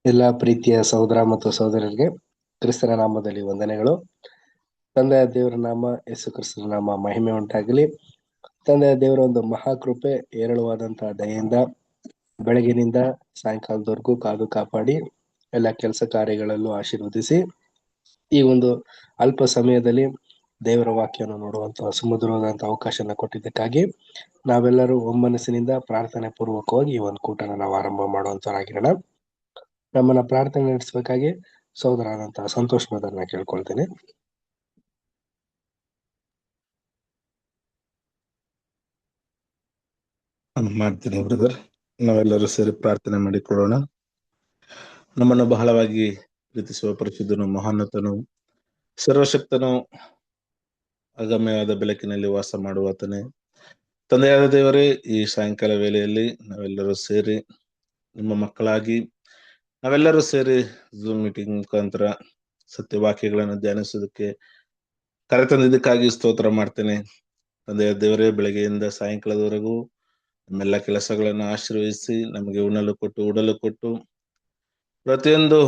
ಎಲ್ಲ ಪ್ರೀತಿಯ ಸಹೋದರ ಮತ್ತು ಸಹೋದರರಿಗೆ ಕ್ರಿಸ್ತನ ನಾಮದಲ್ಲಿ ವಂದನೆಗಳು. ತಂದೆಯ ದೇವರ ನಾಮ ಯೇಸು ಕ್ರಿಸ್ತನ ನಾಮ ಮಹಿಮೆ ಉಂಟಾಗಲಿ. ತಂದೆಯ ದೇವರ ಒಂದು ಮಹಾಕೃಪೆ ಏರಳವಾದಂತಹ ದಯೆಯಿಂದ ಬೆಳಗಿನಿಂದ ಸಾಯಂಕಾಲದವರೆಗೂ ಕಾದು ಕಾಪಾಡಿ ಎಲ್ಲ ಕೆಲಸ ಕಾರ್ಯಗಳಲ್ಲೂ ಆಶೀರ್ವದಿಸಿ ಈ ಒಂದು ಅಲ್ಪ ಸಮಯದಲ್ಲಿ ದೇವರ ವಾಕ್ಯವನ್ನು ನೋಡುವಂತಹ ಸುಮಧುರವಾದಂತಹ ಅವಕಾಶನ ಕೊಟ್ಟಿದ್ದಕ್ಕಾಗಿ ನಾವೆಲ್ಲರೂ ಒಮ್ಮನಸ್ಸಿನಿಂದ ಪ್ರಾರ್ಥನೆ ಪೂರ್ವಕವಾಗಿ ಈ ಒಂದು ಕೂಟನ ನಾವು ಆರಂಭ ಮಾಡುವಂತವರಾಗಿರೋಣ. ನಮ್ಮನ್ನ ಪ್ರಾರ್ಥನೆ ನಡೆಸಬೇಕಾಗಿ ಸಹೋದರನಾದಂತಹ ಸಂತೋಷ್ ಮದರ್ನ ಕೇಳ್ಕೊಳ್ತೇನೆ. ಮಾಡ್ತೀನಿ ಬ್ರದರ್. ನಾವೆಲ್ಲರೂ ಸೇರಿ ಪ್ರಾರ್ಥನೆ ಮಾಡಿಕೊಳ್ಳೋಣ. ನಮ್ಮನ್ನು ಬಹಳವಾಗಿ ಪ್ರೀತಿಸುವ ಪರಿಶುದ್ಧನು, ಮಹಾನ್ನತನು, ಸರ್ವಶಕ್ತನು, ಅಗಮ್ಯವಾದ ಬೆಳಕಿನಲ್ಲಿ ವಾಸ ಮಾಡುವಾತನೇ ತಂದೆಯಾದ ದೇವರೇ, ಈ ಸಾಯಂಕಾಲ ವೇಳೆಯಲ್ಲಿ ನಾವೆಲ್ಲರೂ ಸೇರಿ ನಿಮ್ಮ ಮಕ್ಕಳಾಗಿ ನಾವೆಲ್ಲರೂ ಸೇರಿ ಝೂಮ್ ಮೀಟಿಂಗ್ ಮುಖಾಂತರ ಸತ್ಯವಾಕ್ಯಗಳನ್ನು ಧ್ಯಾನಿಸೋದಕ್ಕೆ ಕರೆತಂದಿದ್ದಕ್ಕಾಗಿ ಸ್ತೋತ್ರ ಮಾಡ್ತೇನೆ. ತಂದೆಯ ದೇವರೇ, ಬೆಳಗ್ಗೆಯಿಂದ ಸಾಯಂಕಾಲದವರೆಗೂ ನಮ್ಮೆಲ್ಲ ಕೆಲಸಗಳನ್ನು ಆಶೀರ್ವದಿಸಿ ನಮಗೆ ಉಣ್ಣಲು ಕೊಟ್ಟು ಉಡಲು ಕೊಟ್ಟು ಪ್ರತಿಯೊಂದು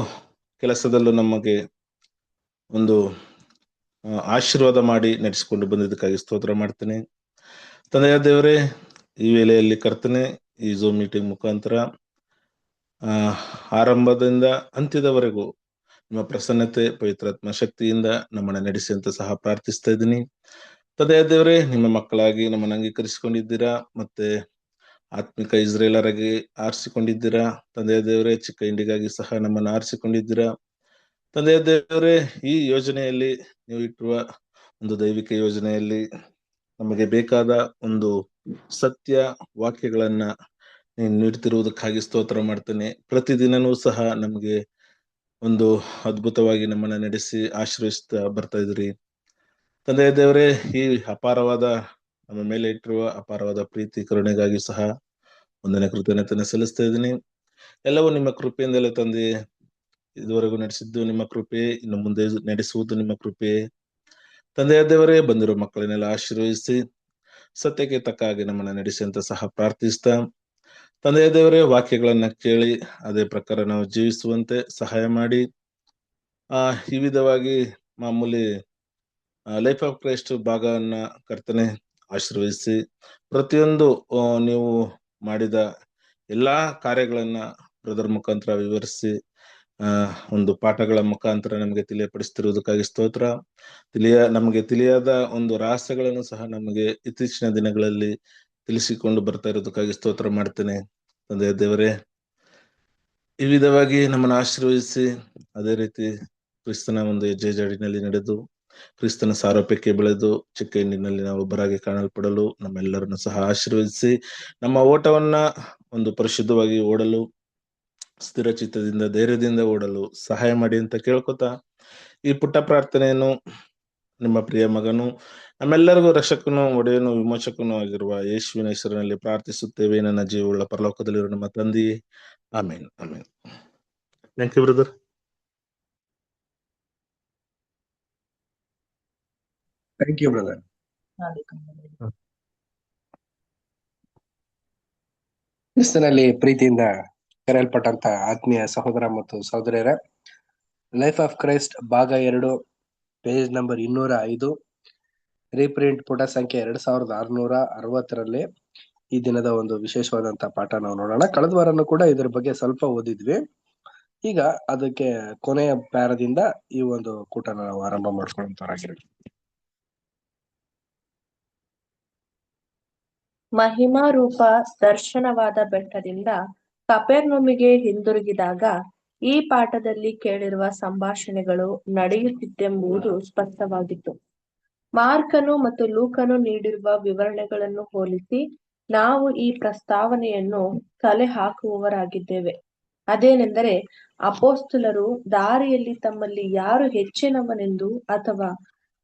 ಕೆಲಸದಲ್ಲೂ ನಮಗೆ ಒಂದು ಆಶೀರ್ವಾದ ಮಾಡಿ ನಡೆಸಿಕೊಂಡು ಬಂದಿದ್ದಕ್ಕಾಗಿ ಸ್ತೋತ್ರ ಮಾಡ್ತೇನೆ. ತಂದೆಯ ದೇವರೇ, ಈ ವೇಳೆಯಲ್ಲಿ ಕರ್ತನೆ, ಈ ಝೂಮ್ ಮೀಟಿಂಗ್ ಮುಖಾಂತರ ಆರಂಭದಿಂದ ಅಂತ್ಯದವರೆಗೂ ನಿಮ್ಮ ಪ್ರಸನ್ನತೆ, ಪವಿತ್ರಾತ್ಮ ಶಕ್ತಿಯಿಂದ ನಮ್ಮನ್ನು ನಡೆಸಿ ಅಂತ ಸಹ ಪ್ರಾರ್ಥಿಸ್ತಾ ಇದ್ದೀನಿ. ತಂದೆಯ ದೇವರೇ, ನಿಮ್ಮ ಮಕ್ಕಳಾಗಿ ನಮ್ಮನ್ನು ಅಂಗೀಕರಿಸಿಕೊಂಡಿದ್ದೀರಾ, ಮತ್ತೆ ಆತ್ಮಿಕ ಇಸ್ರೇಲರಾಗಿ ಆರಿಸಿಕೊಂಡಿದ್ದೀರಾ. ತಂದೆಯ ದೇವರೇ, ಚಿಕ್ಕ ಇಂಡಿಗಾಗಿ ಸಹ ನಮ್ಮನ್ನು ಆರಿಸಿಕೊಂಡಿದ್ದೀರಾ. ತಂದೆಯ ದೇವರೇ, ಈ ಯೋಜನೆಯಲ್ಲಿ ನೀವು ಇಟ್ಟಿರುವ ಒಂದು ದೈವಿಕ ಯೋಜನೆಯಲ್ಲಿ ನಮಗೆ ಬೇಕಾದ ಒಂದು ಸತ್ಯ ವಾಕ್ಯಗಳನ್ನ ನೀವು ನೀಡ್ತಿರುವುದಕ್ಕಾಗಿ ಸ್ತೋತ್ರ ಮಾಡ್ತೇನೆ. ಪ್ರತಿದಿನನೂ ಸಹ ನಮಗೆ ಒಂದು ಅದ್ಭುತವಾಗಿ ನಮ್ಮನ್ನ ನಡೆಸಿ ಆಶೀರ್ವದಿಸ್ತಾ ಬರ್ತಾ ಇದ್ರಿ. ತಂದೆಯ ದೇವರೇ, ಈ ಅಪಾರವಾದ ನಮ್ಮ ಮೇಲೆ ಇಟ್ಟಿರುವ ಅಪಾರವಾದ ಪ್ರೀತಿ ಕರುಣೆಗಾಗಿ ಸಹ ಒಂದನೇ ಕೃತಜ್ಞತೆಯನ್ನು ಸಲ್ಲಿಸ್ತಾ ಇದ್ದೀನಿ. ಎಲ್ಲವೂ ನಿಮ್ಮ ಕೃಪೆಯಿಂದಲೇ ತಂದೆ. ಇದುವರೆಗೂ ನಡೆಸಿದ್ದು ನಿಮ್ಮ ಕೃಪೆ, ಇನ್ನು ಮುಂದೆ ನಡೆಸುವುದು ನಿಮ್ಮ ಕೃಪೆ. ತಂದೆಯ ದೇವರೇ, ಬಂದಿರೋ ಮಕ್ಕಳನ್ನೆಲ್ಲ ಆಶೀರ್ವದಿಸಿ ಸತ್ಯಕ್ಕೆ ತಕ್ಕ ಹಾಗೆ ನಮ್ಮನ್ನ ನಡೆಸಿ ಅಂತ ಸಹ ಪ್ರಾರ್ಥಿಸ್ತಾ, ತಂದೆಯ ದೇವರೇ, ವಾಕ್ಯಗಳನ್ನ ಕೇಳಿ ಅದೇ ಪ್ರಕಾರ ನಾವು ಜೀವಿಸುವಂತೆ ಸಹಾಯ ಮಾಡಿ ಈ ವಿಧವಾಗಿ ಮಾಮೂಲಿ ಲೈಫ್ ಆಫ್ ಕ್ರೈಸ್ಟ್ ಭಾಗವನ್ನ ಕರ್ತನೆ ಆಶೀರ್ವದಿಸಿ ಪ್ರತಿಯೊಂದು ನೀವು ಮಾಡಿದ ಎಲ್ಲಾ ಕಾರ್ಯಗಳನ್ನ ಬ್ರದರ್ ಮುಖಾಂತರ ವಿವರಿಸಿ ಒಂದು ಪಾಠಗಳ ಮುಖಾಂತರ ನಮಗೆ ತಿಳಿಯಪಡಿಸ್ತಿರುವುದಕ್ಕಾಗಿ ಸ್ತೋತ್ರ. ನಮಗೆ ತಿಳಿಯಾದ ಒಂದು ರಹಸ್ಯಗಳನ್ನು ಸಹ ನಮಗೆ ಇತ್ತೀಚಿನ ದಿನಗಳಲ್ಲಿ ತಿಳಿಸಿಕೊಂಡು ಬರ್ತಾ ಇರೋದಕ್ಕಾಗಿ ಸ್ತೋತ್ರ ಮಾಡ್ತೇನೆ. ತಂದೆಯ ದೇವರೇ, ಈ ವಿಧವಾಗಿ ನಮ್ಮನ್ನು ಆಶೀರ್ವದಿಸಿ ಅದೇ ರೀತಿ ಕ್ರಿಸ್ತನ ಒಂದು ಹೆಜ್ಜೆ ಜಾಡಿನಲ್ಲಿ ನಡೆದು ಕ್ರಿಸ್ತನ ಸಾರೂಪ್ಯಕ್ಕೆ ಬೆಳೆದು ಚಿಕ್ಕ ಹಿಂಡಿನಲ್ಲಿ ನಾವು ಒಬ್ಬರಾಗಿ ಕಾಣಲ್ಪಡಲು ನಮ್ಮೆಲ್ಲರನ್ನು ಸಹ ಆಶೀರ್ವದಿಸಿ ನಮ್ಮ ಓಟವನ್ನ ಒಂದು ಪರಿಶುದ್ಧವಾಗಿ ಓಡಲು, ಸ್ಥಿರ ಚಿತ್ತದಿಂದ ಧೈರ್ಯದಿಂದ ಓಡಲು ಸಹಾಯ ಮಾಡಿ ಅಂತ ಕೇಳ್ಕೊತಾ ಈ ಪುಟ್ಟ ಪ್ರಾರ್ಥನೆಯನ್ನು ನಿಮ್ಮ ಪ್ರಿಯ ಮಗನು, ನಮ್ಮೆಲ್ಲರಿಗೂ ರಕ್ಷಕನು, ಒಡೆಯನು, ವಿಮೋಚಕನು ಆಗಿರುವ ಯೇಸುವಿನ ಹೆಸರಿನಲ್ಲಿ ಪ್ರಾರ್ಥಿಸುತ್ತೇವೆ, ನನ್ನ ಜೀವವುಳ್ಳ ಪರಲೋಕದಲ್ಲಿರುವ ನಮ್ಮ ತಂದೆಯೇ. ಆಮೇನ್, ಆಮೇನ್. Thank you brother. Thank you brother. ಕ್ರಿಸ್ತನಲ್ಲಿ ಪ್ರೀತಿಯಿಂದ ಕರೆಯಲ್ಪಟ್ಟಂತ ಆತ್ಮೀಯ ಸಹೋದರ ಮತ್ತು ಸಹೋದರಿಯರ, ಲೈಫ್ ಆಫ್ ಕ್ರೈಸ್ಟ್ ಭಾಗ 2 ಪೇಜ್ ನಂಬರ್ 205 ರೀಪ್ರಿಂಟ್ ಪುಟ ಸಂಖ್ಯೆ 2660ರಲ್ಲಿ ಈ ದಿನದ ಒಂದು ವಿಶೇಷವಾದಂತಹ ಪಾಠ ನಾವು ನೋಡೋಣ. ಕಳೆದ ವಾರನೂ ಕೂಡ ಇದ್ರ ಬಗ್ಗೆ ಸ್ವಲ್ಪ ಓದಿದ್ವಿ. ಈಗ ಅದಕ್ಕೆ ಕೊನೆಯ ಪ್ಯಾರದಿಂದ ಈ ಒಂದು ಕೂಟನ ನಾವು ಆರಂಭ ಮಾಡ್ಕೊಳ್ಳುವಂತವರಾಗಿರೋದು. ಮಹಿಮಾರೂಪ ದರ್ಶನವಾದ ಬೆಟ್ಟದಿಂದ ಕಪೆರ್ನೌಮಿಗೆ ಹಿಂದಿರುಗಿದಾಗ ಈ ಪಾಠದಲ್ಲಿ ಕೇಳಿರುವ ಸಂಭಾಷಣೆಗಳು ನಡೆಯುತ್ತಿತ್ತೆಂಬುದು ಸ್ಪಷ್ಟವಾಗಿತ್ತು. ಮಾರ್ಕನು ಮತ್ತು ಲೂಕನು ನೀಡಿರುವ ವಿವರಣೆಗಳನ್ನು ಹೋಲಿಸಿ ನಾವು ಈ ಪ್ರಸ್ತಾವನೆಯನ್ನು ಕಲೆ ಹಾಕುವವರಾಗಿದ್ದೇವೆ. ಅದೇನೆಂದರೆ, ಅಪೊಸ್ತಲರು ದಾರಿಯಲ್ಲಿ ತಮ್ಮಲ್ಲಿ ಯಾರು ಹೆಚ್ಚಿನವನೆಂದು ಅಥವಾ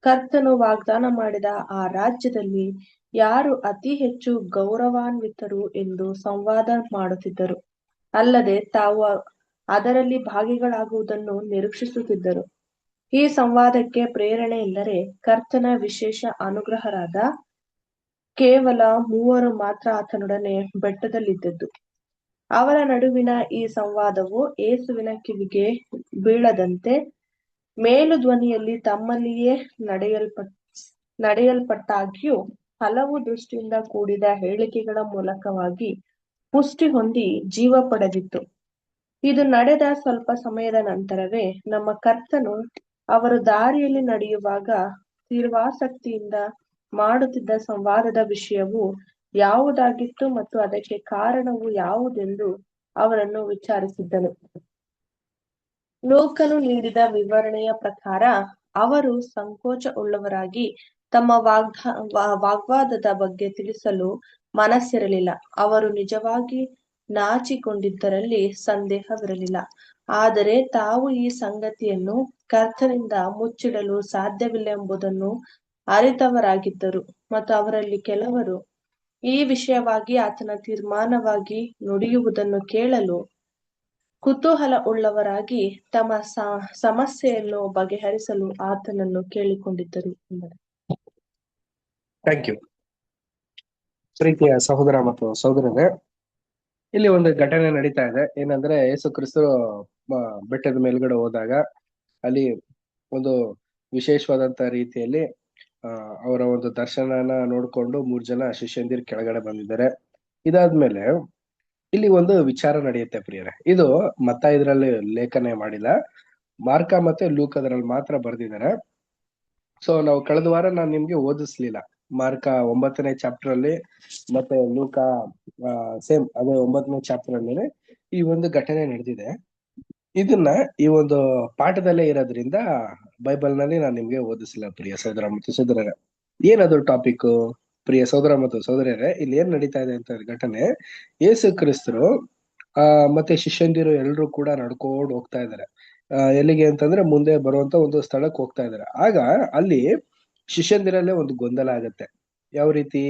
ಕರ್ತನು ವಾಗ್ದಾನ ಮಾಡಿದ ಆ ರಾಜ್ಯದಲ್ಲಿ ಯಾರು ಅತಿ ಹೆಚ್ಚು ಗೌರವಾನ್ವಿತರು ಎಂದು ಸಂವಾದ ಮಾಡುತ್ತಿದ್ದರು. ಅಲ್ಲದೆ ತಾವು ಅದರಲ್ಲಿ ಭಾಗಿಗಳಾಗುವುದನ್ನು ನಿರೀಕ್ಷಿಸುತ್ತಿದ್ದರು. ಈ ಸಂವಾದಕ್ಕೆ ಪ್ರೇರಣೆ ಎಂದರೆ ಕರ್ತನ ವಿಶೇಷ ಅನುಗ್ರಹರಾದ ಕೇವಲ 3 ಮಾತ್ರ ಆತನೊಡನೆ ಬೆಟ್ಟದಲ್ಲಿದ್ದದ್ದು. ಅವರ ನಡುವಿನ ಈ ಸಂವಾದವು ಯೇಸುವಿನ ಕಿವಿಗೆ ಬೀಳದಂತೆ ಮೇಲು ಧ್ವನಿಯಲ್ಲಿ ತಮ್ಮಲ್ಲಿಯೇ ನಡೆಯಲ್ಪಟ್ಟಾಗ್ಯೂ ಹಲವು ದೃಷ್ಟಿಯಿಂದ ಕೂಡಿದ ಹೇಳಿಕೆಗಳ ಮೂಲಕವಾಗಿ ಪುಷ್ಟಿ ಹೊಂದಿ ಜೀವ ಪಡೆದಿತ್ತು. ಇದು ನಡೆದ ಸ್ವಲ್ಪ ಸಮಯದ ನಂತರವೇ ನಮ್ಮ ಕರ್ತನು ಅವರು ದಾರಿಯಲ್ಲಿ ನಡೆಯುವಾಗ ತೀವ್ರಾಸಕ್ತಿಯಿಂದ ಮಾಡುತ್ತಿದ್ದ ಸಂವಾದದ ವಿಷಯವು ಯಾವುದಾಗಿತ್ತು ಮತ್ತು ಅದಕ್ಕೆ ಕಾರಣವು ಯಾವುದೆಂದು ಅವರನ್ನು ವಿಚಾರಿಸಿದ್ದನು. ಲೂಕನು ನೀಡಿದ ವಿವರಣೆಯ ಪ್ರಕಾರ ಅವರು ಸಂಕೋಚ ಉಳ್ಳವರಾಗಿ ತಮ್ಮ ವಾಗ್ವಾದದ ಬಗ್ಗೆ ತಿಳಿಸಲು ಮನಸ್ಸಿರಲಿಲ್ಲ. ಅವರು ನಿಜವಾಗಿ ನಾಚಿಕೊಂಡಿದ್ದರಲ್ಲಿ ಸಂದೇಹವಿರಲಿಲ್ಲ. ಆದರೆ ತಾವು ಈ ಸಂಗತಿಯನ್ನು ಕರ್ತನಿಂದ ಮುಚ್ಚಿಡಲು ಸಾಧ್ಯವಿಲ್ಲ ಅರಿತವರಾಗಿದ್ದರು ಮತ್ತು ಅವರಲ್ಲಿ ಕೆಲವರು ಈ ವಿಷಯವಾಗಿ ಆತನ ತೀರ್ಮಾನವಾಗಿ ನುಡಿಯುವುದನ್ನು ಕೇಳಲು ಕುತೂಹಲ ಉಳ್ಳವರಾಗಿ ತಮ್ಮ ಸಮಸ್ಯೆಯನ್ನು ಬಗೆಹರಿಸಲು ಆತನನ್ನು ಕೇಳಿಕೊಂಡಿದ್ದರು ಎಂದರು. Thank you. ಪ್ರೀತಿಯ ಸಹೋದರ ಮತ್ತು ಸಹೋದರರೇ, ಇಲ್ಲಿ ಒಂದು ಘಟನೆ ನಡೀತಾ ಇದೆ. ಏನಂದ್ರೆ, ಯೇಸು ಕ್ರಿಸ್ತರು ಬೆಟ್ಟದ ಮೇಲ್ಗಡೆ ಹೋದಾಗ ಅಲ್ಲಿ ಒಂದು ವಿಶೇಷವಾದಂತ ರೀತಿಯಲ್ಲಿ ಅವರ ಒಂದು ದರ್ಶನನ ನೋಡ್ಕೊಂಡು 3 ಜನ ಶಿಷ್ಯಂದಿರು ಕೆಳಗಡೆ ಬಂದಿದ್ದಾರೆ. ಇದಾದ್ಮೇಲೆ ಇಲ್ಲಿ ಒಂದು ವಿಚಾರ ನಡೆಯುತ್ತೆ ಪ್ರಿಯರೇ. ಇದು ಮತ್ತ ಇದ್ರಲ್ಲಿ ಲೇಖನ ಮಾಡಿಲ್ಲ, ಮಾರ್ಕ ಮತ್ತೆ ಲೂಕ ಅದರಲ್ಲಿ ಮಾತ್ರ ಬರ್ದಿದ್ದಾರೆ. ಸೊ ನಾವು ಕಳೆದ ವಾರ ನಾನು ನಿಮ್ಗೆ ಓದಿಸ್ಲಿಲ್ಲ. ಮಾರ್ಕ 9ನೇ ಚಾಪ್ಟರ್ ಅಲ್ಲಿ ಮತ್ತೆ ಲೂಕ ಸೇಮ್ ಅದೇ 9ನೇ ಚಾಪ್ಟರ್ ಅಲ್ಲಿ ಈ ಒಂದು ಘಟನೆ ನಡೆದಿದೆ. ಇದನ್ನ ಈ ಒಂದು ಪಾಠದಲ್ಲೇ ಇರೋದ್ರಿಂದ ಬೈಬಲ್ ನಲ್ಲಿ ನಾನು ನಿಮ್ಗೆ ಓದಿಸಿಲ್ಲ ಪ್ರಿಯ ಸಹೋದರ ಮತ್ತು ಸಹೋದರರೇ. ಏನದು ಟಾಪಿಕ್ ಪ್ರಿಯ ಸಹೋದರ ಮತ್ತು ಸಹೋದರರೇ? ಇಲ್ಲಿ ಏನ್ ನಡೀತಾ ಇದೆ ಅಂತ ಘಟನೆ, ಯೇಸು ಕ್ರಿಸ್ತರು ಮತ್ತೆ ಶಿಷ್ಯಂದಿರು ಎಲ್ಲರೂ ಕೂಡ ನಡ್ಕೊಂಡು ಹೋಗ್ತಾ ಇದ್ದಾರೆ. ಎಲ್ಲಿಗೆ ಅಂತಂದ್ರೆ ಮುಂದೆ ಬರುವಂತ ಒಂದು ಸ್ಥಳಕ್ಕೆ ಹೋಗ್ತಾ ಇದ್ದಾರೆ. ಆಗ ಅಲ್ಲಿ ಶಿಷ್ಯಂದಿರಲ್ಲೇ ಒಂದು ಗೊಂದಲ ಆಗತ್ತೆ. ಯಾವ ರೀತಿ?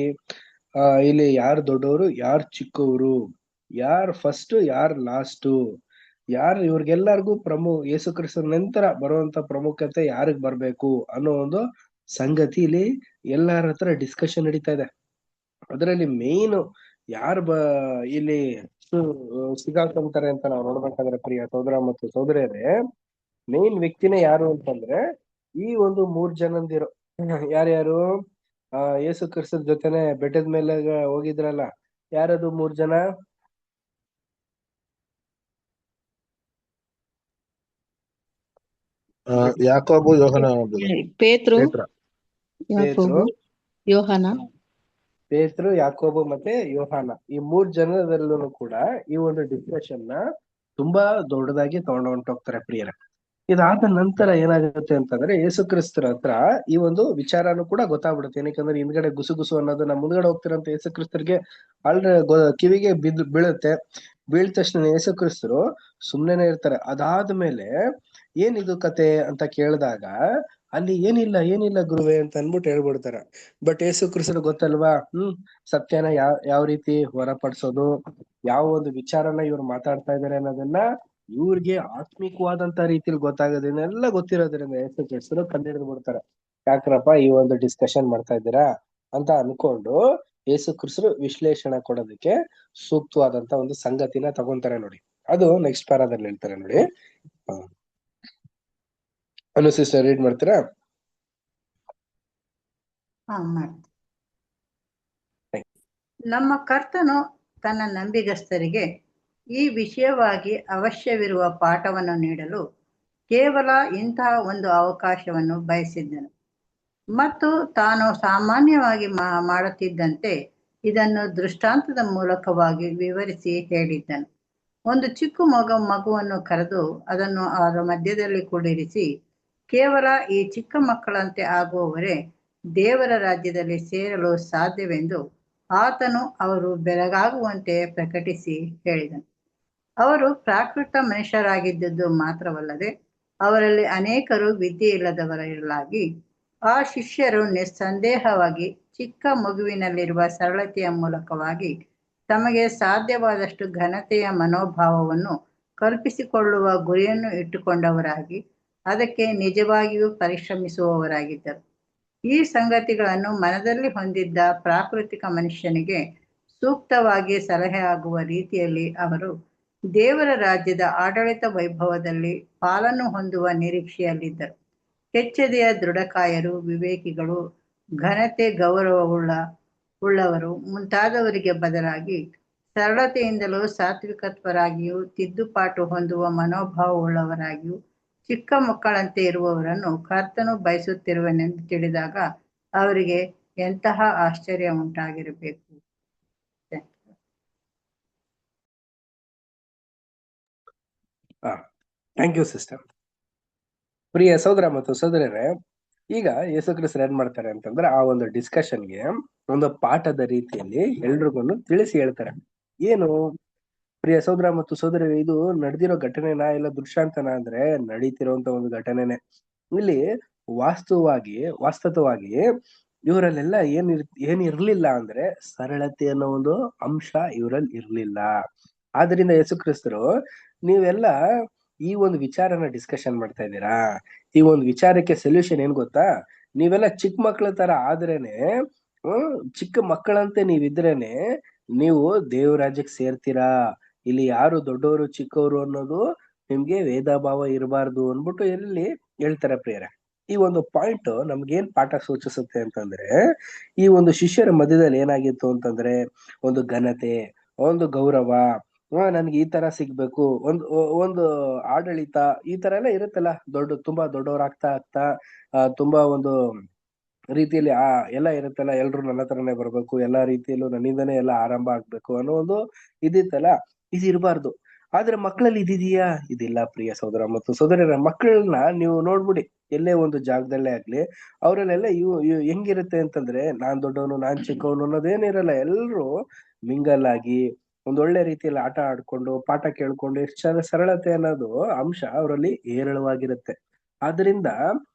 ಇಲ್ಲಿ ಯಾರು ದೊಡ್ಡವರು, ಯಾರು ಚಿಕ್ಕವರು, ಯಾರು ಫಸ್ಟ್, ಯಾರು ಲಾಸ್ಟ್, ಯಾರು ಇವ್ರಿಗೆಲ್ಲರಿಗೂ ಯೇಸು ಕ್ರಿಸ್ತನ ನಂತರ ಬರುವಂತ ಪ್ರಾಮುಖ್ಯತೆ ಯಾರಿಗ್ ಬರ್ಬೇಕು ಅನ್ನೋ ಒಂದು ಸಂಗತಿ ಇಲ್ಲಿ ಎಲ್ಲರ ಹತ್ರ ಡಿಸ್ಕಷನ್ ನಡೀತಾ ಇದೆ. ಅದರಲ್ಲಿ ಮೇನ್ ಯಾರು ಇಲ್ಲಿ ಸಿಗಾಕೊಂತಾರೆ ಅಂತ ನಾವು ನೋಡ್ಬೇಕಾದ್ರೆ ಪ್ರಿಯ ಸಹೋದರ ಮತ್ತು ಸಹೋದರಿಯರೇ, ಮೇನ್ ವ್ಯಕ್ತಿನೇ ಯಾರು ಅಂತಂದ್ರೆ ಈ ಒಂದು 3 ಜನಂದಿರು. ಯಾರ್ಯಾರು ಯೇಸು ಕ್ರಿಸ್ತನ ಜೊತೆನೆ ಬೆಟ್ಟದ ಮೇಲೆ ಹೋಗಿದ್ರಲ್ಲ, ಯಾರದು 3 ಜನ? ಯಾಕೋಬು, ಯೋಹಾನ, ಪೇತ್ರು, ಯಾಕೋಬು ಮತ್ತೆ ಯೋಹಾನ. ಈ 3 ಜನದಲ್ಲೂ ಕೂಡ ಈ ಒಂದು ಡಿಸ್ಕಷನ್ ನ ತುಂಬಾ ದೊಡ್ಡದಾಗಿ ತಗೊಂಡು ಹೊಂಟೋಗ್ತಾರೆ ಪ್ರಿಯರ. ಇದಾದ ನಂತರ ಏನಾಗುತ್ತೆ ಅಂತಂದ್ರೆ, ಯೇಸು ಕ್ರಿಸ್ತರ ಹತ್ರ ಈ ಒಂದು ವಿಚಾರನೂ ಕೂಡ ಗೊತ್ತಾಗ್ಬಿಡುತ್ತೆ. ಏನಕ್ಕಂದ್ರೆ ಹಿಂದ್ಗಡೆ ಗುಸು ಅನ್ನೋದು ನಮ್ಮ ಮುಂದ್ಗಡೆ ಹೋಗ್ತಿರಂತ ಯೇಸು ಕ್ರಿಸ್ತರಿಗೆ ಕಿವಿಗೆ ಬೀಳುತ್ತೆ. ಬೀಳ್ ತಕ್ಷಣ ಯೇಸು ಕ್ರಿಸ್ತರು ಸುಮ್ನೆನೆ ಇರ್ತಾರೆ. ಅದಾದ್ಮೇಲೆ ಏನಿದು ಕತೆ ಅಂತ ಕೇಳಿದಾಗ ಅಲ್ಲಿ ಏನಿಲ್ಲ ಗುರುವೆ ಅಂತ ಅನ್ಬಿಟ್ಟು ಹೇಳ್ಬಿಡ್ತಾರೆ. ಬಟ್ ಯೇಸು ಕ್ರಿಸ್ತರು ಗೊತ್ತಲ್ವಾ, ಸತ್ಯನ ಯಾವ ರೀತಿ ಹೊರಪಡಿಸೋದು, ಯಾವ ಒಂದು ವಿಚಾರನ ಇವ್ರು ಮಾತಾಡ್ತಾ ಇದಾರೆ ಅನ್ನೋದನ್ನ ಇವ್ರಿಗೆ ಆತ್ಮಿಕವಾದಂತ ರೀತಿಲಿ ಗೊತ್ತಾಗೋದನ್ನೆಲ್ಲ ಗೊತ್ತಿರೋದ್ರಿಂದ ಯೇಸು ಕ್ರಿಸ್ತರು ಕಂಡಿಡಿದು ಬಿಡ್ತಾರೆ. ಯಾಕ್ರಪ್ಪ ಈ ಒಂದು ಡಿಸ್ಕಷನ್ ಮಾಡ್ತಾ ಇದ್ದೀರಾ ಅಂತ ಅನ್ಕೊಂಡು ಯೇಸು ಕ್ರಿಸ್ತರು ವಿಶ್ಲೇಷಣೆ ಕೊಡೋದಕ್ಕೆ ಸೂಕ್ತವಾದಂತ ಒಂದು ಸಂಗತಿನ ತಗೊಂತಾರೆ ನೋಡಿ. ಅದು ನೆಕ್ಸ್ಟ್ ಪ್ಯಾರಾದಲ್ಲಿ ಹೇಳ್ತಾರೆ ನೋಡಿ. ಅನು ಸಿಸ್ಟರ್ ರೀಡ್ ಮಾಡ್ತೀರಾ? ನಮ್ಮ ಕರ್ತನು ತನ್ನ ನಂಬಿಗಸ್ತರಿಗೆ ಈ ವಿಷಯವಾಗಿ ಅವಶ್ಯವಿರುವ ಪಾಠವನ್ನು ನೀಡಲು ಕೇವಲ ಇಂತಹ ಒಂದು ಅವಕಾಶವನ್ನು ಬಯಸಿದ್ದನು ಮತ್ತು ತಾನು ಸಾಮಾನ್ಯವಾಗಿ ಮಾಡುತ್ತಿದ್ದಂತೆ ಇದನ್ನು ದೃಷ್ಟಾಂತದ ಮೂಲಕವಾಗಿ ವಿವರಿಸಿ ಹೇಳಿದ್ದನು. ಒಂದು ಚಿಕ್ಕ ಮಗುವನ್ನು ಕರೆದು ಅದನ್ನು ಅವರ ಮಧ್ಯದಲ್ಲಿ ಕುಳ್ಳಿರಿಸಿ, ಕೇವಲ ಈ ಚಿಕ್ಕ ಮಕ್ಕಳಂತೆ ಆಗುವವರೇ ದೇವರ ರಾಜ್ಯದಲ್ಲಿ ಸೇರಲು ಸಾಧ್ಯವೆಂದು ಆತನು ಅವರು ಬೆಳಗಾಗುವಂತೆ ಪ್ರಕಟಿಸಿ ಹೇಳಿದನು. ಅವರು ಪ್ರಾಕೃತ ಮನುಷ್ಯರಾಗಿದ್ದುದು ಮಾತ್ರವಲ್ಲದೆ ಅವರಲ್ಲಿ ಅನೇಕರು ವಿದ್ಯೆ ಇಲ್ಲದವರಲ್ಲಾಗಿ ಆ ಶಿಷ್ಯರು ನಿಸ್ಸಂದೇಹವಾಗಿ ಚಿಕ್ಕ ಮಗುವಿನಲ್ಲಿರುವ ಸರಳತೆಯ ಮೂಲಕವಾಗಿ ತಮಗೆ ಸಾಧ್ಯವಾದಷ್ಟು ಘನತೆಯ ಮನೋಭಾವವನ್ನು ಕಲ್ಪಿಸಿಕೊಳ್ಳುವ ಗುರಿಯನ್ನು ಇಟ್ಟುಕೊಂಡವರಾಗಿ ಅದಕ್ಕೆ ನಿಜವಾಗಿಯೂ ಪರಿಶ್ರಮಿಸುವವರಾಗಿದ್ದರು. ಈ ಸಂಗತಿಗಳನ್ನು ಮನದಲ್ಲಿ ಹೊಂದಿದ್ದ ಪ್ರಾಕೃತಿಕ ಮನುಷ್ಯನಿಗೆ ಸೂಕ್ತವಾಗಿ ಸಲಹೆ ಆಗುವ ರೀತಿಯಲ್ಲಿ ಅವರು ದೇವರ ರಾಜ್ಯದ ಆಡಳಿತ ವೈಭವದಲ್ಲಿ ಪಾಲನ್ನು ಹೊಂದುವ ನಿರೀಕ್ಷೆಯಲ್ಲಿದ್ದರು. ಕೆಚ್ಚದೆಯ ದೃಢಕಾಯರು, ವಿವೇಕಿಗಳು, ಘನತೆ ಉಳ್ಳವರು ಮುಂತಾದವರಿಗೆ ಬದಲಾಗಿ ಸರಳತೆಯಿಂದಲೂ ಸಾತ್ವಿಕತ್ವರಾಗಿಯೂ ತಿದ್ದುಪಾಟು ಹೊಂದುವ ಮನೋಭಾವವುಳ್ಳವರಾಗಿಯೂ ಚಿಕ್ಕ ಮಕ್ಕಳಂತೆ ಇರುವವರನ್ನು ಕರ್ತನು ಬಯಸುತ್ತಿರುವನೆಂದು ತಿಳಿದಾಗ ಅವರಿಗೆ ಎಂತಹ ಆಶ್ಚರ್ಯ ಉಂಟಾಗಿರಬೇಕು. Thank you sister. ಪ್ರಿಯ ಸಹೋದರ ಮತ್ತು ಸಹೋದರರೇ, ಈಗ ಯೇಸು ಕ್ರಿಸ್ತರು ಏನ್ ಮಾಡ್ತಾರೆ ಅಂತಂದ್ರೆ ಆ ಒಂದು ಡಿಸ್ಕಷನ್ಗೆ ಒಂದು ಪಾಠದ ರೀತಿಯಲ್ಲಿ ಎಲ್ರಿಗೂ ತಿಳಿಸಿ ಹೇಳ್ತಾರೆ. ಏನು ಪ್ರಿಯ ಸಹೋದರ ಮತ್ತು ಸಹೋದರರೇ, ಇದು ನಡೆದಿರೋ ಘಟನೆನಾ ಇಲ್ಲ ದೃಷ್ಟಾಂತನ ಅಂದ್ರೆ ನಡೀತಿರೋಂತ ಒಂದು ಘಟನೆನೆ. ಇಲ್ಲಿ ವಾಸ್ತವವಾಗಿ ಇವರಲ್ಲೆಲ್ಲ ಏನ್ ಇರ್ಲಿಲ್ಲ ಅಂದ್ರೆ ಸರಳತೆ ಅನ್ನೋ ಒಂದು ಅಂಶ ಇವರಲ್ಲಿ ಇರ್ಲಿಲ್ಲ. ಆದ್ರಿಂದ ಯೇಸು ಕ್ರಿಸ್ತರು ನೀವೆಲ್ಲ ಈ ಒಂದು ವಿಚಾರನ ಡಿಸ್ಕಷನ್ ಮಾಡ್ತಾ ಇದ್ದೀರಾ, ಈ ಒಂದು ವಿಚಾರಕ್ಕೆ ಸೊಲ್ಯೂಷನ್ ಏನ್ ಗೊತ್ತಾ, ನೀವೆಲ್ಲ ಚಿಕ್ಕ ಮಕ್ಳ ತರ ಆದ್ರೇನೆ, ಚಿಕ್ಕ ಮಕ್ಕಳಂತೆ ನೀವಿದ್ರೇನೆ ನೀವು ದೇವ್ರ ರಾಜ್ಯಕ್ಕೆ ಸೇರ್ತೀರಾ. ಇಲ್ಲಿ ಯಾರು ದೊಡ್ಡವರು ಚಿಕ್ಕವರು ಅನ್ನೋದು ನಿಮ್ಗೆ ಭೇದ ಭಾವ ಇರಬಾರ್ದು ಅನ್ಬಿಟ್ಟು ಇಲ್ಲಿ ಹೇಳ್ತಾರೆ ಪ್ರಿಯರೇ. ಈ ಒಂದು ಪಾಯಿಂಟ್ ನಮ್ಗೇನ್ ಪಾಠ ಸೂಚಿಸುತ್ತೆ ಅಂತಂದ್ರೆ, ಈ ಒಂದು ಶಿಷ್ಯರ ಮಧ್ಯದಲ್ಲಿ ಏನಾಗಿತ್ತು ಅಂತಂದ್ರೆ ಒಂದು ಘನತೆ, ಒಂದು ಗೌರವ, ನನ್ಗೆ ಈ ತರ ಸಿಗ್ಬೇಕು, ಒಂದು ಆಡಳಿತ, ಈ ತರ ಎಲ್ಲ ಇರುತ್ತಲ್ಲ, ತುಂಬಾ ದೊಡ್ಡವರಾಗ್ತಾ ತುಂಬಾ ಒಂದು ರೀತಿಯಲ್ಲಿ ಎಲ್ಲ ಇರುತ್ತಲ್ಲ, ಎಲ್ರು ನನ್ನ ಹತ್ರನೇ ಬರ್ಬೇಕು, ಎಲ್ಲಾ ರೀತಿಯಲ್ಲೂ ನನ್ನಿಂದನೇ ಎಲ್ಲ ಆರಂಭ ಆಗ್ಬೇಕು ಅನ್ನೋ ಒಂದು ಇದಿತ್ತಲ್ಲ, ಇದಿರಬಾರ್ದು. ಆದ್ರೆ ಮಕ್ಕಳಲ್ಲಿ ಇದಿದೆಯಾ? ಇದಿಲ್ಲ ಪ್ರಿಯ ಸಹೋದರ ಮತ್ತು ಸಹೋದರರ. ಮಕ್ಕಳನ್ನ ನೀವು ನೋಡ್ಬಿಡಿ, ಎಲ್ಲೇ ಒಂದು ಜಾಗದಲ್ಲೇ ಆಗ್ಲಿ, ಅವರಲ್ಲೆಲ್ಲ ಹೆಂಗಿರುತ್ತೆ ಅಂತಂದ್ರೆ ನಾನ್ ದೊಡ್ಡವನು ನಾನ್ ಚಿಕ್ಕವನು ಅನ್ನೋದೇನಿರಲ್ಲ. ಎಲ್ರು ಮಿಂಗಲ್ ಆಗಿ ಒಂದೊಳ್ಳೆ ರೀತಿಯಲ್ಲಿ ಆಟ ಆಡ್ಕೊಂಡು ಪಾಠ ಕೇಳ್ಕೊಂಡು ಎಷ್ಟು ಸರಳತೆ ಅನ್ನೋದು ಅಂಶ ಅವರಲ್ಲಿ ಹೇರಳವಾಗಿರುತ್ತೆ. ಆದ್ರಿಂದ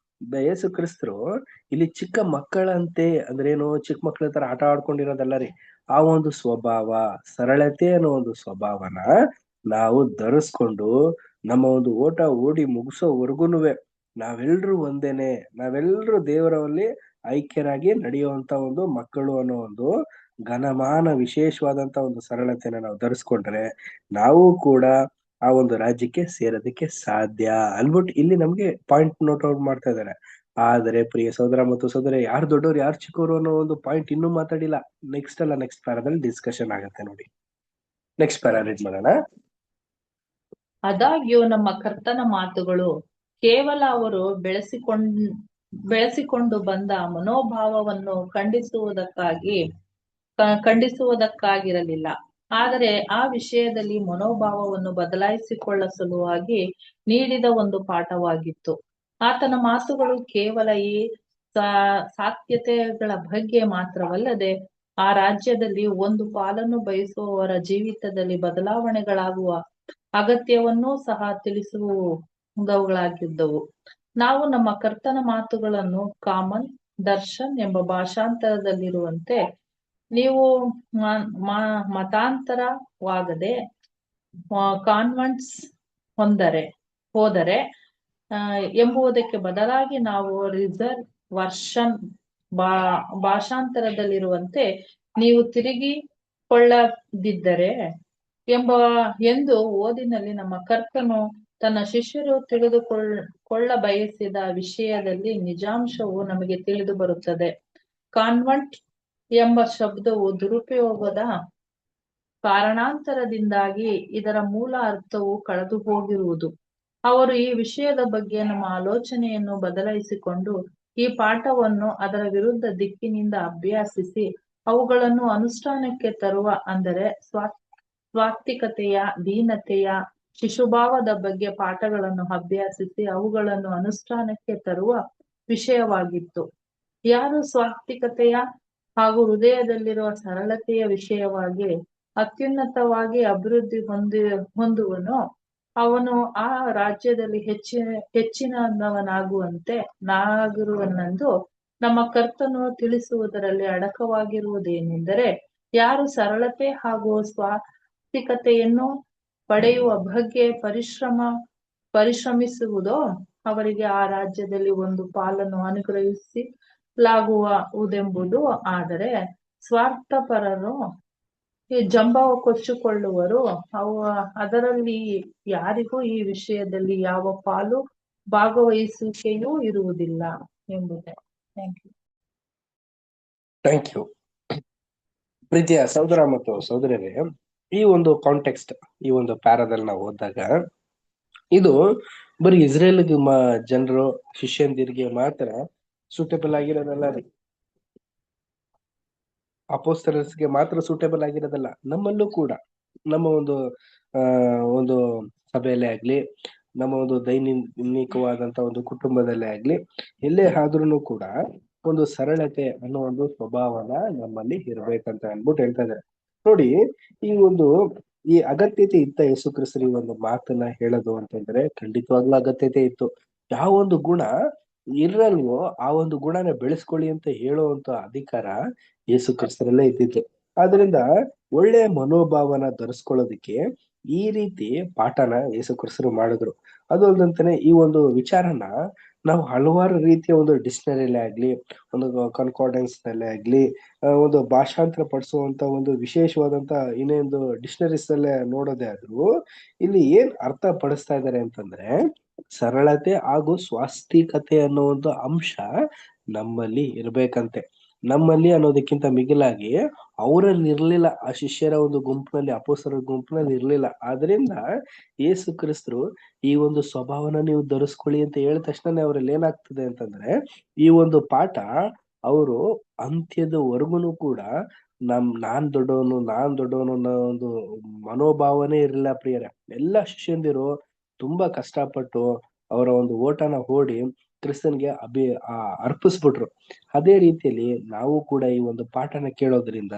ಯೇಸು ಕ್ರಿಸ್ತರು ಇಲ್ಲಿ ಚಿಕ್ಕ ಮಕ್ಕಳಂತೆ ಅಂದ್ರೇನು, ಚಿಕ್ಕ ಮಕ್ಕಳ ತರ ಆಟ ಆಡ್ಕೊಂಡಿರೋದಲ್ಲ ರೀ. ಆ ಒಂದು ಸ್ವಭಾವ, ಸರಳತೆ ಅನ್ನೋ ಒಂದು ಸ್ವಭಾವನ ನಾವು ಧರಿಸ್ಕೊಂಡು ನಮ್ಮ ಒಂದು ಓಟ ಓಡಿ ಮುಗಿಸೋವರೆಗೂನುವೆ ನಾವೆಲ್ರೂ ಒಂದೇನೆ, ನಾವೆಲ್ರೂ ದೇವರಲ್ಲಿ ಐಕ್ಯರಾಗಿ ನಡೆಯುವಂತ ಒಂದು ಮಕ್ಕಳು ಅನ್ನೋ ಒಂದು ಘನಮಾನ ವಿಶೇಷವಾದಂತ ಒಂದು ಸರಳತೆನ ನಾವು ಧರಿಸ್ಕೊಂಡ್ರೆ ನಾವು ಕೂಡ ಆ ಒಂದು ರಾಜ್ಯಕ್ಕೆ ಸೇರೋದಕ್ಕೆ ಸಾಧ್ಯ ಅನ್ಬಿಟ್ಟು ಇಲ್ಲಿ ನಮ್ಗೆ ಪಾಯಿಂಟ್ ನೋಟ್ ಔಟ್ ಮಾಡ್ತಾ ಇದ್ದಾರೆ. ಆದರೆ ಪ್ರಿಯ ಸಹೋದರ ಮತ್ತು ಸಹೋದರ, ಯಾರು ದೊಡ್ಡವರು ಯಾರು ಚಿಕ್ಕವರು ಅನ್ನೋ ಒಂದು ಪಾಯಿಂಟ್ ಇನ್ನೂ ಮಾತಾಡಿಲ್ಲ. ನೆಕ್ಸ್ಟ್ ಪ್ಯಾರಾದಲ್ಲಿ ಡಿಸ್ಕಷನ್ ಆಗತ್ತೆ ನೋಡಿ. ನೆಕ್ಸ್ಟ್ ಪ್ಯಾರಾ ರೀಡ್ ಮಾಡೋಣ. ಆದಾಗ್ಯೂ ನಮ್ಮ ಕರ್ತನ ಮಾತುಗಳು ಕೇವಲ ಅವರು ಬೆಳೆಸಿಕೊಂಡು ಬಂದ ಮನೋಭಾವವನ್ನು ಖಂಡಿಸುವುದಕ್ಕಾಗಿರಲಿಲ್ಲ, ಆದರೆ ಆ ವಿಷಯದಲ್ಲಿ ಮನೋಭಾವವನ್ನು ಬದಲಾಯಿಸಿಕೊಳ್ಳ ಸಲುವಾಗಿ ನೀಡಿದ ಒಂದು ಪಾಠವಾಗಿತ್ತು. ಆತನ ಮಾತುಗಳು ಕೇವಲ ಈ ಸಾಧ್ಯತೆಗಳ ಬಗ್ಗೆ ಮಾತ್ರವಲ್ಲದೆ ಆ ರಾಜ್ಯದಲ್ಲಿ ಒಂದು ಪಾಲನ್ನು ಬಯಸುವವರ ಜೀವಿತದಲ್ಲಿ ಬದಲಾವಣೆಗಳಾಗುವ ಅಗತ್ಯವನ್ನೂ ಸಹ ತಿಳಿಸುವುಗಳಾಗಿದ್ದವು. ನಾವು ನಮ್ಮ ಕರ್ತನ ಮಾತುಗಳನ್ನು ಕಾಮನ್ ದರ್ಶನ್ ಎಂಬ ಭಾಷಾಂತರದಲ್ಲಿರುವಂತೆ ನೀವು ಮತಾಂತರವಾಗದೆ ಕಾನ್ವೆಂಟ್ಸ್ ಹೋದರೆ ಎಂಬುದಕ್ಕೆ ಬದಲಾಗಿ ನಾವು ರಿಸರ್ವ್ ವರ್ಷನ್ ಭಾಷಾಂತರದಲ್ಲಿರುವಂತೆ ನೀವು ತಿರುಗಿಕೊಳ್ಳದಿದ್ದರೆ ಎಂದು ಓದಿನಲ್ಲಿ ನಮ್ಮ ಕರ್ತನು ತನ್ನ ಶಿಷ್ಯರು ತಿಳಿದುಕೊಳ್ಳ ಬಯಸಿದ ವಿಷಯದಲ್ಲಿ ನಿಜಾಂಶವು ನಮಗೆ ತಿಳಿದು ಬರುತ್ತದೆ. ಕಾನ್ವೆಂಟ್ ಎಂಬ ಶಬ್ದವು ದುರುಪಯೋಗದ ಕಾರಣಾಂತರದಿಂದಾಗಿ ಇದರ ಮೂಲ ಅರ್ಥವು ಕಳೆದು ಹೋಗಿರುವುದು. ಅವರು ಈ ವಿಷಯದ ಬಗ್ಗೆ ನಮ್ಮ ಆಲೋಚನೆಯನ್ನು ಬದಲಾಯಿಸಿಕೊಂಡು ಈ ಪಾಠವನ್ನು ಅದರ ವಿರುದ್ಧ ದಿಕ್ಕಿನಿಂದ ಅಭ್ಯಾಸಿಸಿ ಅವುಗಳನ್ನು ಅನುಷ್ಠಾನಕ್ಕೆ ತರುವ, ಅಂದರೆ ಸ್ವಾತ್ವಿಕತೆಯ, ದೀನತೆಯ, ಶಿಶುಭಾವದ ಬಗ್ಗೆ ಪಾಠಗಳನ್ನು ಅಭ್ಯಾಸಿಸಿ ಅವುಗಳನ್ನು ಅನುಷ್ಠಾನಕ್ಕೆ ತರುವ ವಿಷಯವಾಗಿತ್ತು. ಯಾರು ಸ್ವಾತ್ವಿಕತೆಯ ಹಾಗೂ ಹೃದಯದಲ್ಲಿರುವ ಸರಳತೆಯ ವಿಷಯವಾಗಿ ಅತ್ಯುನ್ನತವಾಗಿ ಅಭಿವೃದ್ಧಿ ಹೊಂದುವನೋ ಅವನು ಆ ರಾಜ್ಯದಲ್ಲಿ ಹೆಚ್ಚಿನವನಾಗಿರುವನೆಂದು ನಮ್ಮ ಕರ್ತನು ತಿಳಿಸುವುದರಲ್ಲಿ ಅಡಕವಾಗಿರುವುದೇನೆಂದರೆ, ಯಾರು ಸರಳತೆ ಹಾಗೂ ಸ್ವಾತ್ವಿಕತೆಯನ್ನು ಪಡೆಯುವ ಬಗ್ಗೆ ಪರಿಶ್ರಮಿಸುವುದೋ ಅವರಿಗೆ ಆ ರಾಜ್ಯದಲ್ಲಿ ಒಂದು ಪಾಲನ್ನು ಅನುಗ್ರಹಿಸಲಾಗುವುದೆಂಬುದು. ಆದರೆ ಸ್ವಾರ್ಥಪರರು ಈ ಜಂಬವ ಕೊಚ್ಚಿಕೊಳ್ಳುವರು, ಅದರಲ್ಲಿ ಯಾರಿಗೂ ಈ ವಿಷಯದಲ್ಲಿ ಯಾವ ಪಾಲು ಭಾಗವಹಿಸುವಿಕೆಯೂ ಇರುವುದಿಲ್ಲ ಎಂಬುದೇ. Thank you. Thank you. ಪ್ರೀತಿಯ ಸಹೋದರ ಮತ್ತು ಸಹೋದರರೇ, ಈ ಒಂದು ಕಾಂಟೆಕ್ಸ್ಟ್, ಈ ಒಂದು ಪ್ಯಾರಾದಲ್ಲಿ ನಾವು ಓದಿದಾಗ ಇದು ಬರೀ ಇಸ್ರೇಲ್ ಜನರು ಶಿಷ್ಯಂದಿರಿಗೆ ಮಾತ್ರ ಸೂಟೇಬಲ್ ಆಗಿರೋದಲ್ಲ, ಅಪೋಸ್ತಲರ್ಸ್ಗೆ ಮಾತ್ರ ಸೂಟೇಬಲ್ ಆಗಿರೋದಲ್ಲ, ನಮ್ಮಲ್ಲೂ ಕೂಡ, ನಮ್ಮ ಒಂದು ಸಭೆಯಲ್ಲೇ ಆಗ್ಲಿ, ನಮ್ಮ ಒಂದು ದೈನಿಕವಾದಂತ ಒಂದು ಕುಟುಂಬದಲ್ಲೇ ಆಗ್ಲಿ, ಎಲ್ಲೇ ಆದ್ರೂ ಕೂಡ ಒಂದು ಸರಳತೆ ಅನ್ನೋ ಒಂದು ಸ್ವಭಾವನ ನಮ್ಮಲ್ಲಿ ಇರ್ಬೇಕಂತ ಅನ್ಬಿಟ್ಟು ಹೇಳ್ತಾ ಇದ್ದಾರೆ. ನೋಡಿ, ಈ ಅಗತ್ಯತೆ ಇತ್ತ ಯೇಸು ಕ್ರಿಸ್ತರು ಈ ಒಂದು ಮಾತನ್ನ ಹೇಳೋದು ಅಂತಂದ್ರೆ ಖಂಡಿತವಾಗ್ಲೂ ಅಗತ್ಯತೆ ಇತ್ತು. ಯಾವ ಒಂದು ಗುಣ ಇರಲ್ವೋ ಆ ಒಂದು ಗುಣನ ಬೆಳೆಸ್ಕೊಳ್ಳಿ ಅಂತ ಹೇಳುವಂತ ಅಧಿಕಾರ ಯೇಸು ಕ್ರಿಸ್ತರಲ್ಲೇ ಇದ್ದಿತ್ತು. ಆದ್ರಿಂದ ಒಳ್ಳೆಯ ಮನೋಭಾವನ ಧರಿಸ್ಕೊಳ್ಳೋದಿಕ್ಕೆ ಈ ರೀತಿ ಪಾಠನ ಯೇಸು ಕ್ರಿಸ್ತರು ಮಾಡಿದ್ರು. ಅದು ಅಲ್ಲದಂತಾನೆ ಈ ಒಂದು ವಿಚಾರನ ನಾವು ಹಲವಾರು ರೀತಿಯ ಒಂದು ಡಿಕ್ಷನರಿಲೇ ಆಗ್ಲಿ, ಒಂದು ಕನ್ಕಾರ್ಡೆನ್ಸ್ ನಲ್ಲೇ ಆಗ್ಲಿ, ಒಂದು ಭಾಷಾಂತರ ಪಡಿಸುವಂತ ಒಂದು ವಿಶೇಷವಾದಂತ ಇನ್ನೊಂದು ಡಿಕ್ಷನರೀಸ್ ಅಲ್ಲೇ ನೋಡೋದೇ ಆದ್ರೂ ಇಲ್ಲಿ ಏನ್ ಅರ್ಥ ಪಡಿಸ್ತಾ ಇದ್ದಾರೆ ಅಂತಂದ್ರೆ, ಸರಳತೆ ಹಾಗೂ ಸ್ವಾಸ್ತಿಕತೆ ಅನ್ನೋ ಒಂದು ಅಂಶ ನಮ್ಮಲ್ಲಿ ಇರ್ಬೇಕಂತೆ. ನಮ್ಮಲ್ಲಿ ಅನ್ನೋದಕ್ಕಿಂತ ಮಿಗಿಲಾಗಿ ಅವರಲ್ಲಿ ಇರ್ಲಿಲ್ಲ. ಆ ಶಿಷ್ಯರ ಒಂದು ಗುಂಪಿನಲ್ಲಿ, ಅಪೊಸ್ತಲರ ಗುಂಪಿನಲ್ಲಿ ಇರ್ಲಿಲ್ಲ. ಆದ್ರಿಂದ ಯೇಸು ಕ್ರಿಸ್ತರು ಈ ಒಂದು ಸ್ವಭಾವನ ನೀವು ಧರಿಸ್ಕೊಳ್ಳಿ ಅಂತ ಹೇಳಿದ ತಕ್ಷಣ ಅವರಲ್ಲಿ ಏನಾಗ್ತದೆ ಅಂತಂದ್ರೆ, ಈ ಒಂದು ಪಾಠ ಅವರು ಅಂತ್ಯದವರೆಗೂ ಕೂಡ ನಾನ್ ದೊಡ್ಡವನು ಅನ್ನೋ ಒಂದು ಮನೋಭಾವನೆ ಇರಲಿಲ್ಲ ಪ್ರಿಯರೇ. ಎಲ್ಲ ಶಿಷ್ಯಂದಿರು ತುಂಬಾ ಕಷ್ಟಪಟ್ಟು ಅವರ ಒಂದು ಓಟನ ಓಡಿ ಕ್ರಿಸ್ತನ್ಗೆ ಅರ್ಪಿಸ್ಬಿಟ್ರು. ಅದೇ ರೀತಿಯಲ್ಲಿ ನಾವು ಕೂಡ ಈ ಒಂದು ಪಾಠನ ಕೇಳೋದ್ರಿಂದ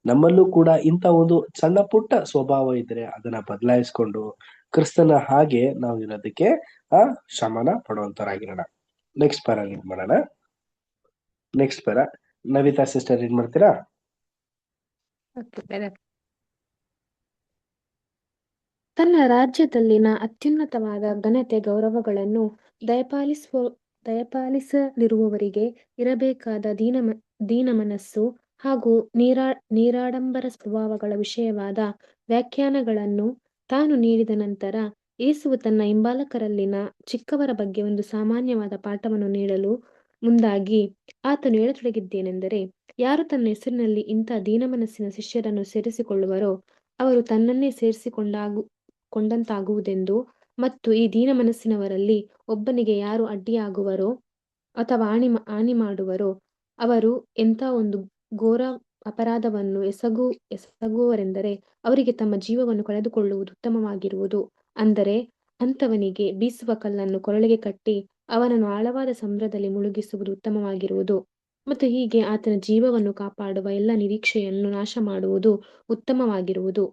ನಮ್ಮಲ್ಲೂ ಕೂಡ ಇಂಥ ಒಂದು ಸಣ್ಣ ಪುಟ್ಟ ಸ್ವಭಾವ ಇದ್ರೆ ಅದನ್ನ ಬದಲಾಯಿಸ್ಕೊಂಡು ಕ್ರಿಸ್ತನ ಹಾಗೆ ನಾವು ಇರೋದಕ್ಕೆ ಶ್ರಮನ ಪಡುವಂತರಾಗಿರೋಣ. ನೆಕ್ಸ್ಟ್ ಪ್ಯಾರಾ ರೀಡ್ ಮಾಡೋಣ. Next para Navita sister read ಮಾಡ್ತೀರಾ? ತನ್ನ ರಾಜ್ಯದಲ್ಲಿನ ಅತ್ಯುನ್ನತವಾದ ಘನತೆ ಗೌರವಗಳನ್ನು ದಯಪಾಲಿಸಲಿರುವವರಿಗೆ ಇರಬೇಕಾದ ದೀನ ಮನಸ್ಸು ಹಾಗೂ ನೀರಾಡಂಬರ ಸ್ವಭಾವಗಳ ವಿಷಯವಾದ ವ್ಯಾಖ್ಯಾನಗಳನ್ನು ತಾನು ನೀಡಿದ ನಂತರ ಯೇಸುವು ತನ್ನ ಹಿಂಬಾಲಕರಲ್ಲಿನ ಚಿಕ್ಕವರ ಬಗ್ಗೆ ಒಂದು ಸಾಮಾನ್ಯವಾದ ಪಾಠವನ್ನು ನೀಡಲು ಮುಂದಾಗಿ ಆತನು ಹೇಳತೊಡಗಿದ್ದೇನೆಂದರೆ, ಯಾರು ತನ್ನ ಹೆಸರಿನಲ್ಲಿ ಇಂಥ ದೀನಮನಸ್ಸಿನ ಶಿಷ್ಯರನ್ನು ಸೇರಿಸಿಕೊಳ್ಳುವರೋ ಅವರು ತನ್ನನ್ನೇ ಕೊಂಡಂತಾಗುವುದೆಂದು, ಮತ್ತು ಈ ದೀನ ಮನಸ್ಸಿನವರಲ್ಲಿ ಒಬ್ಬನಿಗೆ ಯಾರು ಅಡ್ಡಿಯಾಗುವರೋ ಅಥವಾ ಹಾನಿ ಮಾಡುವರೋ ಅವರು ಎಂಥ ಒಂದು ಘೋರ ಅಪರಾಧವನ್ನು ಎಸಗುವರೆಂದರೆ ಅವರಿಗೆ ತಮ್ಮ ಜೀವವನ್ನು ಕಳೆದುಕೊಳ್ಳುವುದು ಉತ್ತಮವಾಗಿರುವುದು. ಅಂದರೆ ಅಂಥವನಿಗೆ ಬೀಸುವ ಕಲ್ಲನ್ನು ಕೊರಳಿಗೆ ಕಟ್ಟಿ ಅವನನ್ನು ಆಳವಾದ ಸಮುದ್ರದಲ್ಲಿ ಮುಳುಗಿಸುವುದು ಉತ್ತಮವಾಗಿರುವುದು. ಮತ್ತು ಹೀಗೆ ಆತನ ಜೀವವನ್ನು ಕಾಪಾಡುವ ಎಲ್ಲ ನಿರೀಕ್ಷೆಯನ್ನು ನಾಶ ಮಾಡುವುದು ಉತ್ತಮವಾಗಿರುವುದು.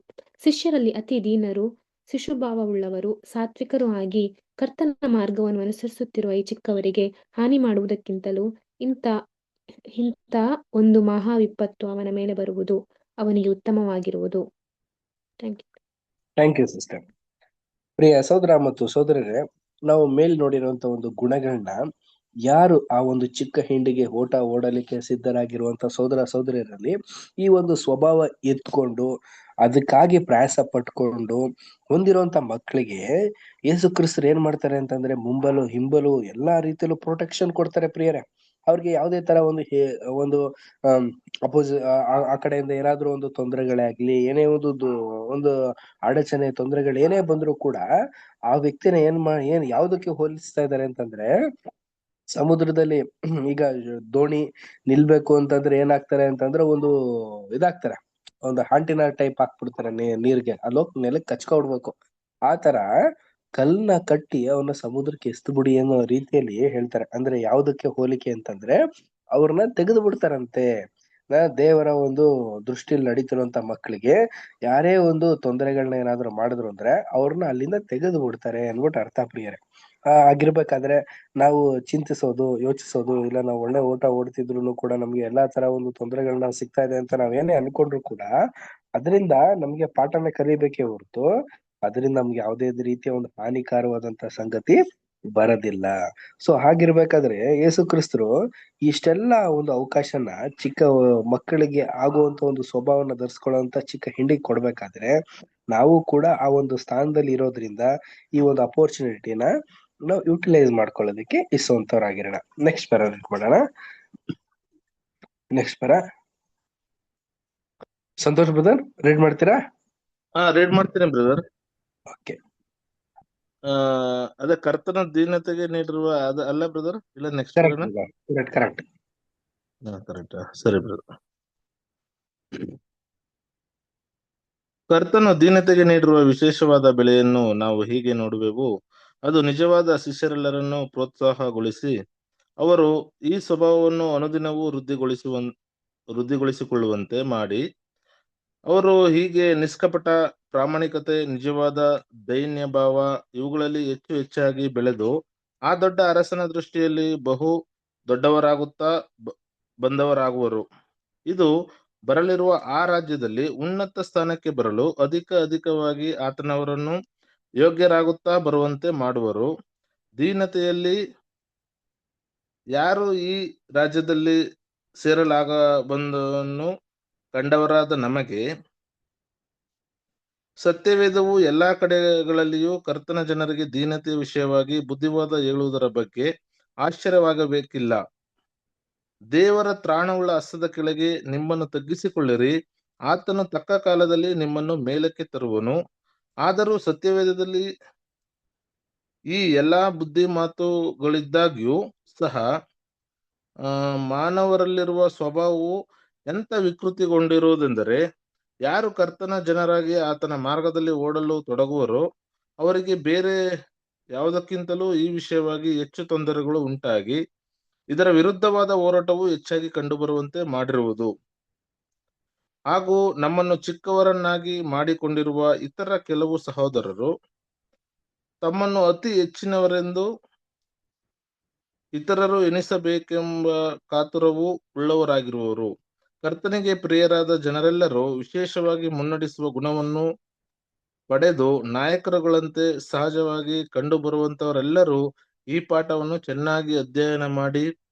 ಶಿಷ್ಯರಲ್ಲಿ ಅತಿ ದೀನರು, ಶಿಶುಭಾವವುಳ್ಳವರು, ಸಾತ್ವಿಕರು ಆಗಿ ಕರ್ತನ ಮಾರ್ಗವನ್ನು ಅನುಸರಿಸುತ್ತಿರುವ ಈ ಚಿಕ್ಕವರಿಗೆ ಹಾನಿ ಮಾಡುವುದಕ್ಕಿಂತಲೂ ಇಂಥ ಒಂದು ಮಹಾ ವಿಪತ್ತು ಅವನ ಮೇಲೆ ಬರುವುದು ಅವನಿಗೆ ಉತ್ತಮವಾಗಿರುವುದು. Thank you sister. ಪ್ರಿಯ ಸಹೋದರ ಮತ್ತು ಸಹೋದರರೇ, ನಾವು ಮೇಲ್ ನೋಡಿರುವಂತ ಒಂದು ಗುಣಗಳನ್ನ ಯಾರು ಆ ಒಂದು ಚಿಕ್ಕ ಹಿಂಡಿಗೆ ಓಡಲಿಕ್ಕೆ ಸಿದ್ಧರಾಗಿರುವಂತ ಸಹೋದರ ಸಹೋದರಿಯರಲ್ಲಿ ಈ ಒಂದು ಸ್ವಭಾವ ಎತ್ಕೊಂಡು ಅದಕ್ಕಾಗಿ ಪ್ರಯಾಸ ಪಟ್ಕೊಂಡು ಹೊಂದಿರುವಂತ ಮಕ್ಕಳಿಗೆ ಯೇಸು ಕ್ರಿಸ್ತರು ಏನ್ ಮಾಡ್ತಾರೆ ಅಂತಂದ್ರೆ, ಮುಂಬಲು ಹಿಂಬಲು ಎಲ್ಲಾ ರೀತಿಯಲ್ಲೂ ಪ್ರೊಟೆಕ್ಷನ್ ಕೊಡ್ತಾರೆ ಪ್ರಿಯರೇ. ಅವ್ರಿಗೆ ಯಾವುದೇ ತರ ಒಂದು ಆ ಕಡೆಯಿಂದ ಏನಾದ್ರೂ ಒಂದು ತೊಂದರೆಗಳೇ ಆಗ್ಲಿ, ಏನೇ ಒಂದು ಅಡಚಣೆ ತೊಂದರೆಗಳು ಏನೇ ಬಂದ್ರು ಕೂಡ ಆ ವ್ಯಕ್ತಿನ ಏನ್ ಯಾವ್ದಕ್ಕೆ ಹೋಲಿಸ್ತಾ ಇದ್ದಾರೆ ಅಂತಂದ್ರೆ, ಸಮುದ್ರದಲ್ಲಿ ಈಗ ದೋಣಿ ನಿಲ್ಬೇಕು ಅಂತಂದ್ರೆ ಏನಾಗ್ತಾರೆ ಅಂತಂದ್ರೆ ಒಂದು ಇದಾಗ್ತಾರೆ, ಒಂದು ಆಂಟಿನಾ ಟೈಪ್ ಹಾಕ್ಬಿಡ್ತಾರೆ ನೀರ್ಗೆ, ಅಲ್ಲೋಗ್ ನೆಲಕ್ಕೆ ಕಚ್ಕೊಡ್ಬೇಕು. ಆತರ ಕಲ್ಲನ್ನ ಕಟ್ಟಿ ಅವನ್ನ ಸಮುದ್ರಕ್ಕೆ ಎಸ್ದು ಬಿಡಿ ಅನ್ನೋ ರೀತಿಯಲ್ಲಿ ಹೇಳ್ತಾರೆ. ಅಂದ್ರೆ ಯಾವ್ದಕ್ಕೆ ಹೋಲಿಕೆ ಅಂತಂದ್ರೆ, ಅವ್ರನ್ನ ತೆಗೆದು ಬಿಡ್ತಾರಂತೆ. ದೇವರ ಒಂದು ದೃಷ್ಟಿಯಲ್ಲಿ ನಡೀತಿರುವಂತ ಮಕ್ಕಳಿಗೆ ಯಾರೇ ಒಂದು ತೊಂದರೆಗಳನ್ನ ಏನಾದ್ರು ಮಾಡಿದ್ರು ಅಂದ್ರೆ ಅವ್ರನ್ನ ಅಲ್ಲಿಂದ ತೆಗೆದು ಬಿಡ್ತಾರೆ ಅನ್ಬಿಟ್ಟು ಅರ್ಥ ಪ್ರಿಯರೇ. ಆಗಿರ್ಬೇಕಾದ್ರೆ ನಾವು ಯೋಚಿಸೋದು ಇಲ್ಲ, ನಾವು ಒಳ್ಳೆ ಓಡ್ತಿದ್ರು ಕೂಡ ನಮ್ಗೆ ಎಲ್ಲಾ ತರ ಒಂದು ತೊಂದರೆಗಳನ್ನ ಸಿಗ್ತಾ ಇದೆ ಅಂತ ನಾವೇನೇ ಅನ್ಕೊಂಡ್ರು ಕೂಡ ಅದರಿಂದ ನಮ್ಗೆ ಪಾಠನ ಕಲಿಬೇಕೇ ಹೊರತು ಅದರಿಂದ ನಮ್ಗೆ ಯಾವುದೇ ರೀತಿಯ ಒಂದು ಹಾನಿಕಾರವಾದಂತ ಸಂಗತಿ ಬರೋದಿಲ್ಲ. ಸೊ ಹಾಗಿರ್ಬೇಕಾದ್ರೆ ಯೇಸು ಕ್ರಿಸ್ತರು ಇಷ್ಟೆಲ್ಲ ಒಂದು ಅವಕಾಶನ ಚಿಕ್ಕ ಮಕ್ಕಳಿಗೆ ಆಗುವಂತ ಒಂದು ಸ್ವಭಾವನ ಧರಿಸ್ಕೊಳ್ಳುವಂತ ಚಿಕ್ಕ ಹಿಂಡಿಗೆ ಕೊಡ್ಬೇಕಾದ್ರೆ ನಾವು ಕೂಡ ಆ ಒಂದು ಸ್ಥಾನದಲ್ಲಿ ಇರೋದ್ರಿಂದ ಈ ಒಂದು ಅಪೋರ್ಚುನಿಟಿನ ನಾವು ಯುಟಿಲೈಸ್ ಮಾಡ್ಕೊಳ್ಳೋದಕ್ಕೆ ಇಸುವಂತವ್ರಾಗಿರೋಣ. ನೆಕ್ಸ್ಟ್ ಪರ ಮಾಡೋಣ. Next para Santosh brother read ಮಾಡ್ತೀರಾ? ರೀಡ್ ಮಾಡ್ತೀನಿ ಬ್ರದರ್. ಓಕೆ. ಅದೇ ಕರ್ತನ ದೀನತೆಗೆ ನೀಡಿರುವ ಅಲ್ಲ ಬ್ರದರ್? ಇಲ್ಲ ನೆಕ್ಸ್ಟ್ ಕರೆಕ್ಟ್ ಕರೆಕ್ಟ್. ಕರೆಕ್ಟ್, ಸರಿ ಬ್ರದರ್. ಕರ್ತನು ದೀನತೆಗೆ ನೀಡಿರುವ ವಿಶೇಷವಾದ ಬೆಲೆಯನ್ನು ನಾವು ಹೀಗೆ ನೋಡುವೆವು. ಅದು ನಿಜವಾದ ಶಿಷ್ಯರೆಲ್ಲರನ್ನು ಪ್ರೋತ್ಸಾಹಗೊಳಿಸಿ ಅವರು ಈ ಸ್ವಭಾವವನ್ನು ಅನುದಿನವೂ ವೃದ್ಧಿಗೊಳಿಸಿಕೊಳ್ಳುವಂತೆ ಮಾಡಿ, ಅವರು ಹೀಗೆ ನಿಷ್ಕಪಟ ಪ್ರಾಮಾಣಿಕತೆ, ನಿಜವಾದ ದೈನ್ಯ ಭಾವ ಇವುಗಳಲ್ಲಿ ಹೆಚ್ಚು ಹೆಚ್ಚಾಗಿ ಬೆಳೆದು ಆ ದೊಡ್ಡ ಅರಸನ ದೃಷ್ಟಿಯಲ್ಲಿ ಬಹು ದೊಡ್ಡವರಾಗುತ್ತಾ ಬಂದವರಾಗುವರು. ಇದು ಬರಲಿರುವ ಆ ರಾಜ್ಯದಲ್ಲಿ ಉನ್ನತ ಸ್ಥಾನಕ್ಕೆ ಬರಲು ಅಧಿಕವಾಗಿ ಆತನವರನ್ನು ಯೋಗ್ಯರಾಗುತ್ತಾ ಬರುವಂತೆ ಮಾಡುವರು. ದೀನತೆಯಲ್ಲಿ ಯಾರು ಈ ರಾಜ್ಯದಲ್ಲಿ ಸೇರಲಾಗಬಂದನ್ನು ಕಂಡವರಾದ ನಮಗೆ ಸತ್ಯವೇದವು ಎಲ್ಲಾ ಕಡೆಗಳಲ್ಲಿಯೂ ಕರ್ತನ ಜನರಿಗೆ ದೀನತೆಯ ವಿಷಯವಾಗಿ ಬುದ್ಧಿವಾದ ಹೇಳುವುದರ ಬಗ್ಗೆ ಆಶ್ಚರ್ಯವಾಗಬೇಕಿಲ್ಲ. ದೇವರ ತ್ರಾಣವುಳ್ಳ ಹಸ್ತದ ಕೆಳಗೆ ನಿಮ್ಮನ್ನು ತಗ್ಗಿಸಿಕೊಳ್ಳಿರಿ, ಆತನು ತಕ್ಕ ಕಾಲದಲ್ಲಿ ನಿಮ್ಮನ್ನು ಮೇಲಕ್ಕೆ ತರುವನು. ಆದರೂ ಸತ್ಯವೇದದಲ್ಲಿ ಈ ಎಲ್ಲಾ ಬುದ್ಧಿ ಮಾತುಗಳಿದ್ದಾಗ್ಯೂ ಸಹ ಮಾನವರಲ್ಲಿರುವ ಸ್ವಭಾವವು ಎಂತ ವಿಕೃತಿಗೊಂಡಿರುವುದೆಂದರೆ, ಯಾರು ಕರ್ತನ ಜನರಾಗಿ ಆತನ ಮಾರ್ಗದಲ್ಲಿ ಓಡಲು ತೊಡಗುವರೋ ಅವರಿಗೆ ಬೇರೆ ಯಾವುದಕ್ಕಿಂತಲೂ ಈ ವಿಷಯವಾಗಿ ಹೆಚ್ಚು ತೊಂದರೆಗಳು ಉಂಟಾಗಿ ಇದರ ವಿರುದ್ಧವಾದ ಹೋರಾಟವು ಹೆಚ್ಚಾಗಿ ಕಂಡುಬರುವಂತೆ ಮಾಡಿರುವುದು. ಹಾಗೂ ನಮ್ಮನ್ನು ಚಿಕ್ಕವರನ್ನಾಗಿ ಮಾಡಿಕೊಂಡಿರುವ ಇತರ ಕೆಲವು ಸಹೋದರರು ತಮ್ಮನ್ನು ಅತಿ ಹೆಚ್ಚಿನವರೆಂದು ಇತರರು ಎನಿಸಬೇಕೆಂಬ ಕಾತುರವು ಉಳ್ಳವರಾಗಿರುವರು. ಕರ್ತನಿಗೆ ಪ್ರಿಯರಾದ ಜನರೆಲ್ಲರೂ ವಿಶೇಷವಾಗಿ ಮುನ್ನಡೆಸುವ ಗುಣವನ್ನು ಪಡೆದು ನಾಯಕರುಗಳಂತೆ ಸಹಜವಾಗಿ ಕಂಡುಬರುವಂತವರೆಲ್ಲರೂ ಈ ಪಾಠವನ್ನು ಚೆನ್ನಾಗಿ ಅಧ್ಯಯನ ಮಾಡಿ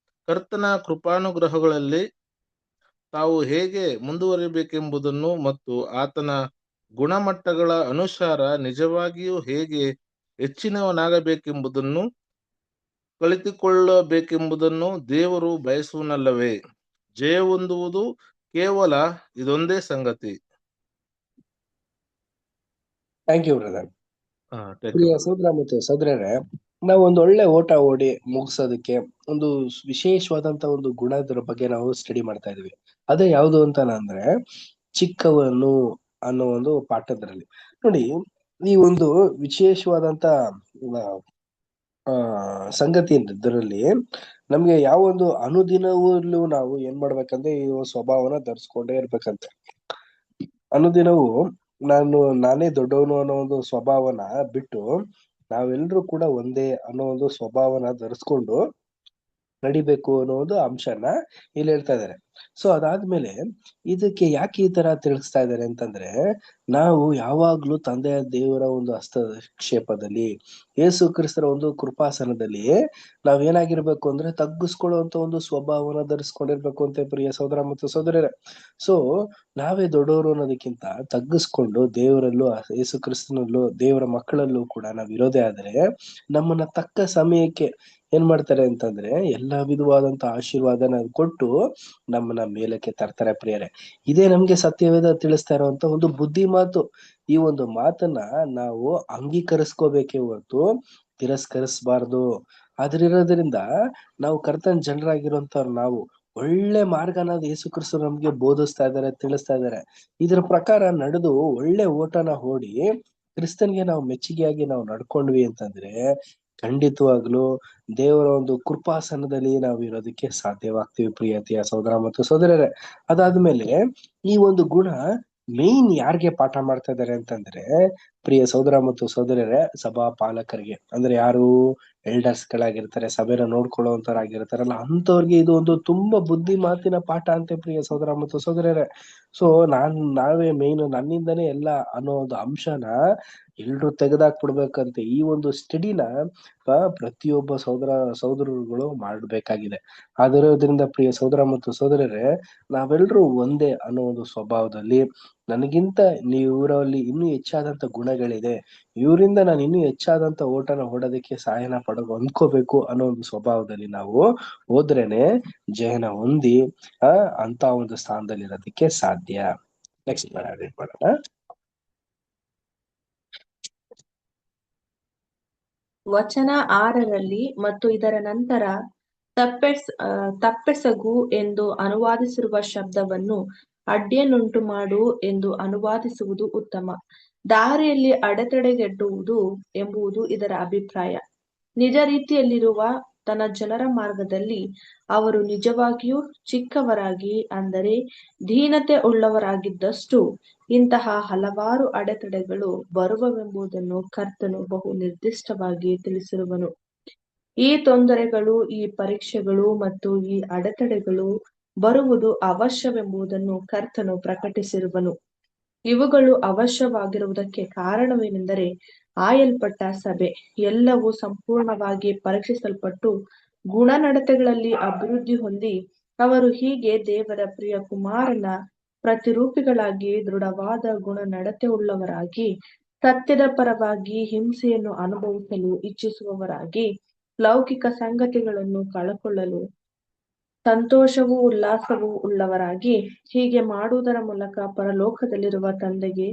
ಕರ್ತನ ಕೃಪಾನುಗ್ರಹಗಳಲ್ಲಿ ತಾವು ಹೇಗೆ ಮುಂದುವರಿಯಬೇಕೆಂಬುದನ್ನು ಮತ್ತು ಆತನ ಗುಣಮಟ್ಟಗಳ ಅನುಸಾರ ನಿಜವಾಗಿಯೂ ಹೇಗೆ ಹೆಚ್ಚಿನವನಾಗಬೇಕೆಂಬುದನ್ನು ಕಲಿತುಕೊಳ್ಳಬೇಕೆಂಬುದನ್ನು ದೇವರು ಬಯಸುವನಲ್ಲವೇ? ಜಯ ಹೊಂದುವುದು ಕೇವಲ ಇದೊಂದೇ ಸಂಗತಿ. Thank you brother. ಪ್ರಿಯ ಸಹೋದರ ಮತ್ತು ಸಹೋದರರೇ, ನಾವು ಒಂದು ಒಳ್ಳೆ ಓಟ ಓಡಿ ಮುಗಿಸೋದಕ್ಕೆ ಒಂದು ವಿಶೇಷವಾದಂತ ಒಂದು ಗುಣದ ಬಗ್ಗೆ ನಾವು ಸ್ಟಡಿ ಮಾಡ್ತಾ ಇದೀವಿ. ಅದೇ ಯಾವುದು ಅಂತ ಅಂದ್ರೆ ಚಿಕ್ಕವನು ಅನ್ನೋ ಒಂದು ಪಾಠದಲ್ಲಿ ನೋಡಿ, ಈ ಒಂದು ವಿಶೇಷವಾದಂತ ಸಂಗತಿ ಇದರಲ್ಲಿ ನಮ್ಗೆ ಯಾವ ಒಂದು ಅನುದಿನವೂ ನಾವು ಏನ್ ಮಾಡ್ಬೇಕಂದ್ರೆ ಈ ಸ್ವಭಾವನ ಧರಿಸ್ಕೊಂಡೇ ಇರ್ಬೇಕಂತೆ. ಅನುದಿನವೂ ನಾನೇ ದೊಡ್ಡವನು ಅನ್ನೋ ಒಂದು ಸ್ವಭಾವನ ಬಿಟ್ಟು ನಾವೆಲ್ಲರೂ ಕೂಡ ಒಂದೇ ಅನ್ನೋ ಒಂದು ಸ್ವಭಾವನ ಧರಿಸ್ಕೊಂಡು ನಡಿಬೇಕು ಅನ್ನೋ ಒಂದು ಅಂಶನ ಇಲ್ಲಿ ಹೇಳ್ತಾ ಇದ್ದಾರೆ. ಸೊ ಅದಾದ್ಮೇಲೆ ಇದಕ್ಕೆ ಯಾಕೆ ಈ ತರ ತಿಳಿಸ್ತಾ ಇದ್ದಾರೆ ಅಂತಂದ್ರೆ, ನಾವು ಯಾವಾಗ್ಲೂ ತಂದೆಯ ದೇವರ ಒಂದು ಹಸ್ತಕ್ಷೇಪದಲ್ಲಿ ಯೇಸು ಕ್ರಿಸ್ತರ ಒಂದು ಕೃಪಾಸನದಲ್ಲಿ ನಾವೇನಾಗಿರ್ಬೇಕು ಅಂದ್ರೆ ತಗ್ಗಿಸ್ಕೊಳ್ಳುವಂತ ಒಂದು ಸ್ವಭಾವನ ಧರಿಸ್ಕೊಂಡಿರ್ಬೇಕು ಅಂತ ಪ್ರಿಯ ಸಹೋದರ ಮತ್ತು ಸಹೋದರರೇ. ಸೊ ನಾವೇ ದೊಡ್ಡವರು ಅನ್ನೋದಕ್ಕಿಂತ ತಗ್ಗಿಸ್ಕೊಂಡು ದೇವರಲ್ಲೂ ಯೇಸು ಕ್ರಿಸ್ತನಲ್ಲೂ ದೇವರ ಮಕ್ಕಳಲ್ಲೂ ಕೂಡ ನಾವ್ ಇರೋದೇ ಆದ್ರೆ ನಮ್ಮನ್ನ ತಕ್ಕ ಸಮಯಕ್ಕೆ ಏನ್ ಮಾಡ್ತಾರೆ ಅಂತಂದ್ರೆ ಎಲ್ಲಾ ವಿಧವಾದಂತ ಆಶೀರ್ವಾದನ ಕೊಟ್ಟು ನಮ್ಮನ್ನ ಮೇಲಕ್ಕೆ ತರ್ತಾರೆ ಪ್ರಿಯರೇ. ಇದೇ ನಮ್ಗೆ ಸತ್ಯವೇದ ತಿಳಿಸ್ತಾ ಇರುವಂತ ಒಂದು ಬುದ್ಧಿ ಮಾತು. ಈ ಒಂದು ಮಾತನ್ನ ನಾವು ಅಂಗೀಕರಿಸ್ಕೋಬೇಕೇ ಹೊರತು ತಿರಸ್ಕರಿಸಬಾರ್ದು. ಅದ್ರಿರೋದ್ರಿಂದ ನಾವು ಕರ್ತನ ಜನರಾಗಿರುವಂತವ್ರು ನಾವು ಒಳ್ಳೆ ಮಾರ್ಗನ ಯೇಸು ಕ್ರಿಸ್ತ ನಮ್ಗೆ ಬೋಧಿಸ್ತಾ ಇದ್ದಾರೆ, ತಿಳಿಸ್ತಾ ಇದ್ದಾರೆ. ಇದ್ರ ಪ್ರಕಾರ ನಡೆದು ಒಳ್ಳೆ ಓಟನ ಓಡಿ ಕ್ರಿಸ್ತನ್ಗೆ ನಾವು ಮೆಚ್ಚುಗೆಯಾಗಿ ನಾವು ನಡ್ಕೊಂಡ್ವಿ ಅಂತಂದ್ರೆ ಖಂಡಿತವಾಗ್ಲು ದೇವರ ಒಂದು ಕೃಪಾಸನದಲ್ಲಿ ನಾವು ಇರೋದಕ್ಕೆ ಸಾಧ್ಯವಾಗ್ತೀವಿ ಪ್ರಿಯತೆಯ ಸಹೋದರ ಮತ್ತು ಸಹೋದರರೇ. ಅದಾದ್ಮೇಲೆ ಈ ಒಂದು ಗುಣ ಮೇನ್ ಯಾರಿಗೆ ಪಾಠ ಮಾಡ್ತಾ ಇದ್ದಾರೆ ಅಂತಂದ್ರೆ ಪ್ರಿಯ ಸಹೋದರ ಮತ್ತು ಸಹೋದರರೇ, ಸಭಾ ಪಾಲಕರಿಗೆ. ಅಂದ್ರೆ ಯಾರು ಎಲ್ಡರ್ಸ್ ಗಳಾಗಿರ್ತಾರೆ, ಸಭೆನ ನೋಡ್ಕೊಳ್ಳುವಂತವ್ರಾಗಿರ್ತಾರಲ್ಲ ಅಂತವ್ರಿಗೆ ಇದು ಒಂದು ತುಂಬಾ ಬುದ್ಧಿ ಮಾತಿನ ಪಾಠ ಅಂತೆ ಪ್ರಿಯ ಸಹೋದರ ಮತ್ತು ಸಹೋದರರೇ. ಸೊ ನಾವೇ ಮೇನ್ ನನ್ನಿಂದನೇ ಎಲ್ಲ ಅನ್ನೋ ಒಂದು ಅಂಶನ ಎಲ್ರು ತೆಗೆದಾಕ್ಬಿಡ್ಬೇಕಂತೆ ಈ ಒಂದು ಸ್ಟಡಿನ ಪ್ರತಿಯೊಬ್ಬ ಸಹೋದರರುಗಳು ಮಾಡ್ಬೇಕಾಗಿದೆ. ಆಗಿರೋದ್ರಿಂದ ಪ್ರಿಯ ಸಹೋದರ ಮತ್ತು ಸಹೋದರರೇ, ನಾವೆಲ್ಲರೂ ಒಂದೇ ಅನ್ನೋ ಒಂದು ಸ್ವಭಾವದಲ್ಲಿ, ನನಗಿಂತ ಇವರಲ್ಲಿ ಇನ್ನೂ ಹೆಚ್ಚಾದಂತ ಗುಣಗಳಿದೆ, ಇವರಿಂದ ನಾನು ಇನ್ನೂ ಹೆಚ್ಚಾದಂತ ಓಟನ ಓಡೋದಕ್ಕೆ ಸಹಾಯನ ಹೊಂದ್ಕೋಬೇಕು ಅನ್ನೋ ಒಂದು ಸ್ವಭಾವದಲ್ಲಿ ನಾವು ಹೋದ್ರೇನೆ ಜಯನ ಹೊಂದಿ ಅಂತ ಒಂದು ಸ್ಥಾನದಲ್ಲಿ ಇರೋದಕ್ಕೆ ಸಾಧ್ಯ. ನೆಕ್ಸ್ಟ್ ರೀಡ್ ಮಾಡೋಣ. ವಚನ 6ರಲ್ಲಿ ಮತ್ತು ಇದರ ನಂತರ ತಪ್ಪೆಸಗು ಎಂದು ಅನುವಾದಿಸಿರುವ ಶಬ್ದವನ್ನು ಅಡ್ಡಿಯನ್ನುಂಟು ಮಾಡು ಎಂದು ಅನುವಾದಿಸುವುದು ಉತ್ತಮ. ದಾರಿಯಲ್ಲಿ ಅಡೆತಡೆಗೆಡ್ಡುವುದು ಎಂಬುದು ಇದರ ಅಭಿಪ್ರಾಯ. ನಿಜ ರೀತಿಯಲ್ಲಿರುವ ತನ್ನ ಜನರ ಮಾರ್ಗದಲ್ಲಿ ಅವರು ನಿಜವಾಗಿಯೂ ಚಿಕ್ಕವರಾಗಿ, ಅಂದರೆ ದೀನತೆ ಉಳ್ಳವರಾಗಿದ್ದಷ್ಟು ಇಂತಹ ಹಲವಾರು ಅಡೆತಡೆಗಳು ಬರುವವೆಂಬುದನ್ನು ಕರ್ತನು ಬಹು ನಿರ್ದಿಷ್ಟವಾಗಿ ತಿಳಿಸಿರುವನು. ಈ ತೊಂದರೆಗಳು, ಈ ಪರೀಕ್ಷೆಗಳು ಮತ್ತು ಈ ಅಡೆತಡೆಗಳು ಬರುವುದು ಅವಶ್ಯವೆಂಬುದನ್ನು ಕರ್ತನು ಪ್ರಕಟಿಸಿರುವನು. ಇವುಗಳು ಅವಶ್ಯವಾಗಿರುವುದಕ್ಕೆ ಕಾರಣವೇನೆಂದರೆ, ಆಯಲ್ಪಟ್ಟ ಸಭೆ ಎಲ್ಲವೂ ಸಂಪೂರ್ಣವಾಗಿ ಪರೀಕ್ಷಿಸಲ್ಪಟ್ಟು ಗುಣನಡತೆಗಳಲ್ಲಿ ಅಭಿವೃದ್ಧಿ ಹೊಂದಿ, ಅವರು ಹೀಗೆ ದೇವರ ಪ್ರಿಯ ಕುಮಾರನ ಪ್ರತಿರೂಪಿಗಳಾಗಿ ದೃಢವಾದ ಗುಣನಡತೆಯುಳ್ಳವರಾಗಿ, ಸತ್ಯದ ಪರವಾಗಿ ಹಿಂಸೆಯನ್ನು ಅನುಭವಿಸಲು ಇಚ್ಛಿಸುವವರಾಗಿ, ಲೌಕಿಕ ಸಂಗತಿಗಳನ್ನು ಕಳಕೊಳ್ಳಲು ಸಂತೋಷವೂ ಉಲ್ಲಾಸವೂ ಉಳ್ಳವರಾಗಿ, ಹೀಗೆ ಮಾಡುವುದರ ಮೂಲಕ ಪರಲೋಕದಲ್ಲಿರುವ ತಂದೆಗೆ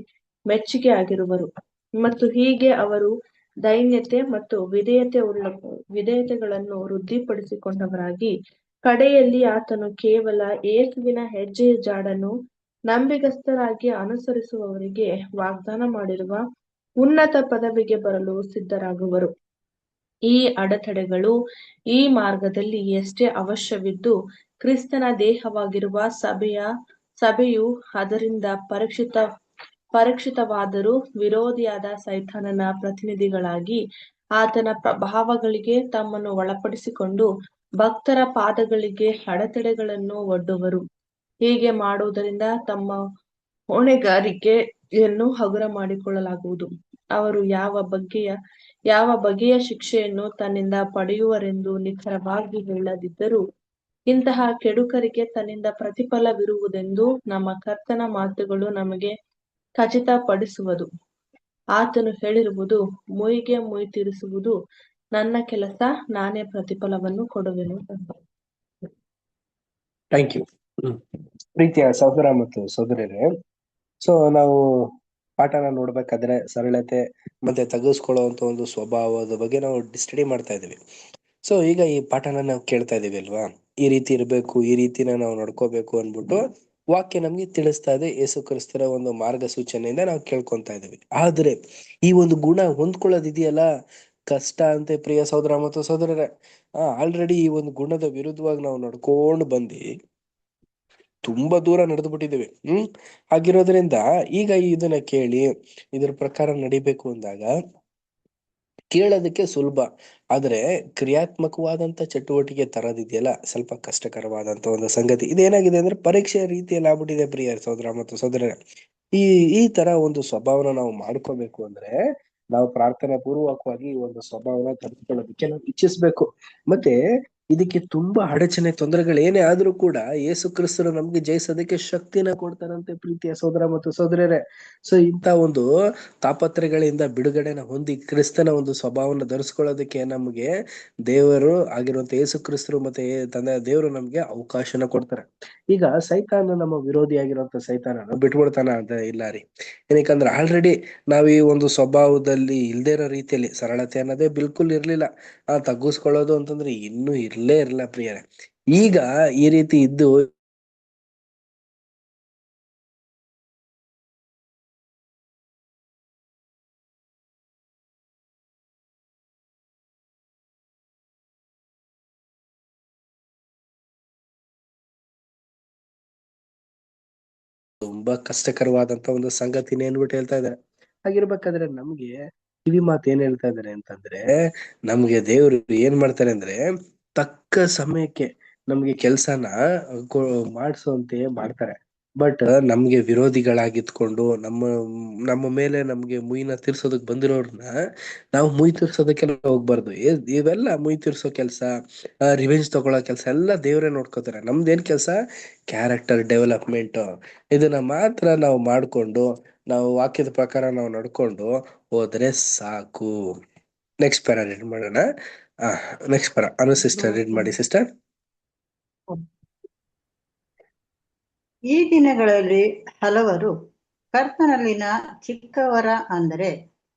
ಮೆಚ್ಚುಗೆ ಆಗಿರುವರು. ಮತ್ತು ಹೀಗೆ ಅವರು ದೈನ್ಯತೆ ಮತ್ತು ವಿಧೇಯತೆಗಳನ್ನು ವೃದ್ಧಿಪಡಿಸಿಕೊಂಡವರಾಗಿ, ಕಡೆಯಲ್ಲಿ ಆತನು ಕೇವಲ ಯೇಸುವಿನ ಹೆಜ್ಜೆಯ ಜಾಡನ್ನು ನಂಬಿಗಸ್ತರಾಗಿ ಅನುಸರಿಸುವವರಿಗೆ ವಾಗ್ದಾನ ಮಾಡಿರುವ ಉನ್ನತ ಪದವಿಗೆ ಬರಲು ಸಿದ್ಧರಾಗುವರು. ಈ ಅಡೆತಡೆಗಳು ಈ ಮಾರ್ಗದಲ್ಲಿ ಎಷ್ಟೇ ಅವಶ್ಯವಿದ್ದು, ಕ್ರಿಸ್ತನ ದೇಹವಾಗಿರುವ ಸಭೆಯು ಅದರಿಂದ ಪರೀಕ್ಷಿತವಾದರೂ ವಿರೋಧಿಯಾದ ಸೈತಾನನ ಪ್ರತಿನಿಧಿಗಳಾಗಿ ಆತನ ಪ್ರಭಾವಗಳಿಗೆ ತಮ್ಮನ್ನು ಒಳಪಡಿಸಿಕೊಂಡು ಭಕ್ತರ ಪಾದಗಳಿಗೆ ಅಡೆತಡೆಗಳನ್ನು ಒಡ್ಡುವರು. ಹೀಗೆ ಮಾಡುವುದರಿಂದ ತಮ್ಮ ಹೊಣೆಗಾರಿಕೆಯನ್ನು ಹಗುರ ಮಾಡಿಕೊಳ್ಳಲಾಗುವುದು. ಅವರು ಯಾವ ಬಗೆಯ ಶಿಕ್ಷೆಯನ್ನು ತನ್ನಿಂದ ಪಡೆಯುವರೆಂದು ನಿಖರವಾಗಿ ಹೇಳದಿದ್ದರೂ, ಇಂತಹ ಕೆಡುಕರಿಗೆ ತನ್ನಿಂದ ಪ್ರತಿಫಲವಿರುವುದೆಂದು ನಮ್ಮ ಕರ್ತನ ಮಾತುಗಳು ನಮಗೆ ಖಚಿತಪಡಿಸುವುದು. ಆತನು ಹೇಳಿರುವುದು, ಮುಯ್ಯಿಗೆ ಮುಯ್ಯಿ ತೀರಿಸುವುದು ನನ್ನ ಕೆಲಸ, ನಾನೇ ಪ್ರತಿಫಲವನ್ನು ಕೊಡುವೆನು. Thank you. ಪ್ರೀತಿಯ ಸಹೋದರ ಮತ್ತು ಸಹೋದರರೇ, ಸೊ ನಾವು ಪಾಠನ ನೋಡ್ಬೇಕಾದ್ರೆ ಸರಳತೆ ಮತ್ತೆ ತೆಗೆಸ್ಕೊಳ್ಳುವಂತ ಒಂದು ಸ್ವಭಾವದ ಬಗ್ಗೆ ನಾವು ಸ್ಟಡಿ ಮಾಡ್ತಾ ಇದೀವಿ. ಸೊ ಈಗ ಈ ಪಾಠನ ನಾವು ಕೇಳ್ತಾ ಇದೀವಿ ಅಲ್ವಾ, ಈ ರೀತಿ ಇರ್ಬೇಕು, ಈ ರೀತಿನ ನಾವು ನಡ್ಕೋಬೇಕು ಅನ್ಬಿಟ್ಟು ವಾಕ್ಯ ನಮ್ಗೆ ತಿಳಿಸ್ತಾ ಇದೆ. ಯೇಸು ಕ್ರಿಸ್ತರ ಒಂದು ಮಾರ್ಗಸೂಚನೆಯಿಂದ ನಾವು ಕೇಳ್ಕೊಂತಾ ಇದೀವಿ. ಆದ್ರೆ ಈ ಒಂದು ಗುಣ ಹೊಂದ್ಕೊಳ್ಳೋದಿದೆಯಲ್ಲ, ಕಷ್ಟ ಅಂತೆ ಪ್ರಿಯ ಸಹೋದರ ಮತ್ತು ಸಹೋದರರೇ. ಆಲ್ರೆಡಿ ಈ ಒಂದು ಗುಣದ ವಿರುದ್ಧವಾಗಿ ನಾವು ನಡ್ಕೊಂಡು ಬಂದು ತುಂಬಾ ದೂರ ನಡೆದು ಬಿಟ್ಟಿದ್ದೀವಿ. ಹಾಗಿರೋದ್ರಿಂದ ಈಗ ಇದನ್ನ ಕೇಳಿ ಇದ್ರ ಪ್ರಕಾರ ನಡಿಬೇಕು ಅಂದಾಗ ಕೇಳೋದಕ್ಕೆ ಸುಲಭ, ಆದ್ರೆ ಕ್ರಿಯಾತ್ಮಕವಾದಂತ ಚಟುವಟಿಕೆ ತರೋದಿದೆಯಲ್ಲ, ಸ್ವಲ್ಪ ಕಷ್ಟಕರವಾದಂತ ಒಂದು ಸಂಗತಿ. ಇದೇನಾಗಿದೆ ಅಂದ್ರೆ ಪರೀಕ್ಷೆಯ ರೀತಿಯಲ್ಲಿ ಆಗ್ಬಿಟ್ಟಿದೆ ಪ್ರಿಯ ಸಹೋದರ ಮತ್ತು ಸಹೋದರರೇ. ಈ ತರ ಒಂದು ಸ್ವಭಾವನ ನಾವು ಮಾಡ್ಕೋಬೇಕು ಅಂದ್ರೆ ನಾವು ಪ್ರಾರ್ಥನಾ ಪೂರ್ವಕವಾಗಿ ಒಂದು ಸ್ವಭಾವನ ತರಿಸ್ಕೊಳ್ಳೋದಕ್ಕೆ ನಾವು ಇಚ್ಛಿಸ್ಬೇಕು. ಮತ್ತೆ ಇದಕ್ಕೆ ತುಂಬಾ ಅಡಚಣೆ ತೊಂದರೆಗಳು ಏನೇ ಆದ್ರೂ ಕೂಡ ಯೇಸು ಕ್ರಿಸ್ತರು ನಮ್ಗೆ ಜಯಿಸೋದಕ್ಕೆ ಶಕ್ತಿನ ಕೊಡ್ತಾರಂತೆ ಪ್ರೀತಿಯ ಸಹೋದರ ಮತ್ತು ಸಹೋದರರೇ. ಸೊ ಇಂಥ ಒಂದು ತಾಪತ್ರೆಗಳಿಂದ ಬಿಡುಗಡೆನ ಹೊಂದಿ ಕ್ರಿಸ್ತನ ಒಂದು ಸ್ವಭಾವನ ಧರಿಸ್ಕೊಳ್ಳೋದಕ್ಕೆ ನಮ್ಗೆ ದೇವರು ಆಗಿರುವಂತ ಯೇಸು ಕ್ರಿಸ್ತರು ಮತ್ತೆ ತಂದೆ ದೇವರು ನಮ್ಗೆ ಅವಕಾಶನ ಕೊಡ್ತಾರೆ. ಈಗ ಸೈತಾನ ನಮ್ಮ ವಿರೋಧಿಯಾಗಿರುವಂತ ಸೈತಾನನ ಬಿಟ್ಬಿಡ್ತಾನ ಅಂತ ಇಲ್ಲ ರೀ. ಏನಕ್ಕಂದ್ರೆ ಆಲ್ರೆಡಿ ನಾವ್ ಈ ಒಂದು ಸ್ವಭಾವದಲ್ಲಿ ಇಲ್ದೇ ಇರೋ ರೀತಿಯಲ್ಲಿ ಸರಳತೆ ಅನ್ನೋದೇ ಬಿಲ್ಕುಲ್ ಇರ್ಲಿಲ್ಲ. ತಗ್ಗಿಸ್ಕೊಳ್ಳೋದು ಅಂತಂದ್ರೆ ಇನ್ನೂ ಇರ್ಲೇ ಇರಲ್ಲ ಪ್ರಿಯರೇ. ಈಗ ಈ ರೀತಿ ಇದ್ದು ತುಂಬಾ ಕಷ್ಟಕರವಾದಂತ ಒಂದು ಸಂಗತಿನೇ ಅನ್ಬಿಟ್ಟು ಹೇಳ್ತಾ ಇದ್ದಾರೆ. ಹಾಗಿರ್ಬೇಕಾದ್ರೆ ನಮ್ಗೆ ಕಿವಿ ಮಾತು ಏನ್ ಹೇಳ್ತಾ ಇದಾರೆ ಅಂತಂದ್ರೆ, ನಮ್ಗೆ ದೇವ್ರು ಏನ್ ಮಾಡ್ತಾರೆ ಅಂದ್ರೆ ತಕ್ಕ ಸಮಯಕ್ಕೆ ನಮ್ಗೆ ಕೆಲ್ಸನ ಮಾಡಿಸುವಂತೆ ಮಾಡ್ತಾರೆ. ಬಟ್ ನಮ್ಗೆ ವಿರೋಧಿಗಳಾಗಿತ್ಕೊಂಡು ನಮ್ಮ ಮೇಲೆ ನಮ್ಗೆ ಮುಯ್ನ ತೀರ್ಸೋದಕ್ ಬಂದಿರೋರ್ನ ನಾವು ಮುಯ್ ತೀರ್ಸೋದಕ್ಕೆಲ್ಲ ಹೋಗ್ಬಾರ್ದು. ಇವೆಲ್ಲ ಮುಯ್ ತೀರ್ಸೋ ಕೆಲ್ಸ, ರಿವೆಂಜ್ ತಗೊಳ್ಳೋ ಕೆಲ್ಸ ಎಲ್ಲ ದೇವ್ರೇ ನೋಡ್ಕೋತಾರೆ. ನಮ್ದೇನ್ ಕೆಲ್ಸ? Character development. ಇದನ್ನ ಮಾತ್ರ ನಾವು ಮಾಡ್ಕೊಂಡು, ನಾವು ವಾಕ್ಯದ ಪ್ರಕಾರ ನಾವು ನಡ್ಕೊಂಡು ಹೋದ್ರೆ ಸಾಕು. ನೆಕ್ಸ್ಟ್ ಪ್ಯಾರ ರೀಡ್ ಮಾಡೋಣ. ನೆಕ್ಸ್ಟ್ ಪ್ಯಾರ ಅನು ಸಿಸ್ಟರ್ ರೀಡ್ ಮಾಡಿ ಸಿಸ್ಟರ್. ಈ ದಿನಗಳಲ್ಲಿ ಹಲವರು ಕರ್ತನಲ್ಲಿನ ಚಿಕ್ಕವರ ಅಂದರೆ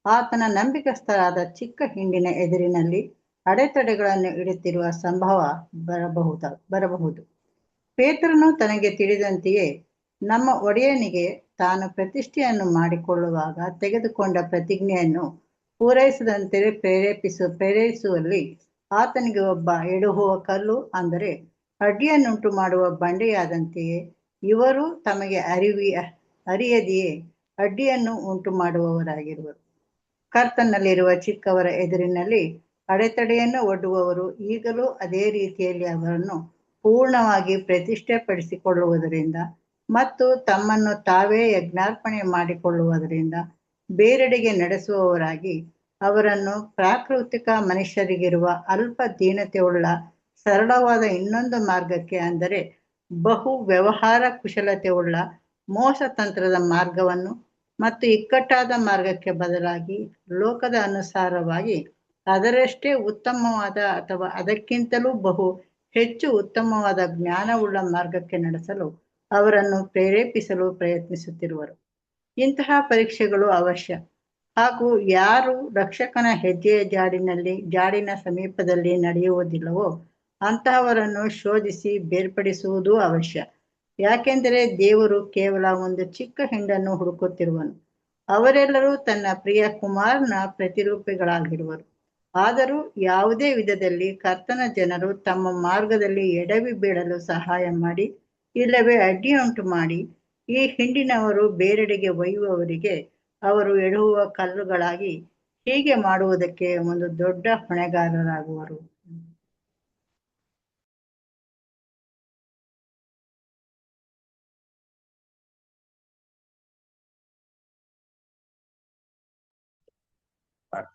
ಆತನ ನಂಬಿಕಸ್ಥರಾದ ಚಿಕ್ಕ ಹಿಂಡಿನ ಎದುರಿನಲ್ಲಿ ಅಡೆತಡೆಗಳನ್ನು ಇಡುತ್ತಿರುವ ಸಂಭವ ಬರಬಹುದು. ಪೇತ್ರನು ತನಗೆ ತಿಳಿದಂತೆಯೇ ನಮ್ಮ ಒಡೆಯನಿಗೆ ತಾನು ಪ್ರತಿಷ್ಠೆಯನ್ನು ಮಾಡಿಕೊಳ್ಳುವಾಗ ತೆಗೆದುಕೊಂಡ ಪ್ರತಿಜ್ಞೆಯನ್ನು ಪೂರೈಸದಂತೆ ಪ್ರೇರೇಪಿಸುವಲ್ಲಿ ಆತನಿಗೆ ಒಬ್ಬ ಎಡುಹುವ ಕಲ್ಲು ಅಂದರೆ ಅಡ್ಡಿಯನ್ನುಂಟು ಮಾಡುವ ಬಂಡೆಯಾದಂತೆಯೇ ಇವರು ತಮಗೆ ಅರಿಯದೆಯೇ ಅಡ್ಡಿಯನ್ನು ಉಂಟು ಮಾಡುವವರಾಗಿರುವರು. ಕರ್ತನಲ್ಲಿರುವ ಚಿಕ್ಕವರ ಎದುರಿನಲ್ಲಿ ಅಡೆತಡೆಯನ್ನು ಒಡ್ಡುವವರು ಈಗಲೂ ಅದೇ ರೀತಿಯಲ್ಲಿ ಅವರನ್ನು ಪೂರ್ಣವಾಗಿ ಪ್ರತಿಷ್ಠೆ ಪಡಿಸಿಕೊಳ್ಳುವುದರಿಂದ ಮತ್ತು ತಮ್ಮನ್ನು ತಾವೇ ಯಜ್ಞಾರ್ಪಣೆ ಮಾಡಿಕೊಳ್ಳುವುದರಿಂದ ಬೇರೆಡೆಗೆ ನಡೆಸುವವರಾಗಿ ಅವರನ್ನು ಪ್ರಾಕೃತಿಕ ಮನುಷ್ಯರಿಗಿರುವ ಅಲ್ಪ ದೀನತೆಯುಳ್ಳ ಸರಳವಾದ ಇನ್ನೊಂದು ಮಾರ್ಗಕ್ಕೆ ಅಂದರೆ ಬಹು ವ್ಯವಹಾರ ಕುಶಲತೆಯುಳ್ಳ ಮೋಸತಂತ್ರದ ಮಾರ್ಗವನ್ನು ಮತ್ತು ಇಕ್ಕಟ್ಟಾದ ಮಾರ್ಗಕ್ಕೆ ಬದಲಾಗಿ ಲೋಕದ ಅನುಸಾರವಾಗಿ ಅದರಷ್ಟೇ ಉತ್ತಮವಾದ ಅಥವಾ ಅದಕ್ಕಿಂತಲೂ ಬಹು ಹೆಚ್ಚು ಉತ್ತಮವಾದ ಜ್ಞಾನವುಳ್ಳ ಮಾರ್ಗಕ್ಕೆ ನಡೆಸಲು ಅವರನ್ನು ಪ್ರೇರೇಪಿಸಲು ಪ್ರಯತ್ನಿಸುತ್ತಿರುವರು. ಇಂತಹ ಪರೀಕ್ಷೆಗಳು ಅವಶ್ಯ. ಹಾಗೂ ಯಾರು ರಕ್ಷಕನ ಹೆಜ್ಜೆಯ ಜಾಡಿನ ಸಮೀಪದಲ್ಲಿ ನಡೆಯುವುದಿಲ್ಲವೋ ಅಂತಹವರನ್ನು ಶೋಧಿಸಿ ಬೇರ್ಪಡಿಸುವುದೂ ಅವಶ್ಯ. ಯಾಕೆಂದರೆ ದೇವರು ಕೇವಲ ಒಂದು ಚಿಕ್ಕ ಹಿಂಡನ್ನು ಹುಡುಕುತ್ತಿರುವನು. ಅವರೆಲ್ಲರೂ ತನ್ನ ಪ್ರಿಯ ಕುಮಾರನ ಪ್ರತಿರೂಪಿಗಳಾಗಿರುವರು. ಆದರೂ ಯಾವುದೇ ವಿಧದಲ್ಲಿ ಕರ್ತನ ಜನರು ತಮ್ಮ ಮಾರ್ಗದಲ್ಲಿ ಎಡವಿ ಬೀಳಲು ಸಹಾಯ ಮಾಡಿ ಇಲ್ಲವೇ ಅಡ್ಡಿಯುಂಟು ಮಾಡಿ ಈ ಹಿಂಡಿನವರು ಬೇರೆಡೆಗೆ ಒಯ್ಯುವವರಿಗೆ ಅವರು ಎಡುಹುವ ಕಲ್ಲುಗಳಾಗಿ ಹೀಗೆ ಮಾಡುವುದಕ್ಕೆ ಒಂದು ದೊಡ್ಡ ಹೊಣೆಗಾರರಾಗುವರು.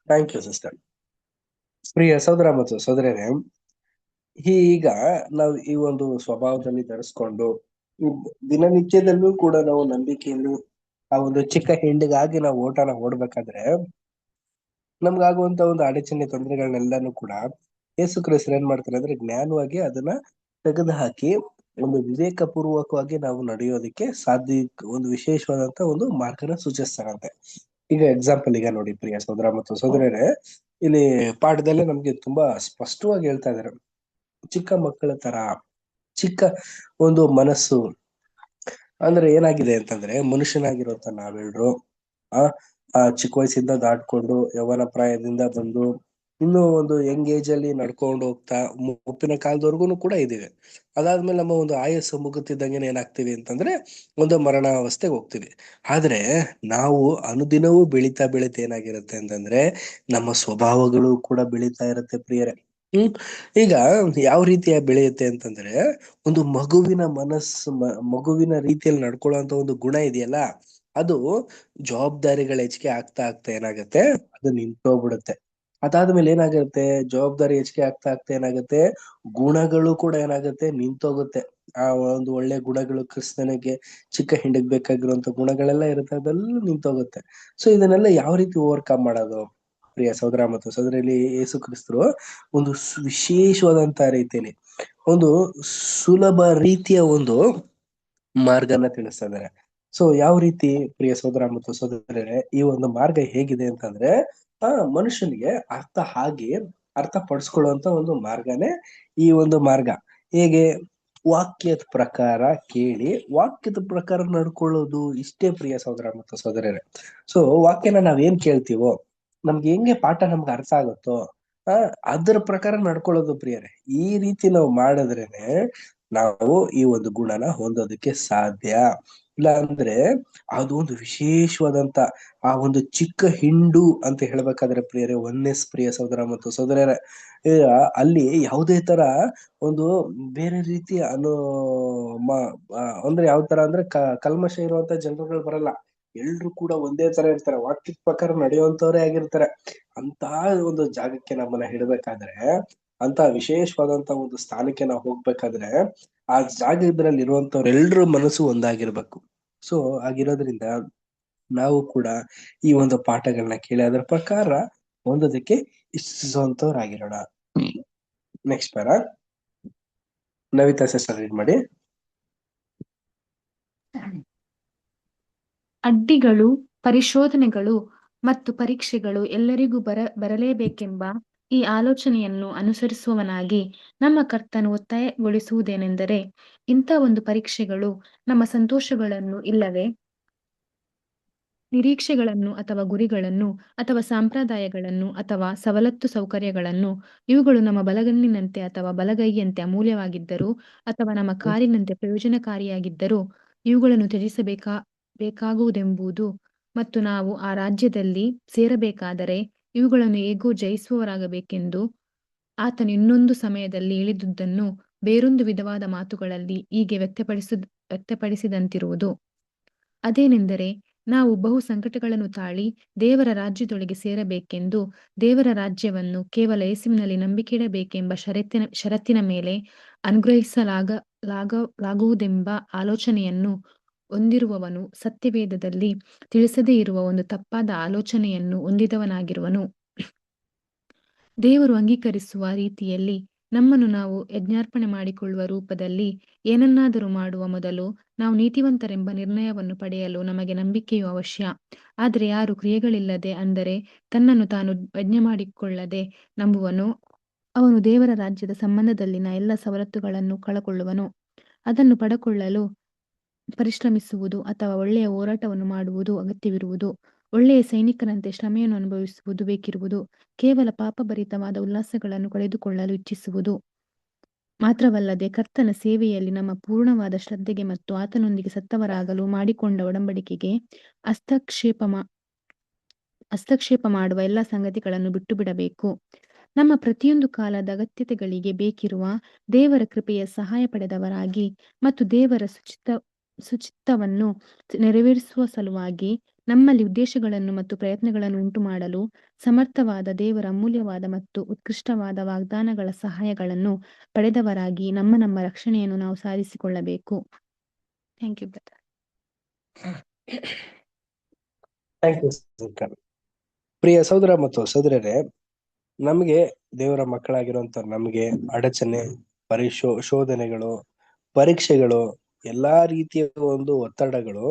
Thank you sister. ಪ್ರಿಯ ಸಹೋದರ ಮತ್ತು ಸಹೋದರರೇ, ಈಗ ನಾವು ಈ ಒಂದು ಸ್ವಭಾವದಲ್ಲಿ ಧರಿಸ್ಕೊಂಡು ದಿನನಿತ್ಯದಲ್ಲೂ ಕೂಡ ನಾವು ನಂಬಿಕೆಯನ್ನು ಆ ಒಂದು ಚಿಕ್ಕ ಹಿಂಡಿಗಾಗಿ ನಾವು ಓಟನ ಓಡ್ಬೇಕಾದ್ರೆ ನಮ್ಗಾಗುವಂತ ಒಂದು ಅಡಚಣೆ ತೊಂದರೆಗಳನ್ನೆಲ್ಲಾನು ಕೂಡ ಯೇಸು ಕ್ರಿಸ್ತರು ಏನ್ ಮಾಡ್ತಾರೆ ಅಂದ್ರೆ ಜ್ಞಾನವಾಗಿ ಅದನ್ನ ತೆಗೆದು ಹಾಕಿ ಒಂದು ವಿವೇಕ ಪೂರ್ವಕವಾಗಿ ನಾವು ನಡೆಯೋದಕ್ಕೆ ಸಾಧ್ಯ ಒಂದು ವಿಶೇಷವಾದಂತ ಒಂದು ಮಾರ್ಗನ ಸೂಚಿಸ್ತಾರಂತೆ. ಈಗ ಎಕ್ಸಾಂಪಲ್ ಈಗ ನೋಡಿ ಪ್ರಿಯ ಸಹೋದರ ಮತ್ತು ಸಹೋದರರೇ, ಇಲ್ಲಿ ಪಾಠದಲ್ಲೇ ನಮ್ಗೆ ತುಂಬಾ ಸ್ಪಷ್ಟವಾಗಿ ಹೇಳ್ತಾ ಇದಾರೆ, ಚಿಕ್ಕ ಮಕ್ಕಳ ತರ ಚಿಕ್ಕ ಒಂದು ಮನಸ್ಸು ಅಂದ್ರೆ ಏನಾಗಿದೆ ಅಂತಂದ್ರೆ ಮನುಷ್ಯನಾಗಿರುವಂತ ನಾವೆಲ್ಲರೂ ಆ ಚಿಕ್ಕ ವಯಸ್ಸಿಂದ ದಾಟ್ಕೊಂಡು ಯೌವನ ಪ್ರಾಯದಿಂದ ಬಂದು ಇನ್ನು ಒಂದು ಯಂಗ್ ಏಜ್ ಅಲ್ಲಿ ನಡ್ಕೊಂಡು ಹೋಗ್ತಾ ಮುಪ್ಪಿನ ಕಾಲದವರೆಗೂ ಕೂಡ ಇದೀವಿ. ಅದಾದ್ಮೇಲೆ ನಮ್ಮ ಒಂದು ಆಯಸ್ಸು ಮುಗುತ್ತಿದ್ದಂಗೆ ಏನಾಗ್ತೀವಿ ಅಂತಂದ್ರೆ ಒಂದು ಮರಣಾವಸ್ಥೆಗೆ ಹೋಗ್ತೀವಿ. ಆದ್ರೆ ನಾವು ಅನುದಿನವೂ ಬೆಳೀತಾ ಏನಾಗಿರುತ್ತೆ ಅಂತಂದ್ರೆ ನಮ್ಮ ಸ್ವಭಾವಗಳು ಕೂಡ ಬೆಳೀತಾ ಇರುತ್ತೆ ಪ್ರಿಯರೇ. ಈಗ ಯಾವ ರೀತಿಯ ಬೆಳೆಯುತ್ತೆ ಅಂತಂದ್ರೆ ಒಂದು ಮಗುವಿನ ಮಗುವಿನ ರೀತಿಯಲ್ಲಿ ನಡ್ಕೊಳ್ಳುವಂತ ಒಂದು ಗುಣ ಇದೆಯಲ್ಲ, ಅದು ಜವಾಬ್ದಾರಿಗಳ ಹೆಚ್ಚಿಗೆ ಆಗ್ತಾ ಏನಾಗತ್ತೆ ಅದು ನಿಂತೋಗ್ಬಿಡುತ್ತೆ. ಅದಾದ್ಮೇಲೆ ಏನಾಗುತ್ತೆ, ಜವಾಬ್ದಾರಿ ಹೆಚ್ಚಿಗೆ ಆಗ್ತಾ ಏನಾಗುತ್ತೆ, ಗುಣಗಳು ಕೂಡ ಏನಾಗುತ್ತೆ ನಿಂತೋಗುತ್ತೆ. ಆ ಒಂದು ಒಳ್ಳೆ ಗುಣಗಳು ಕ್ರಿಸ್ತನಿಗೆ ಚಿಕ್ಕ ಹಿಂಡಿಗೆ ಬೇಕಾಗಿರುವಂತ ಗುಣಗಳೆಲ್ಲ ಇರುತ್ತೆ, ಅದೆಲ್ಲ ನಿಂತೋಗುತ್ತೆ. ಸೊ ಇದನ್ನೆಲ್ಲ ಯಾವ ರೀತಿ ಓವರ್ಕಮ್ ಮಾಡೋದು ಪ್ರಿಯ ಸಹೋದರ ಮತ್ತು ಸಹೋದರಿಯಲ್ಲಿ ಯೇಸು ಕ್ರಿಸ್ತರು ಒಂದು ವಿಶೇಷವಾದಂತ ರೀತಿಯಲ್ಲಿ ಒಂದು ಸುಲಭ ರೀತಿಯ ಒಂದು ಮಾರ್ಗನ ತಿಳಿಸ್ತಾ ಇದ್ದಾರೆ. ಸೊ ಯಾವ ರೀತಿ ಪ್ರಿಯ ಸಹೋದರ ಮತ್ತು ಸಹೋದರರೇ, ಈ ಒಂದು ಮಾರ್ಗ ಹೇಗಿದೆ ಅಂತಂದ್ರೆ ಮನುಷ್ಯನಿಗೆ ಅರ್ಥ ಪಡಿಸ್ಕೊಳ್ಳುವಂತ ಒಂದು ಮಾರ್ಗನೇ ಈ ಒಂದು ಮಾರ್ಗ. ಹೇಗೆ? ವಾಕ್ಯದ ಪ್ರಕಾರ ಕೇಳಿ ವಾಕ್ಯದ ಪ್ರಕಾರ ನಡ್ಕೊಳ್ಳೋದು, ಇಷ್ಟೇ ಪ್ರಿಯ ಸಹೋದರ ಮತ್ತು ಸಹೋದರರೇ. ಸೊ ವಾಕ್ಯನ ನಾವೇನ್ ಕೇಳ್ತೀವೋ, ನಮ್ಗೆ ಹೆಂಗೆ ಪಾಠ ನಮ್ಗೆ ಅರ್ಥ ಆಗುತ್ತೋ ಅದರ ಪ್ರಕಾರ ನಡ್ಕೊಳ್ಳೋದು ಪ್ರಿಯರೇ. ಈ ರೀತಿ ನಾವು ಮಾಡಿದ್ರೇನೆ ನಾವು ಈ ಒಂದು ಗುಣನ ಹೊಂದೋದಕ್ಕೆ ಸಾಧ್ಯ. ಇಲ್ಲ ಅಂದ್ರೆ ಅದು ಒಂದು ವಿಶೇಷವಾದಂತ ಆ ಒಂದು ಚಿಕ್ಕ ಹಿಂಡು ಅಂತ ಹೇಳ್ಬೇಕಾದ್ರೆ ಪ್ರಿಯರೇ, ಒನ್ನೆಸ್ ಪ್ರಿಯ ಸಹೋದರ ಮತ್ತು ಸಹೋದರರ, ಅಲ್ಲಿ ಯಾವುದೇ ತರ ಒಂದು ಬೇರೆ ರೀತಿಯ ಅಂದ್ರೆ ಯಾವ ತರ ಅಂದ್ರೆ ಕಲ್ಮಶ ಇರುವಂತ ಜನರುಗಳು ಬರಲ್ಲ. ಎಲ್ರು ಕೂಡ ಒಂದೇ ತರ ಇರ್ತಾರೆ, ವಾಕ್ಯದ ಪ್ರಕಾರ ನಡೆಯುವಂತವ್ರೇ ಆಗಿರ್ತಾರೆ. ಅಂತ ಒಂದು ಜಾಗಕ್ಕೆ ನಮ್ಮನ್ನ ಹಿಡ್ಬೇಕಾದ್ರೆ, ಅಂತ ವಿಶೇಷವಾದಂತ ಒಂದು ಸ್ಥಾನಕ್ಕೆ ನಾವು ಹೋಗ್ಬೇಕಾದ್ರೆ ಆ ಜಾಗದಲ್ಲಿ ಇರುವಂತವ್ರೆಲ್ರ ಮನಸ್ಸು ಒಂದಾಗಿರ್ಬೇಕು. ಸೊ ಆಗಿರೋದ್ರಿಂದ ನಾವು ಕೂಡ ಈ ಒಂದು ಪಾಠಗಳನ್ನ ಕೇಳಿ ಅದರ ಪ್ರಕಾರ ಒಂದೋದಕ್ಕೆ ಇಷ್ಟವಂತವ್ರಾಗಿರೋಣ. Next para Navitha sister read ಮಾಡಿ. ಅಡ್ಡಿಗಳು, ಪರಿಶೋಧನೆಗಳು ಮತ್ತು ಪರೀಕ್ಷೆಗಳು ಎಲ್ಲರಿಗೂ ಬರಲೇಬೇಕೆಂಬ ಈ ಆಲೋಚನೆಯನ್ನು ಅನುಸರಿಸುವವನಾಗಿ ನಮ್ಮ ಕರ್ತನು ಒತ್ತಾಯಗೊಳಿಸುವುದೇನೆಂದರೆ, ಇಂಥ ಒಂದು ಪರೀಕ್ಷೆಗಳು ನಮ್ಮ ಸಂತೋಷಗಳನ್ನು ಇಲ್ಲವೇ ನಿರೀಕ್ಷೆಗಳನ್ನು ಅಥವಾ ಗುರಿಗಳನ್ನು ಅಥವಾ ಸಂಪ್ರದಾಯಗಳನ್ನು ಅಥವಾ ಸವಲತ್ತು ಸೌಕರ್ಯಗಳನ್ನು, ಇವುಗಳು ನಮ್ಮ ಬಲಗಣ್ಣಿನಂತೆ ಅಥವಾ ಬಲಗೈಯಂತೆ ಅಮೂಲ್ಯವಾಗಿದ್ದರೂ ಅಥವಾ ನಮ್ಮ ಕಾರಿನಂತೆ ಪ್ರಯೋಜನಕಾರಿಯಾಗಿದ್ದರೂ ಇವುಗಳನ್ನು ಬೇಕಾಗುವುದೆಂಬುದು, ಮತ್ತು ನಾವು ಆ ರಾಜ್ಯದಲ್ಲಿ ಸೇರಬೇಕಾದರೆ ಇವುಗಳನ್ನು ಹೇಗೋ ಜಯಿಸುವವರಾಗಬೇಕೆಂದು ಆತನು ಇನ್ನೊಂದು ಸಮಯದಲ್ಲಿ ಹೇಳಿದುದನ್ನು ಬೇರೊಂದು ವಿಧವಾದ ಮಾತುಗಳಲ್ಲಿ ಹೀಗೆ ವ್ಯಕ್ತಪಡಿಸಿದಂತಿರುವುದು. ಅದೇನೆಂದರೆ, ನಾವು ಬಹು ಸಂಕಟಗಳನ್ನು ತಾಳಿ ದೇವರ ರಾಜ್ಯದೊಳಗೆ ಸೇರಬೇಕೆಂದು, ದೇವರ ರಾಜ್ಯವನ್ನು ಕೇವಲ ಯೇಸುವಿನಲ್ಲಿ ನಂಬಿಕೆಯಿಡಬೇಕೆಂಬ ಷರತ್ತಿನ ಮೇಲೆ ಅನುಗ್ರಹಿಸಲಾಗುವುದೆಂಬ ಆಲೋಚನೆಯನ್ನು ಹೊಂದಿರುವವನು ಸತ್ಯವೇದದಲ್ಲಿ ತಿಳಿಸದೇ ಇರುವ ಒಂದು ತಪ್ಪಾದ ಆಲೋಚನೆಯನ್ನು ಹೊಂದಿದವನಾಗಿರುವನು. ದೇವರು ಅಂಗೀಕರಿಸುವ ರೀತಿಯಲ್ಲಿ ನಮ್ಮನ್ನು ನಾವು ಯಜ್ಞಾರ್ಪಣೆ ಮಾಡಿಕೊಳ್ಳುವ ರೂಪದಲ್ಲಿ ಏನನ್ನಾದರೂ ಮಾಡುವ ಮೊದಲು ನಾವು ನೀತಿವಂತರೆಂಬ ನಿರ್ಣಯವನ್ನು ಪಡೆಯಲು ನಮಗೆ ನಂಬಿಕೆಯು ಅವಶ್ಯ. ಆದರೆ ಯಾರು ಕ್ರಿಯೆಗಳಿಲ್ಲದೆ, ಅಂದರೆ ತನ್ನನ್ನು ತಾನು ಯಜ್ಞ ಮಾಡಿಕೊಳ್ಳದೆ ನಂಬುವನೋ ಅವನು ದೇವರ ರಾಜ್ಯದ ಸಂಬಂಧದಲ್ಲಿನ ಎಲ್ಲ ಸವಲತ್ತುಗಳನ್ನು ಕಳಕೊಳ್ಳುವನು. ಅದನ್ನು ಪಡೆದುಕೊಳ್ಳಲು ಪರಿಶ್ರಮಿಸುವುದು ಅಥವಾ ಒಳ್ಳೆಯ ಹೋರಾಟವನ್ನು ಮಾಡುವುದು ಅಗತ್ಯವಿರುವುದು. ಒಳ್ಳೆಯ ಸೈನಿಕನಂತೆ ಶ್ರಮೆಯನ್ನು ಅನುಭವಿಸುವುದು ಬೇಕಿರುವುದು. ಕೇವಲ ಪಾಪಭರಿತವಾದ ಉಲ್ಲಾಸಗಳನ್ನು ಕಳೆದುಕೊಳ್ಳಲು ಇಚ್ಛಿಸುವುದು ಮಾತ್ರವಲ್ಲದೆ, ಕರ್ತನ ಸೇವೆಯಲ್ಲಿ ನಮ್ಮ ಪೂರ್ಣವಾದ ಶ್ರದ್ಧೆಗೆ ಮತ್ತು ಆತನೊಂದಿಗೆ ಸತ್ತವರಾಗಲು ಮಾಡಿಕೊಂಡ ಒಡಂಬಡಿಕೆಗೆ ಹಸ್ತಕ್ಷೇಪ ಮಾಡುವ ಎಲ್ಲ ಸಂಗತಿಗಳನ್ನು ಬಿಟ್ಟು ಬಿಡಬೇಕು. ನಮ್ಮ ಪ್ರತಿಯೊಂದು ಕಾಲದ ಅಗತ್ಯತೆಗಳಿಗೆ ಬೇಕಿರುವ ದೇವರ ಕೃಪೆಯ ಸಹಾಯ ಪಡೆದವರಾಗಿ ಮತ್ತು ದೇವರ ಸುಚಿತ್ತವನ್ನು ನೆರವೇರಿಸುವ ಸಲುವಾಗಿ ನಮ್ಮಲ್ಲಿ ಉದ್ದೇಶಗಳನ್ನು ಮತ್ತು ಪ್ರಯತ್ನಗಳನ್ನು ಉಂಟು ಮಾಡಲು ಸಮರ್ಥವಾದ ದೇವರ ಅಮೂಲ್ಯವಾದ ಮತ್ತು ಉತ್ಕೃಷ್ಟವಾದ ವಾಗ್ದಾನಗಳ ಸಹಾಯಗಳನ್ನು ಪಡೆದವರಾಗಿ ನಮ್ಮ ರಕ್ಷಣೆಯನ್ನು ನಾವು ಸಾಧಿಸಿಕೊಳ್ಳಬೇಕು. Thank you brother. Thank you sister. ಪ್ರಿಯ ಸಹೋದರ ಮತ್ತು ಸಹೋದರರೇ, ನಮಗೆ ದೇವರ ಮಕ್ಕಳಾಗಿರುವಂತ ನಮಗೆ ಅಡಚಣೆ, ಶೋಧನೆಗಳು, ಪರೀಕ್ಷೆಗಳು, ಎಲ್ಲಾ ರೀತಿಯ ಒಂದು ಒತ್ತಡಗಳು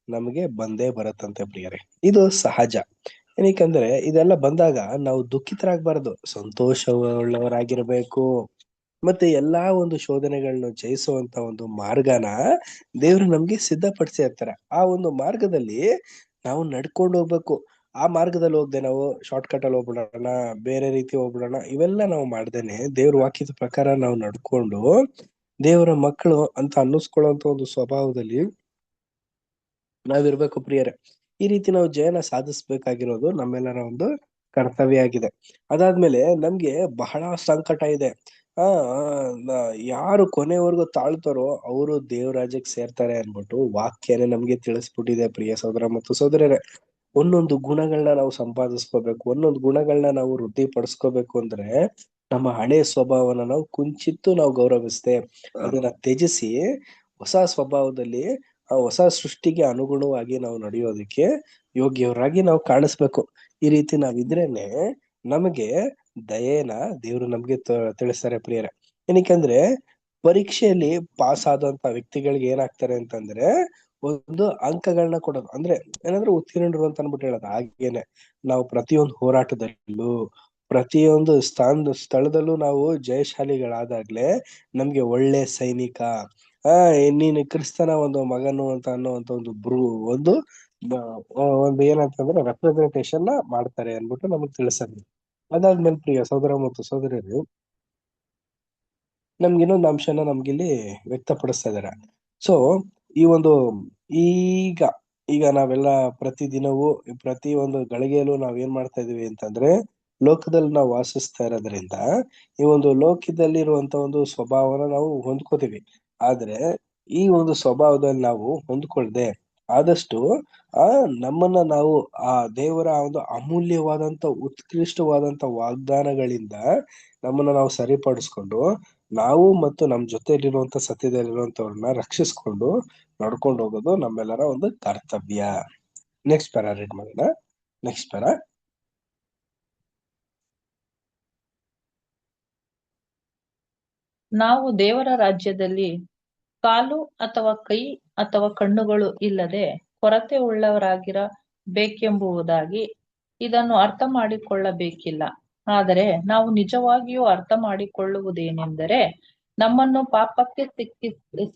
ನಮಗೆ ಬಂದೇ ಬರುತ್ತಂತೆ ಪ್ರಿಯರೇ. ಇದು ಸಹಜ. ಏನಕ್ಕಂದ್ರೆ ಇದೆಲ್ಲ ಬಂದಾಗ ನಾವು ದುಃಖಿತರಾಗಬಾರದು, ಸಂತೋಷವುಳ್ಳವರಾಗಿರ್ಬೇಕು. ಮತ್ತೆ ಎಲ್ಲಾ ಒಂದು ಶೋಧನೆಗಳನ್ನ ಜಯಿಸುವಂತ ಒಂದು ಮಾರ್ಗನ ದೇವ್ರು ನಮ್ಗೆ ಸಿದ್ಧಪಡಿಸಿ ಇರ್ತಾರೆ. ಆ ಒಂದು ಮಾರ್ಗದಲ್ಲಿ ನಾವು ನಡ್ಕೊಂಡು ಹೋಗ್ಬೇಕು. ಆ ಮಾರ್ಗದಲ್ಲಿ ಹೋಗ್ದೆ ನಾವು ಶಾರ್ಟ್ ಕಟ್ ಅಲ್ಲಿ ಹೋಗ್ಬಿಡೋಣ, ಬೇರೆ ರೀತಿ ಹೋಗ್ಬಿಡೋಣ, ಇವೆಲ್ಲ ನಾವು ಮಾಡ್ದೇನೆ ದೇವ್ರ ವಾಕ್ಯದ ಪ್ರಕಾರ ನಾವು ನಡ್ಕೊಂಡು ದೇವರ ಮಕ್ಕಳು ಅಂತ ಅನ್ನಿಸ್ಕೊಳ್ಳುವಂತ ಒಂದು ಸ್ವಭಾವದಲ್ಲಿ ನಾವಿರ್ಬೇಕು ಪ್ರಿಯರೇ. ಈ ರೀತಿ ನಾವು ಜಯನ ಸಾಧಿಸ್ಬೇಕಾಗಿರೋದು ನಮ್ಮೆಲ್ಲರ ಒಂದು ಕರ್ತವ್ಯ ಆಗಿದೆ. ಅದಾದ್ಮೇಲೆ ನಮ್ಗೆ ಬಹಳ ಸಂಕಟ ಇದೆ. ಯಾರು ಕೊನೆವರೆಗೂ ತಾಳ್ತಾರೋ ಅವರು ದೇವರಾಜ್ಯಕ್ಕೆ ಸೇರ್ತಾರೆ ಅನ್ಬಿಟ್ಟು ವಾಕ್ಯನೇ ನಮ್ಗೆ ತಿಳಿಸ್ಬಿಟ್ಟಿದೆ ಪ್ರಿಯ ಸಹೋದರ ಮತ್ತು ಸಹೋದರರೇ. ಒಂದೊಂದು ಗುಣಗಳನ್ನ ನಾವು ಸಂಪಾದಿಸ್ಕೋಬೇಕು, ಒಂದೊಂದು ಗುಣಗಳನ್ನ ನಾವು ವೃದ್ಧಿ ಪಡಿಸ್ಕೋಬೇಕು ಅಂದ್ರೆ ನಮ್ಮ ಹಳೆ ಸ್ವಭಾವನ ನಾವು ಕುಂಚಿತ್ತು ನಾವು ಗೌರವಿಸ್ದೆ ಅದನ್ನ ತ್ಯಜಿಸಿ ಹೊಸ ಸ್ವಭಾವದಲ್ಲಿ ಆ ಹೊಸ ಸೃಷ್ಟಿಗೆ ಅನುಗುಣವಾಗಿ ನಾವು ನಡೆಯೋದಕ್ಕೆ ಯೋಗ್ಯವರಾಗಿ ನಾವು ಕಾಣಿಸ್ಬೇಕು. ಈ ರೀತಿ ನಾವಿದ್ರೇನೆ ನಮಗೆ ದಯೆನ ದೇವ್ರು ನಮ್ಗೆ ತಿಳಿಸ್ತಾರೆ ಪ್ರಿಯರೇ. ಏನಕ್ಕಂದ್ರೆ ಪರೀಕ್ಷೆಯಲ್ಲಿ ಪಾಸ್ ಆದಂತ ವ್ಯಕ್ತಿಗಳಿಗೆ ಏನಾಗ್ತಾರೆ ಅಂತಂದ್ರೆ ಒಂದು ಅಂಕಗಳನ್ನ ಕೊಡೋದು, ಅಂದ್ರೆ ಏನಂದ್ರೆ ಉತ್ತೀರ್ಣರು ಅಂತ ಅನ್ಬಿಟ್ಟು ಹೇಳೋದು. ಹಾಗೇನೆ ನಾವು ಪ್ರತಿಯೊಂದು ಹೋರಾಟದಲ್ಲೂ ಪ್ರತಿಯೊಂದು ಸ್ಥಳದಲ್ಲೂ ನಾವು ಜಯಶಾಲಿಗಳಾದಾಗ್ಲೇ ನಮ್ಗೆ ಒಳ್ಳೆ ಸೈನಿಕ, ನೀನು ಕ್ರಿಸ್ತನ ಒಂದು ಮಗನು ಅಂತ ಅನ್ನುವಂತ ಒಂದು ಏನಂತಂದ್ರೆ ರೆಪ್ರೆಸೆಂಟೇಷನ್ ಮಾಡ್ತಾರೆ ಅನ್ಬಿಟ್ಟು ನಮಗ್ ತಿಳಿಸೋದು. ಅದಾದ್ಮೇಲೆ ಪ್ರಿಯ ಸಹೋದರ ಮತ್ತು ಸಹೋದರರು, ನಮ್ಗೆ ಇನ್ನೊಂದು ಅಂಶನ ನಮ್ಗಿಲ್ಲಿ ವ್ಯಕ್ತಪಡಿಸ್ತಾ ಇದಾರೆ. ಸೊ ಈ ಒಂದು ಈಗ ಈಗ ನಾವೆಲ್ಲ ಪ್ರತಿದಿನವೂ ಪ್ರತಿ ಒಂದು ಗಳಿಗೆಯಲ್ಲೂ ನಾವ್ ಏನ್ ಮಾಡ್ತಾ ಇದೀವಿ ಅಂತಂದ್ರೆ ಲೋಕದಲ್ಲಿ ನಾವು ವಾಸಿಸ್ತಾ ಇರೋದ್ರಿಂದ ಈ ಒಂದು ಲೋಕದಲ್ಲಿರುವಂತ ಒಂದು ಸ್ವಭಾವನ ನಾವು ಹೊಂದ್ಕೋತೀವಿ. ಆದ್ರೆ ಈ ಒಂದು ಸ್ವಭಾವದಲ್ಲಿ ನಾವು ಹೊಂದ್ಕೊಳ್ದೆ ಆದಷ್ಟು ಆ ನಮ್ಮನ್ನ ನಾವು ಆ ದೇವರ ಒಂದು ಅಮೂಲ್ಯವಾದಂತ ಉತ್ಕೃಷ್ಟವಾದಂತ ವಾಗ್ದಾನಗಳಿಂದ ನಮ್ಮನ್ನ ನಾವು ಸರಿಪಡಿಸ್ಕೊಂಡು ನಾವು ಮತ್ತು ನಮ್ ಜೊತೆಲಿರುವಂತ ಸತ್ಯದಲ್ಲಿರುವಂತವ್ರನ್ನ ರಕ್ಷಿಸ್ಕೊಂಡು ನಡ್ಕೊಂಡು ಹೋಗೋದು ನಮ್ಮೆಲ್ಲರ ಒಂದು ಕರ್ತವ್ಯ. ನೆಕ್ಸ್ಟ್ ಪ್ಯಾರಾ ರೀಡ್ ಮಾಡೋಣ. Next para. ನಾವು ದೇವರ ರಾಜ್ಯದಲ್ಲಿ ಕಾಲು ಅಥವಾ ಕೈ ಅಥವಾ ಕಣ್ಣುಗಳು ಇಲ್ಲದೆ ಕೊರತೆ ಉಳ್ಳವರಾಗಿರಬೇಕೆಂಬುದಾಗಿ ಇದನ್ನು ಅರ್ಥ ಮಾಡಿಕೊಳ್ಳಬೇಕಿಲ್ಲ. ಆದರೆ ನಾವು ನಿಜವಾಗಿಯೂ ಅರ್ಥ ಮಾಡಿಕೊಳ್ಳುವುದೇನೆಂದರೆ, ನಮ್ಮನ್ನು ಪಾಪಕ್ಕೆ